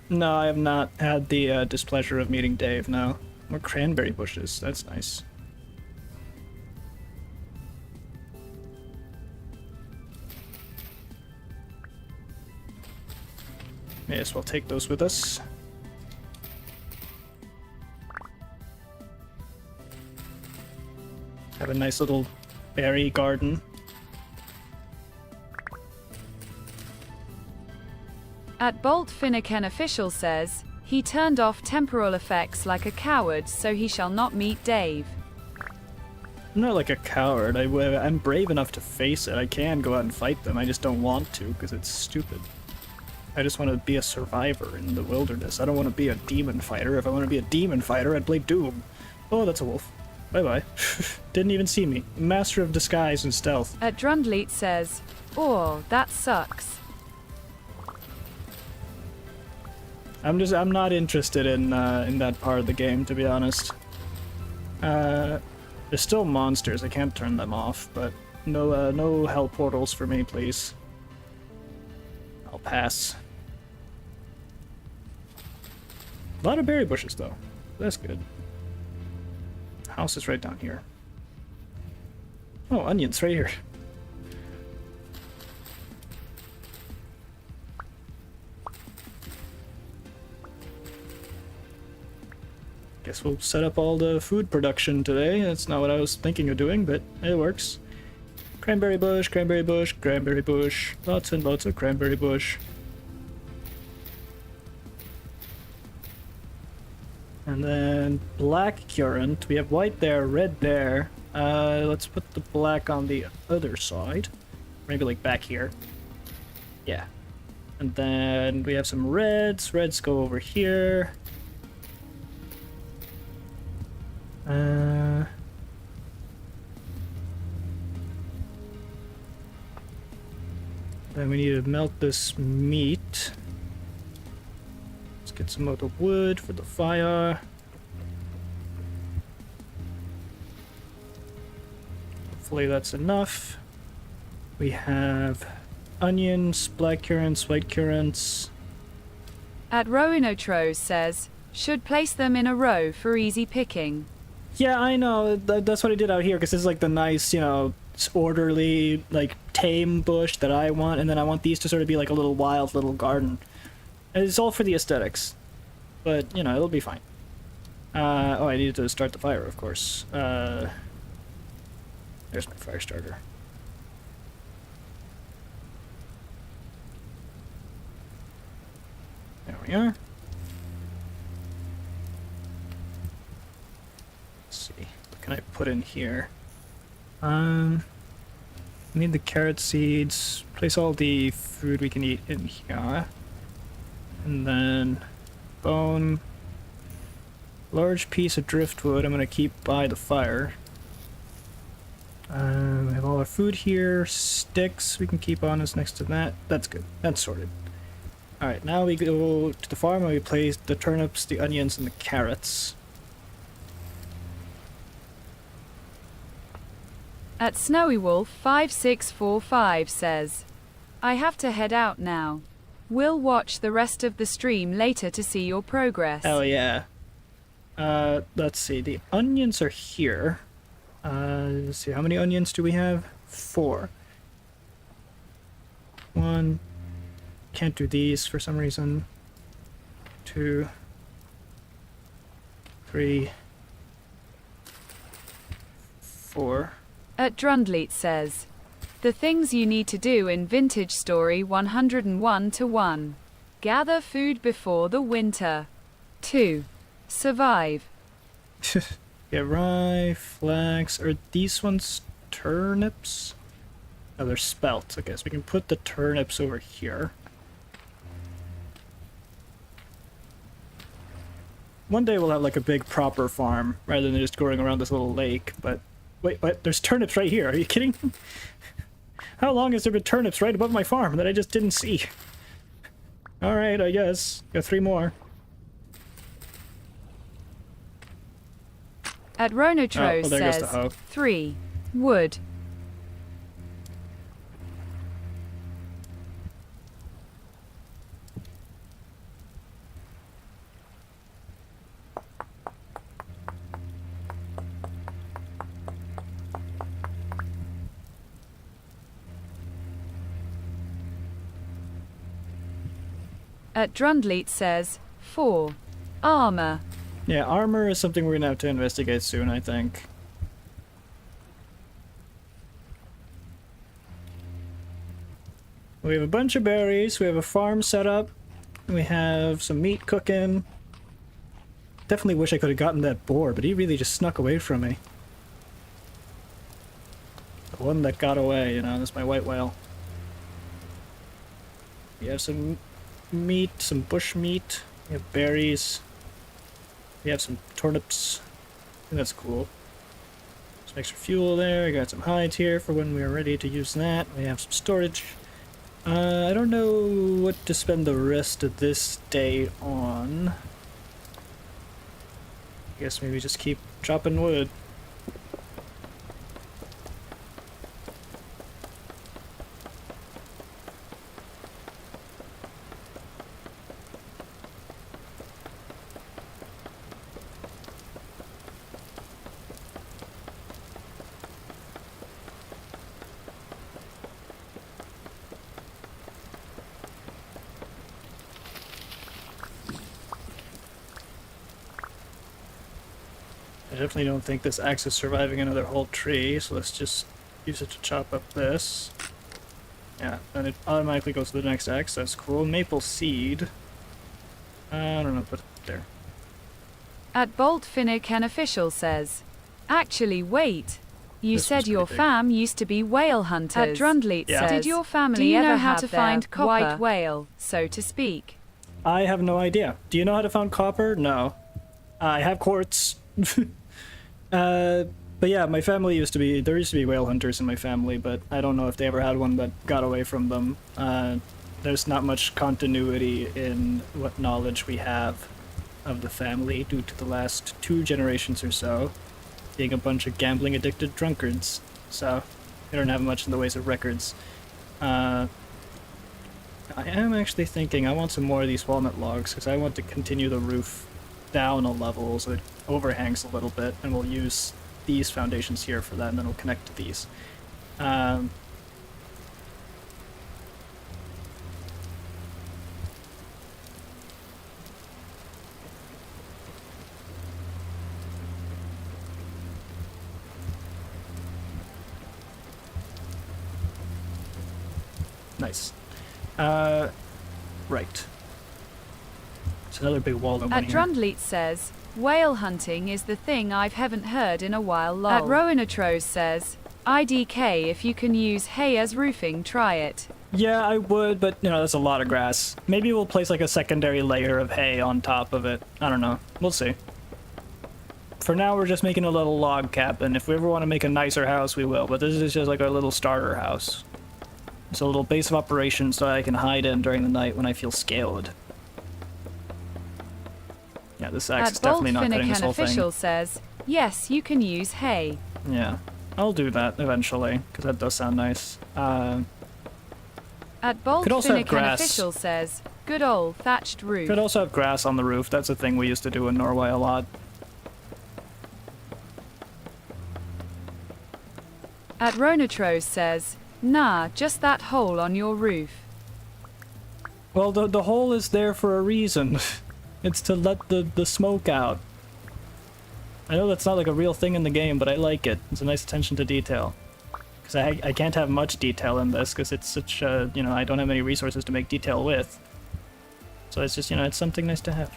No, I have not had the displeasure of meeting Dave, no. More cranberry bushes, that's nice. May as well take those with us. Have a nice little berry garden. At Bolt Finnegan Official says, he turned off temporal effects like a coward, so he shall not meet Dave. I'm not like a coward. I'm brave enough to face it. I can go out and fight them. I just don't want to because it's stupid. I just want to be a survivor in the wilderness. I don't want to be a demon fighter. If I want to be a demon fighter, I'd play Doom. Oh, that's a wolf. Bye-bye. Didn't even see me. Master of disguise and stealth. At Drundleet says, "Oh, that sucks." I'm not interested in that part of the game, to be honest. There's still monsters. I can't turn them off, but no hell portals for me, please. I'll pass. A lot of berry bushes, though. That's good. House is right down here. Oh, onions right here. Guess we'll set up all the food production today. That's not what I was thinking of doing, but it works. Cranberry bush, cranberry bush, cranberry bush. Lots and lots of cranberry bush. And then black currant. We have white there, red there. Let's put the black on the other side. Maybe like back here. Yeah. And then we have some reds. Reds go over here. Then we need to melt this meat. Let's get some of the wood for the fire. Hopefully that's enough. We have onions, black currants, white currants. At Roinotros says, "Should place them in a row for easy picking." Yeah, I know. That's what I did out here, because this is like the nice, you know, orderly, like, tame bush that I want, and then I want these to sort of be like a little wild little garden. And it's all for the aesthetics. But, you know, it'll be fine. Oh, I needed to start the fire, of course. There's my fire starter. There we are. What can I put in here? I need the carrot seeds. Place all the food we can eat in here. And then bone. Large piece of driftwood I'm gonna keep by the fire. We have all our food here. Sticks we can keep on us next to that. That's good. That's sorted. Alright, now we go to the farm and we place the turnips, the onions, and the carrots. At Snowy Wolf 5645 says, "I have to head out now. We'll watch the rest of the stream later to see your progress." Oh yeah. Let's see. The onions are here. Let's see. How many onions do we have? 4. 1. Can't do these for some reason. 2. 3. 4. At Drundleet says, "The things you need to do in Vintage Story 101-1. Gather food before the winter. 2. Survive." Get rye, flax. Are these ones turnips? Oh, they're spelt. Okay, so we can put the turnips over here. One day we'll have like a big proper farm rather than just going around this little lake, but wait, what? There's turnips right here. Are you kidding? How long has there been turnips right above my farm that I just didn't see? Alright, I guess. Got 3 more. At Ronotros there goes the says, hoe. 3. Wood. At Drundleet says, 4. Armor. Yeah, armor is something we're gonna have to investigate soon, I think. We have a bunch of berries, we have a farm set up, we have some meat cooking. Definitely wish I could have gotten that boar, but he really just snuck away from me. The one that got away, you know, that's my white whale. We have some meat, some bush meat. We have berries. We have some turnips. I think that's cool. Some extra fuel there. We got some hides here for when we are ready to use that. We have some storage. I don't know what to spend the rest of this day on. I guess maybe just keep chopping wood. I definitely don't think this axe is surviving another whole tree, so let's just use it to chop up this. Yeah, and it automatically goes to the next axe, that's cool. Maple seed. I don't know, put it there. At Bolt Finnick, an official says, actually, wait. You This said one's your pretty big. fam used to be whale hunters. At Drundleet Yeah. says, did your family Do you ever know how have to their find copper? white whale, so to speak? I have no idea. Do you know how to find copper? No. I have quartz. But yeah, my family there used to be whale hunters in my family, but I don't know if they ever had one that got away from them. There's not much continuity in what knowledge we have of the family due to the last 2 generations or so being a bunch of gambling addicted drunkards. So we don't have much in the ways of records. I am actually thinking I want some more of these walnut logs because I want to continue the roof down a level so it overhangs a little bit, and we'll use these foundations here for that, and then we'll connect to these. Nice. Right. It's another big wall opening At here. Drundleet says, whale hunting is the thing I haven't heard in a while, lol. At Rowanatros says, IDK, if you can use hay as roofing, try it. Yeah, I would, but you know, that's a lot of grass. Maybe we'll place like a secondary layer of hay on top of it. I don't know. We'll see. For now, we're just making a little log cabin. If we ever want to make a nicer house, we will. But this is just like our little starter house. It's a little base of operations so I can hide in during the night when I feel scared. Yeah, this axe is At Bolt definitely not cutting Finnick, this an whole official thing. says, yes, you can use hay. Yeah, I'll do that eventually, because that does sound nice. At Bolt Could also have Finnick, an grass. official says, good old thatched roof. Could also have grass on the roof. That's a thing we used to do in Norway a lot. At Rowanatros says, nah, just that hole on your roof. Well, the hole is there for a reason. It's to let the smoke out. I know that's not like a real thing in the game, but I like it. It's a nice attention to detail. Because I can't have much detail in this, because it's such a, you know, I don't have any resources to make detail with. So it's just, you know, it's something nice to have.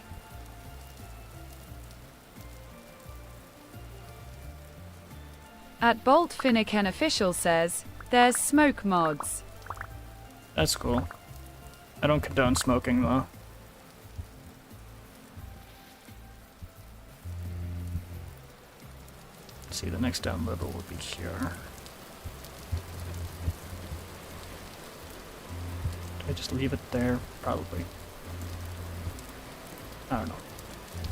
At Bolt Finnick, an official says, there's smoke mods. That's cool. I don't condone smoking, though. Let's see, the next down level would be here. Do I just leave it there? Probably. I don't know.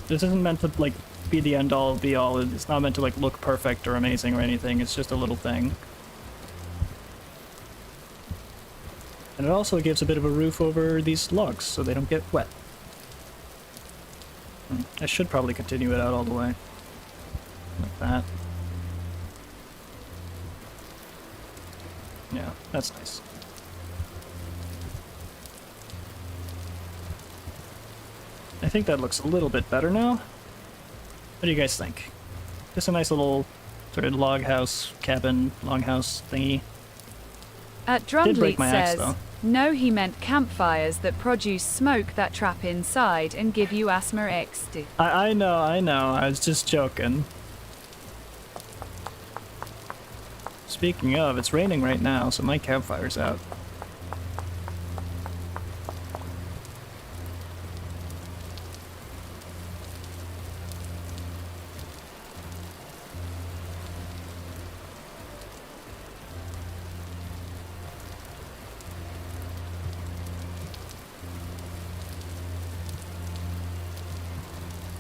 This isn't meant to, like, be the end-all, be-all. It's not meant to, like, look perfect or amazing or anything. It's just a little thing. And it also gives a bit of a roof over these logs so they don't get wet. I should probably continue it out all the way. Like that. Yeah, that's nice. I think that looks a little bit better now. What do you guys think? Just a nice little sort of log house, cabin, longhouse thingy. At Did break Drundleet my axe, says, though. no, he meant campfires that produce smoke that trap inside and give you asthma XD. I know, I was just joking. Speaking of, it's raining right now, so my campfire's out.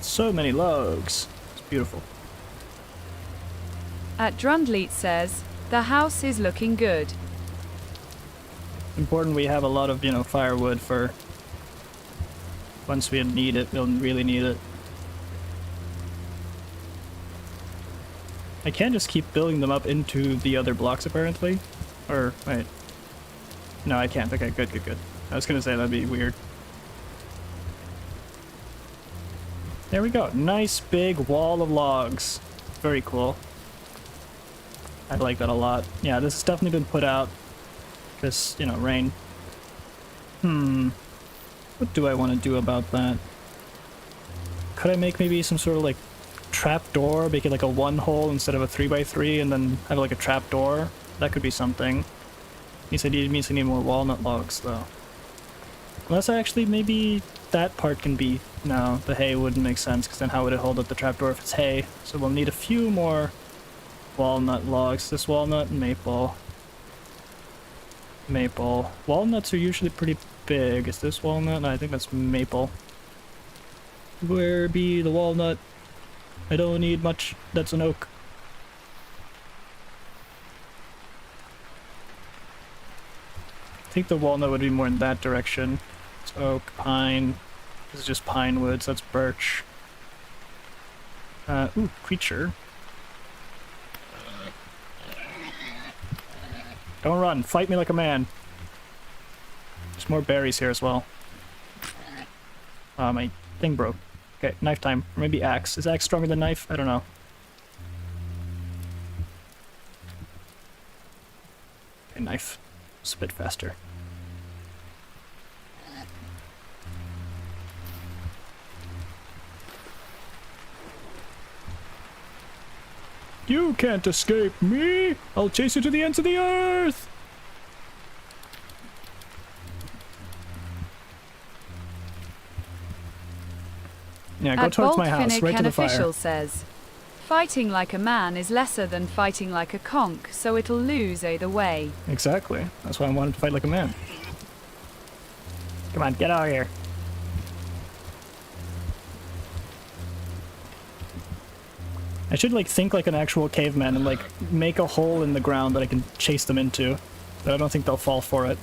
So many logs. It's beautiful. At Drundleet says, the house is looking good. Important we have a lot of, you know, firewood for once we need it, we'll really need it. I can just keep building them up into the other blocks apparently. Or, wait. No, I can't. Okay, good, good, good. I was gonna say that'd be weird. There we go. Nice big wall of logs. Very cool. I like that a lot. Yeah, this has definitely been put out. Because, you know, rain. What do I want to do about that? Could I make maybe some sort of like trap door? Make it like a 1 hole instead of a 3x3 and then have like a trap door? That could be something. Means I need more walnut logs though. Unless I actually maybe that part can be... No, the hay wouldn't make sense because then how would it hold up the trapdoor if it's hay? So we'll need a few more walnut logs. This walnut and maple. Maple. Walnuts are usually pretty big. Is this walnut? No, I think that's maple. Where be the walnut? I don't need much. That's an oak. I think the walnut would be more in that direction. It's oak, pine. This is just pine wood, so that's birch. Ooh, creature. Don't run, fight me like a man. There's more berries here as well. My thing broke. Okay, knife time. Or maybe axe. Is axe stronger than knife? I don't know. Okay, knife. It's a bit faster. You can't escape me! I'll chase you to the ends of the earth! Yeah, go At towards my Bolt house, Finnick, right to an the fire. official says, fighting like a man is lesser than fighting like a conch, so it'll lose either way. Exactly. That's why I wanted to fight like a man. Come on, get out of here. I should like think like an actual caveman and like make a hole in the ground that I can chase them into. But I don't think they'll fall for it.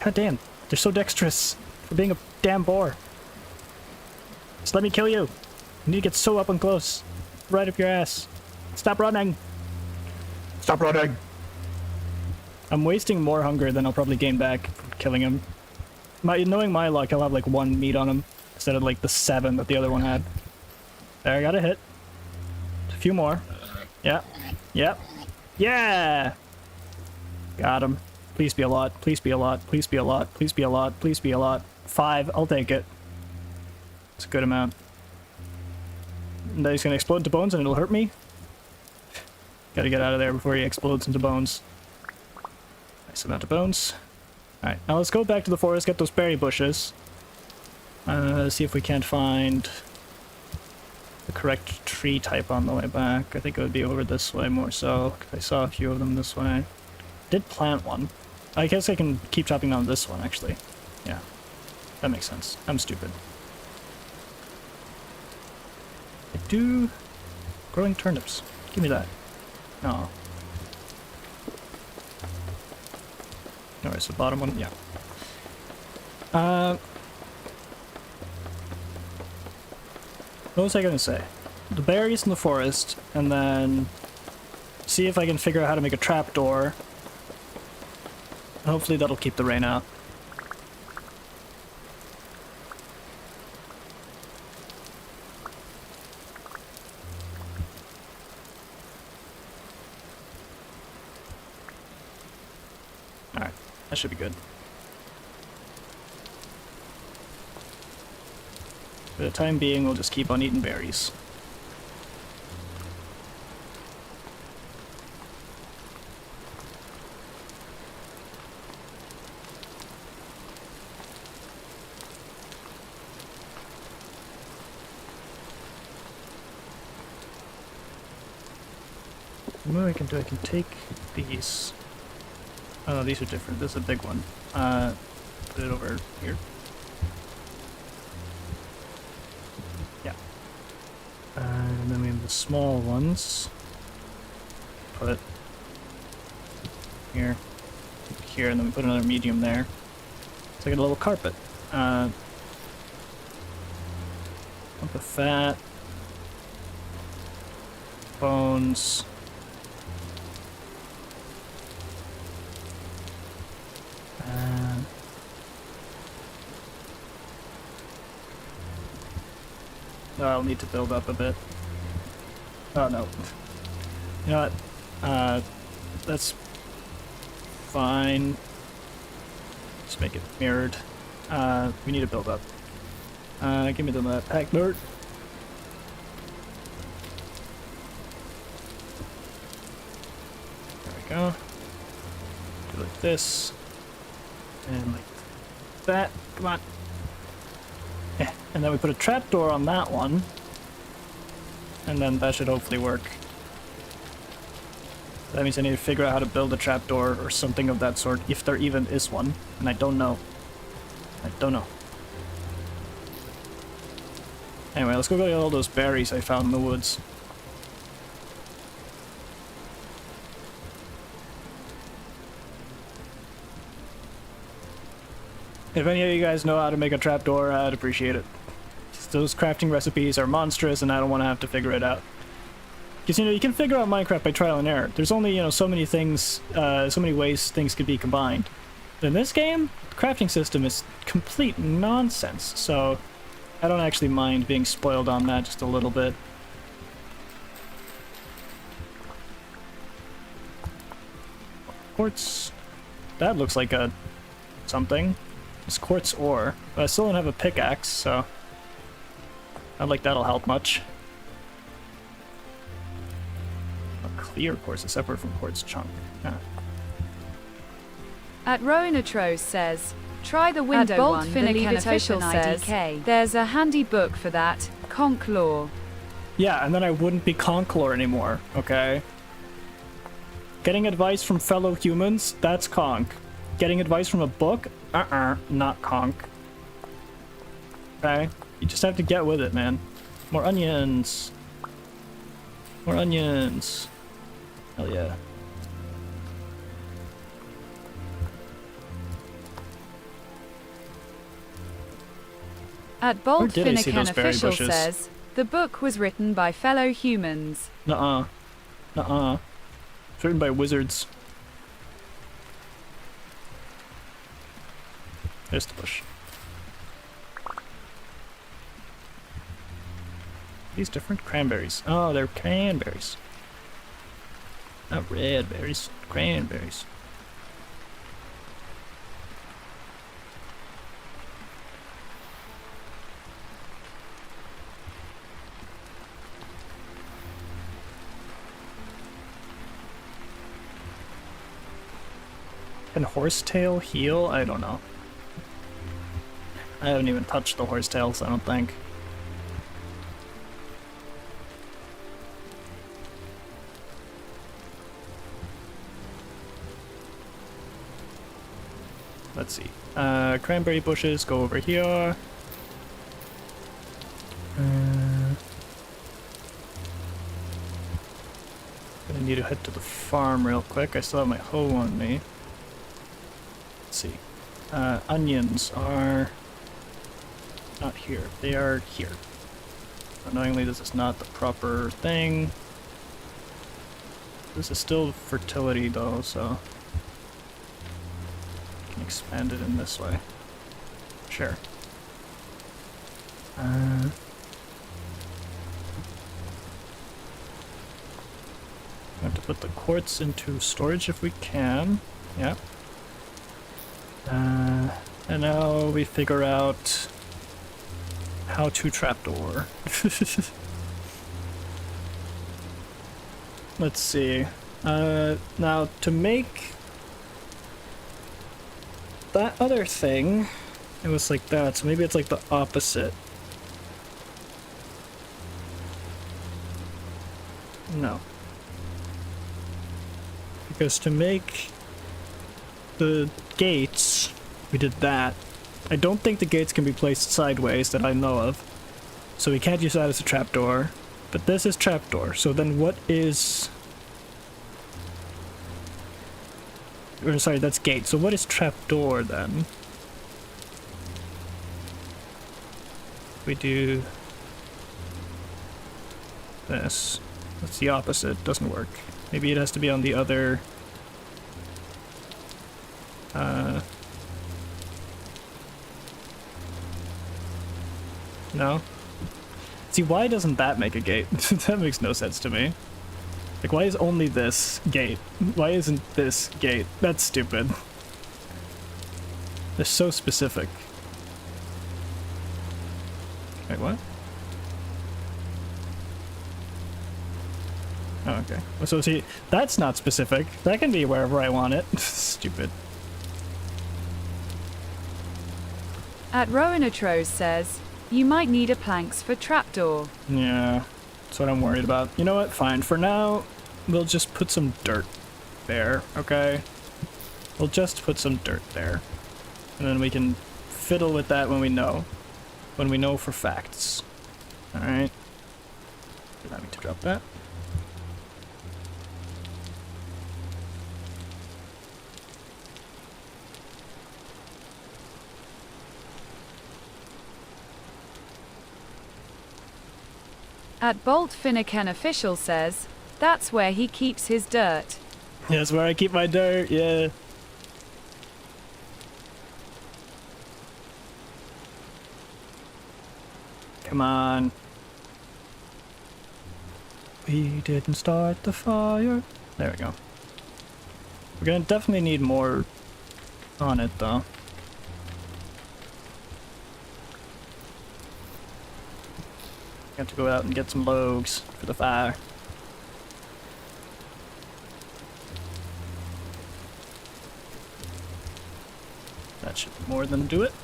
God damn, they're so dexterous for being a damn boar. Just let me kill you. You need to get so up and close. Right up your ass. Stop running. Stop running. I'm wasting more hunger than I'll probably gain back from killing him. Knowing my luck, I'll have like 1 meat on him instead of like the 7 that the other one had. There, I got a hit. A few more. Yep. Yep. Yeah! Got him. Please be a lot. Please be a lot. Please be a lot. Please be a lot. Please be a lot. 5. I'll take it. It's a good amount. And then he's gonna explode into bones and it'll hurt me. Gotta get out of there before he explodes into bones. Nice amount of bones. Alright, now let's go back to the forest, get those berry bushes. See if we can't find the correct tree type on the way back. I think it would be over this way more so, because I saw a few of them this way. Did plant one. I guess I can keep chopping down this one, actually. Yeah, that makes sense. I'm stupid. I do... Growing turnips. Give me that. No. Alright, so bottom one, yeah. What was I gonna say? The berries in the forest, and then see if I can figure out how to make a trapdoor. Hopefully that'll keep the rain out. Alright, that should be good. For the time being, we'll just keep on eating berries. What I can do, I can take these. Oh no, these are different. This is a big one. Put it over here. Yeah. And then we have the small ones. Put here, here, and then we put another medium there. It's like a little carpet. With the fat, bones. I'll need to build up a bit. Oh no. You know what? That's fine. Just make it mirrored. We need to build up. Give me that pack note. There we go. Do like this. And like that. Come on. Yeah. And then we put a trapdoor on that one. And then that should hopefully work. That means I need to figure out how to build a trapdoor or something of that sort, if there even is one. And I don't know. I don't know. Anyway, let's go get all those berries I found in the woods. If any of you guys know how to make a trapdoor, I'd appreciate it. Those crafting recipes are monstrous and I don't want to have to figure it out. Because, you know, you can figure out Minecraft by trial and error. There's only, you know, so many things, so many ways things could be combined. In this game, the crafting system is complete nonsense, so I don't actually mind being spoiled on that just a little bit. Quartz. That looks like a something. It's quartz ore, but I still don't have a pickaxe, so not like that'll help much. A clear quartz is separate from quartz chunk. Yeah. At Rowanatros says, try the window one. The lead official says, there's a handy book for that, CONK lore. Yeah, and then I wouldn't be CONK lore anymore, okay? Getting advice from fellow humans, that's CONK. Getting advice from a book? Not CONK. Okay? You just have to get with it, man. More onions. More onions. Hell yeah. At Bolt Finnegan official says, the book was written by fellow humans. Nuh-uh. Nuh-uh. It's written by wizards. There's the bush. These different cranberries. Oh, they're cranberries. Not red berries. Cranberries. Can horsetail heal? I don't know. I haven't even touched the horsetails, I don't think. Let's see. Cranberry bushes go over here. Gonna need to head to the farm real quick. I still have my hoe on me. Let's see. Onions are not here. They are here. Annoyingly, this is not the proper thing. This is still fertility though, so I can expand it in this way. Sure. I have to put the quartz into storage if we can. Yeah. And now we figure out how to trapdoor. Let's see. Now to make that other thing, it was like that, so maybe it's like the opposite. No. Because to make the gates, we did that. I don't think the gates can be placed sideways that I know of. So we can't use that as a trapdoor. But this is trapdoor. So then what is... Or sorry, that's gate. So what is trapdoor then? We do this. That's the opposite. Doesn't work. Maybe it has to be on the other... No? See, why doesn't that make a gate? That makes no sense to me. Like, why is only this gate? Why isn't this gate? That's stupid. They're so specific. Wait, what? Oh, okay. So see, that's not specific. That can be wherever I want it. Stupid. At Rowanatros says, you might need a planks for trapdoor. Yeah, that's what I'm worried about. You know what? Fine. For now, we'll just put some dirt there, okay? We'll just put some dirt there. And then we can fiddle with that when we know. When we know for facts. Alright. Allow me to drop that. At Bolt Finnegan official says, that's where he keeps his dirt. Yeah, that's where I keep my dirt, yeah. Come on. We didn't start the fire. There we go. We're gonna definitely need more on it, though. Have to go out and get some logs for the fire. That should more than do it.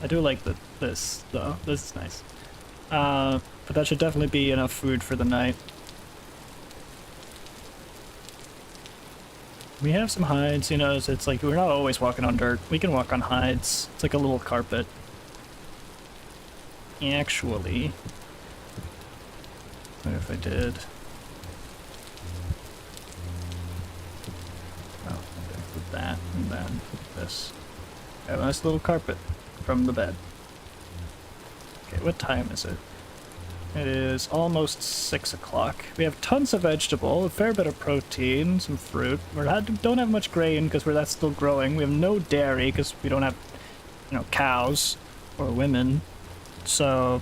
I do like this though. This is nice. But that should definitely be enough food for the night. We have some hides, you know, so it's like we're not always walking on dirt. We can walk on hides. It's like a little carpet. Actually, what if I did? Oh, okay, put that and then this. A nice little carpet from the bed. Okay, what time is it? It is almost 6 o'clock. We have tons of vegetable, a fair bit of protein, some fruit. We don't have much grain because that's still growing. We have no dairy because we don't have, you know, cows or women. So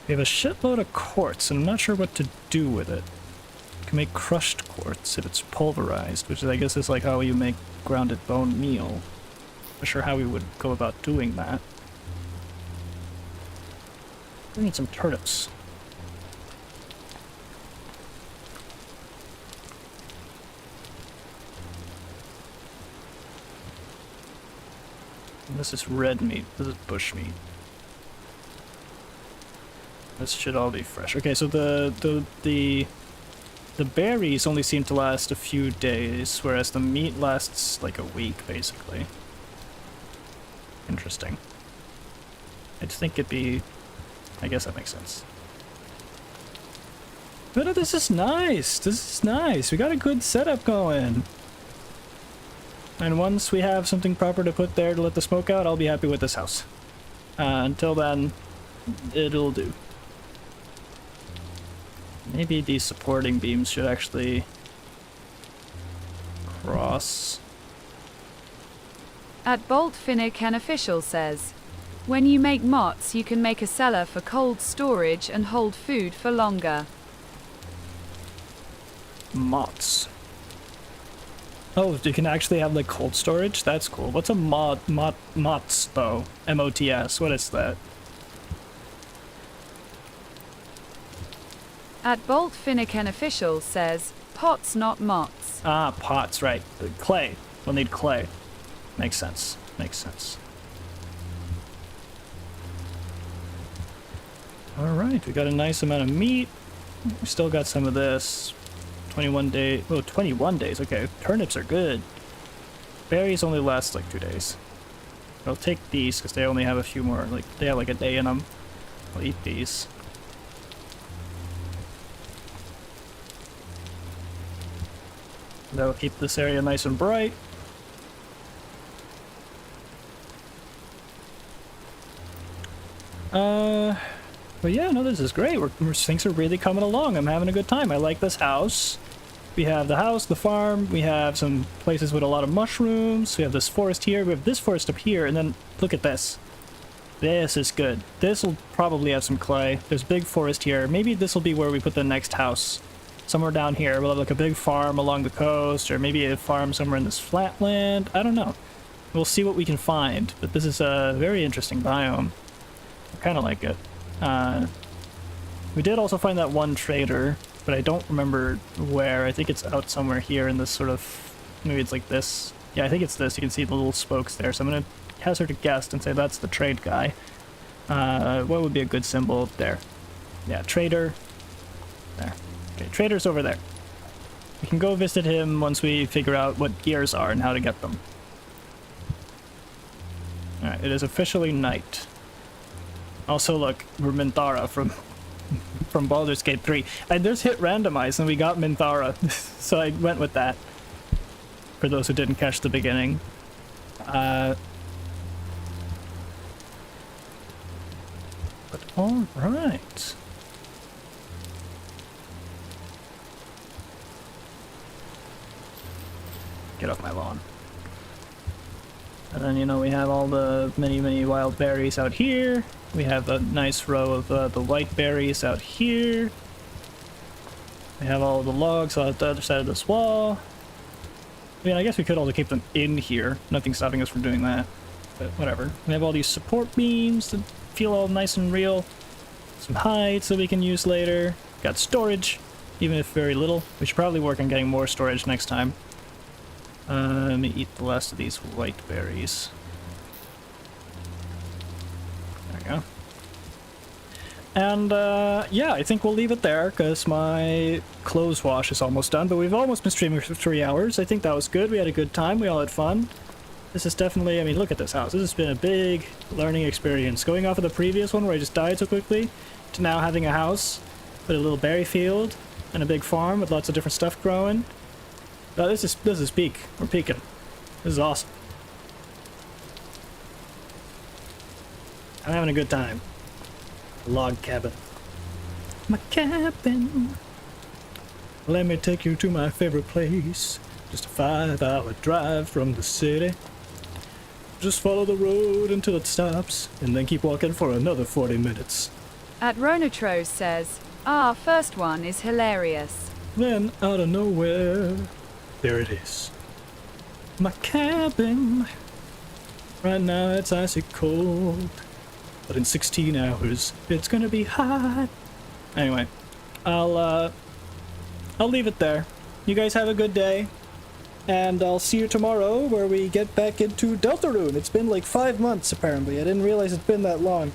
we have a shitload of quartz, and I'm not sure what to do with it. You can make crushed quartz if it's pulverized, which I guess is like how you make grounded bone meal. Not sure how we would go about doing that. We need some turnips. And this is red meat. This is bush meat. This should all be fresh. Okay, so the berries only seem to last a few days, whereas the meat lasts like a week, basically. Interesting. I just think it'd be... I guess that makes sense. But no, this is nice! This is nice! We got a good setup going! And once we have something proper to put there to let the smoke out, I'll be happy with this house. Until then, it'll do. Maybe these supporting beams should actually cross. At Bolt Finnegan official says, when you make mots you can make a cellar for cold storage and hold food for longer. Mots. Oh, you can actually have like cold storage? That's cool. What's a mots though? M-O-T-S, what is that? At Bolt Finnegan official says, pots not mots. Ah, pots, right. Clay. We'll need clay. Makes sense. Makes sense. Alright, we got a nice amount of meat. We still got some of this. 21 day. Oh, 21 days. Okay, turnips are good. Berries only last like 2 days. I'll take these because they only have a few more. Like they have like a day in them. I'll eat these. That'll keep this area nice and bright. But yeah, no, this is great. Things are really coming along. I'm having a good time. I like this house. We have the house, the farm, we have some places with a lot of mushrooms, we have this forest here, we have this forest up here, and then look at this. This is good. This will probably have some clay. There's a big forest here. Maybe this will be where we put the next house. Somewhere down here. We'll have like a big farm along the coast, or maybe a farm somewhere in this flatland. I don't know. We'll see what we can find, but this is a very interesting biome. I kind of like it. We did also find that one trader, but I don't remember where. I think it's out somewhere here in this sort of... Maybe it's like this. Yeah, I think it's this. You can see the little spokes there. So I'm going to hazard a guess and say that's the trade guy. What would be a good symbol? There. Yeah, trader. There. Okay, trader's over there. We can go visit him once we figure out what gears are and how to get them. Alright, it is officially night. Also, look, we're Minthara from Baldur's Gate 3. I just hit randomize and we got Minthara, so I went with that. For those who didn't catch the beginning. But alright. Get off my lawn. And then, you know, we have all the many wild berries out here. We have a nice row of the white berries out here. We have all the logs out the other side of this wall. I mean, I guess we could also keep them in here. Nothing's stopping us from doing that. But whatever. We have all these support beams that feel all nice and real. Some hides that we can use later. Got storage, even if very little. We should probably work on getting more storage next time. Let me eat the last of these white berries. There we go. And, yeah, I think we'll leave it there, because my clothes wash is almost done, but we've almost been streaming for 3 hours. I think that was good. We had a good time. We all had fun. This is definitely, I mean, look at this house. This has been a big learning experience. Going off of the previous one where I just died so quickly, to now having a house with a little berry field and a big farm with lots of different stuff growing. This is peak. We're peaking. This is awesome. I'm having a good time. Log cabin. My cabin. Let me take you to my favorite place. Just a 5-hour drive from the city. Just follow the road until it stops, and then keep walking for another 40 minutes. At Ronatros says, "Our first one is hilarious." Then, out of nowhere, there it is. My cabin. Right now it's icy cold, but in 16 hours it's gonna be hot. Anyway, I'll leave it there. You guys have a good day, and I'll see you tomorrow where we get back into Deltarune. It's been like 5 months apparently. I didn't realize it's been that long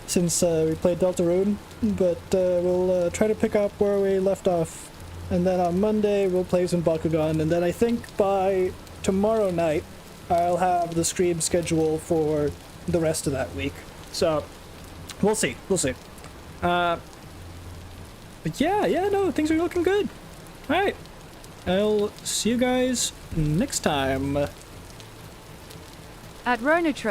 since we played Deltarune, but we'll try to pick up where we left off. And then on Monday, we'll play some Bakugan. And then I think by tomorrow night, I'll have the stream schedule for the rest of that week. So, we'll see. We'll see. But yeah, no, things are looking good. Alright. I'll see you guys next time. At Ronatros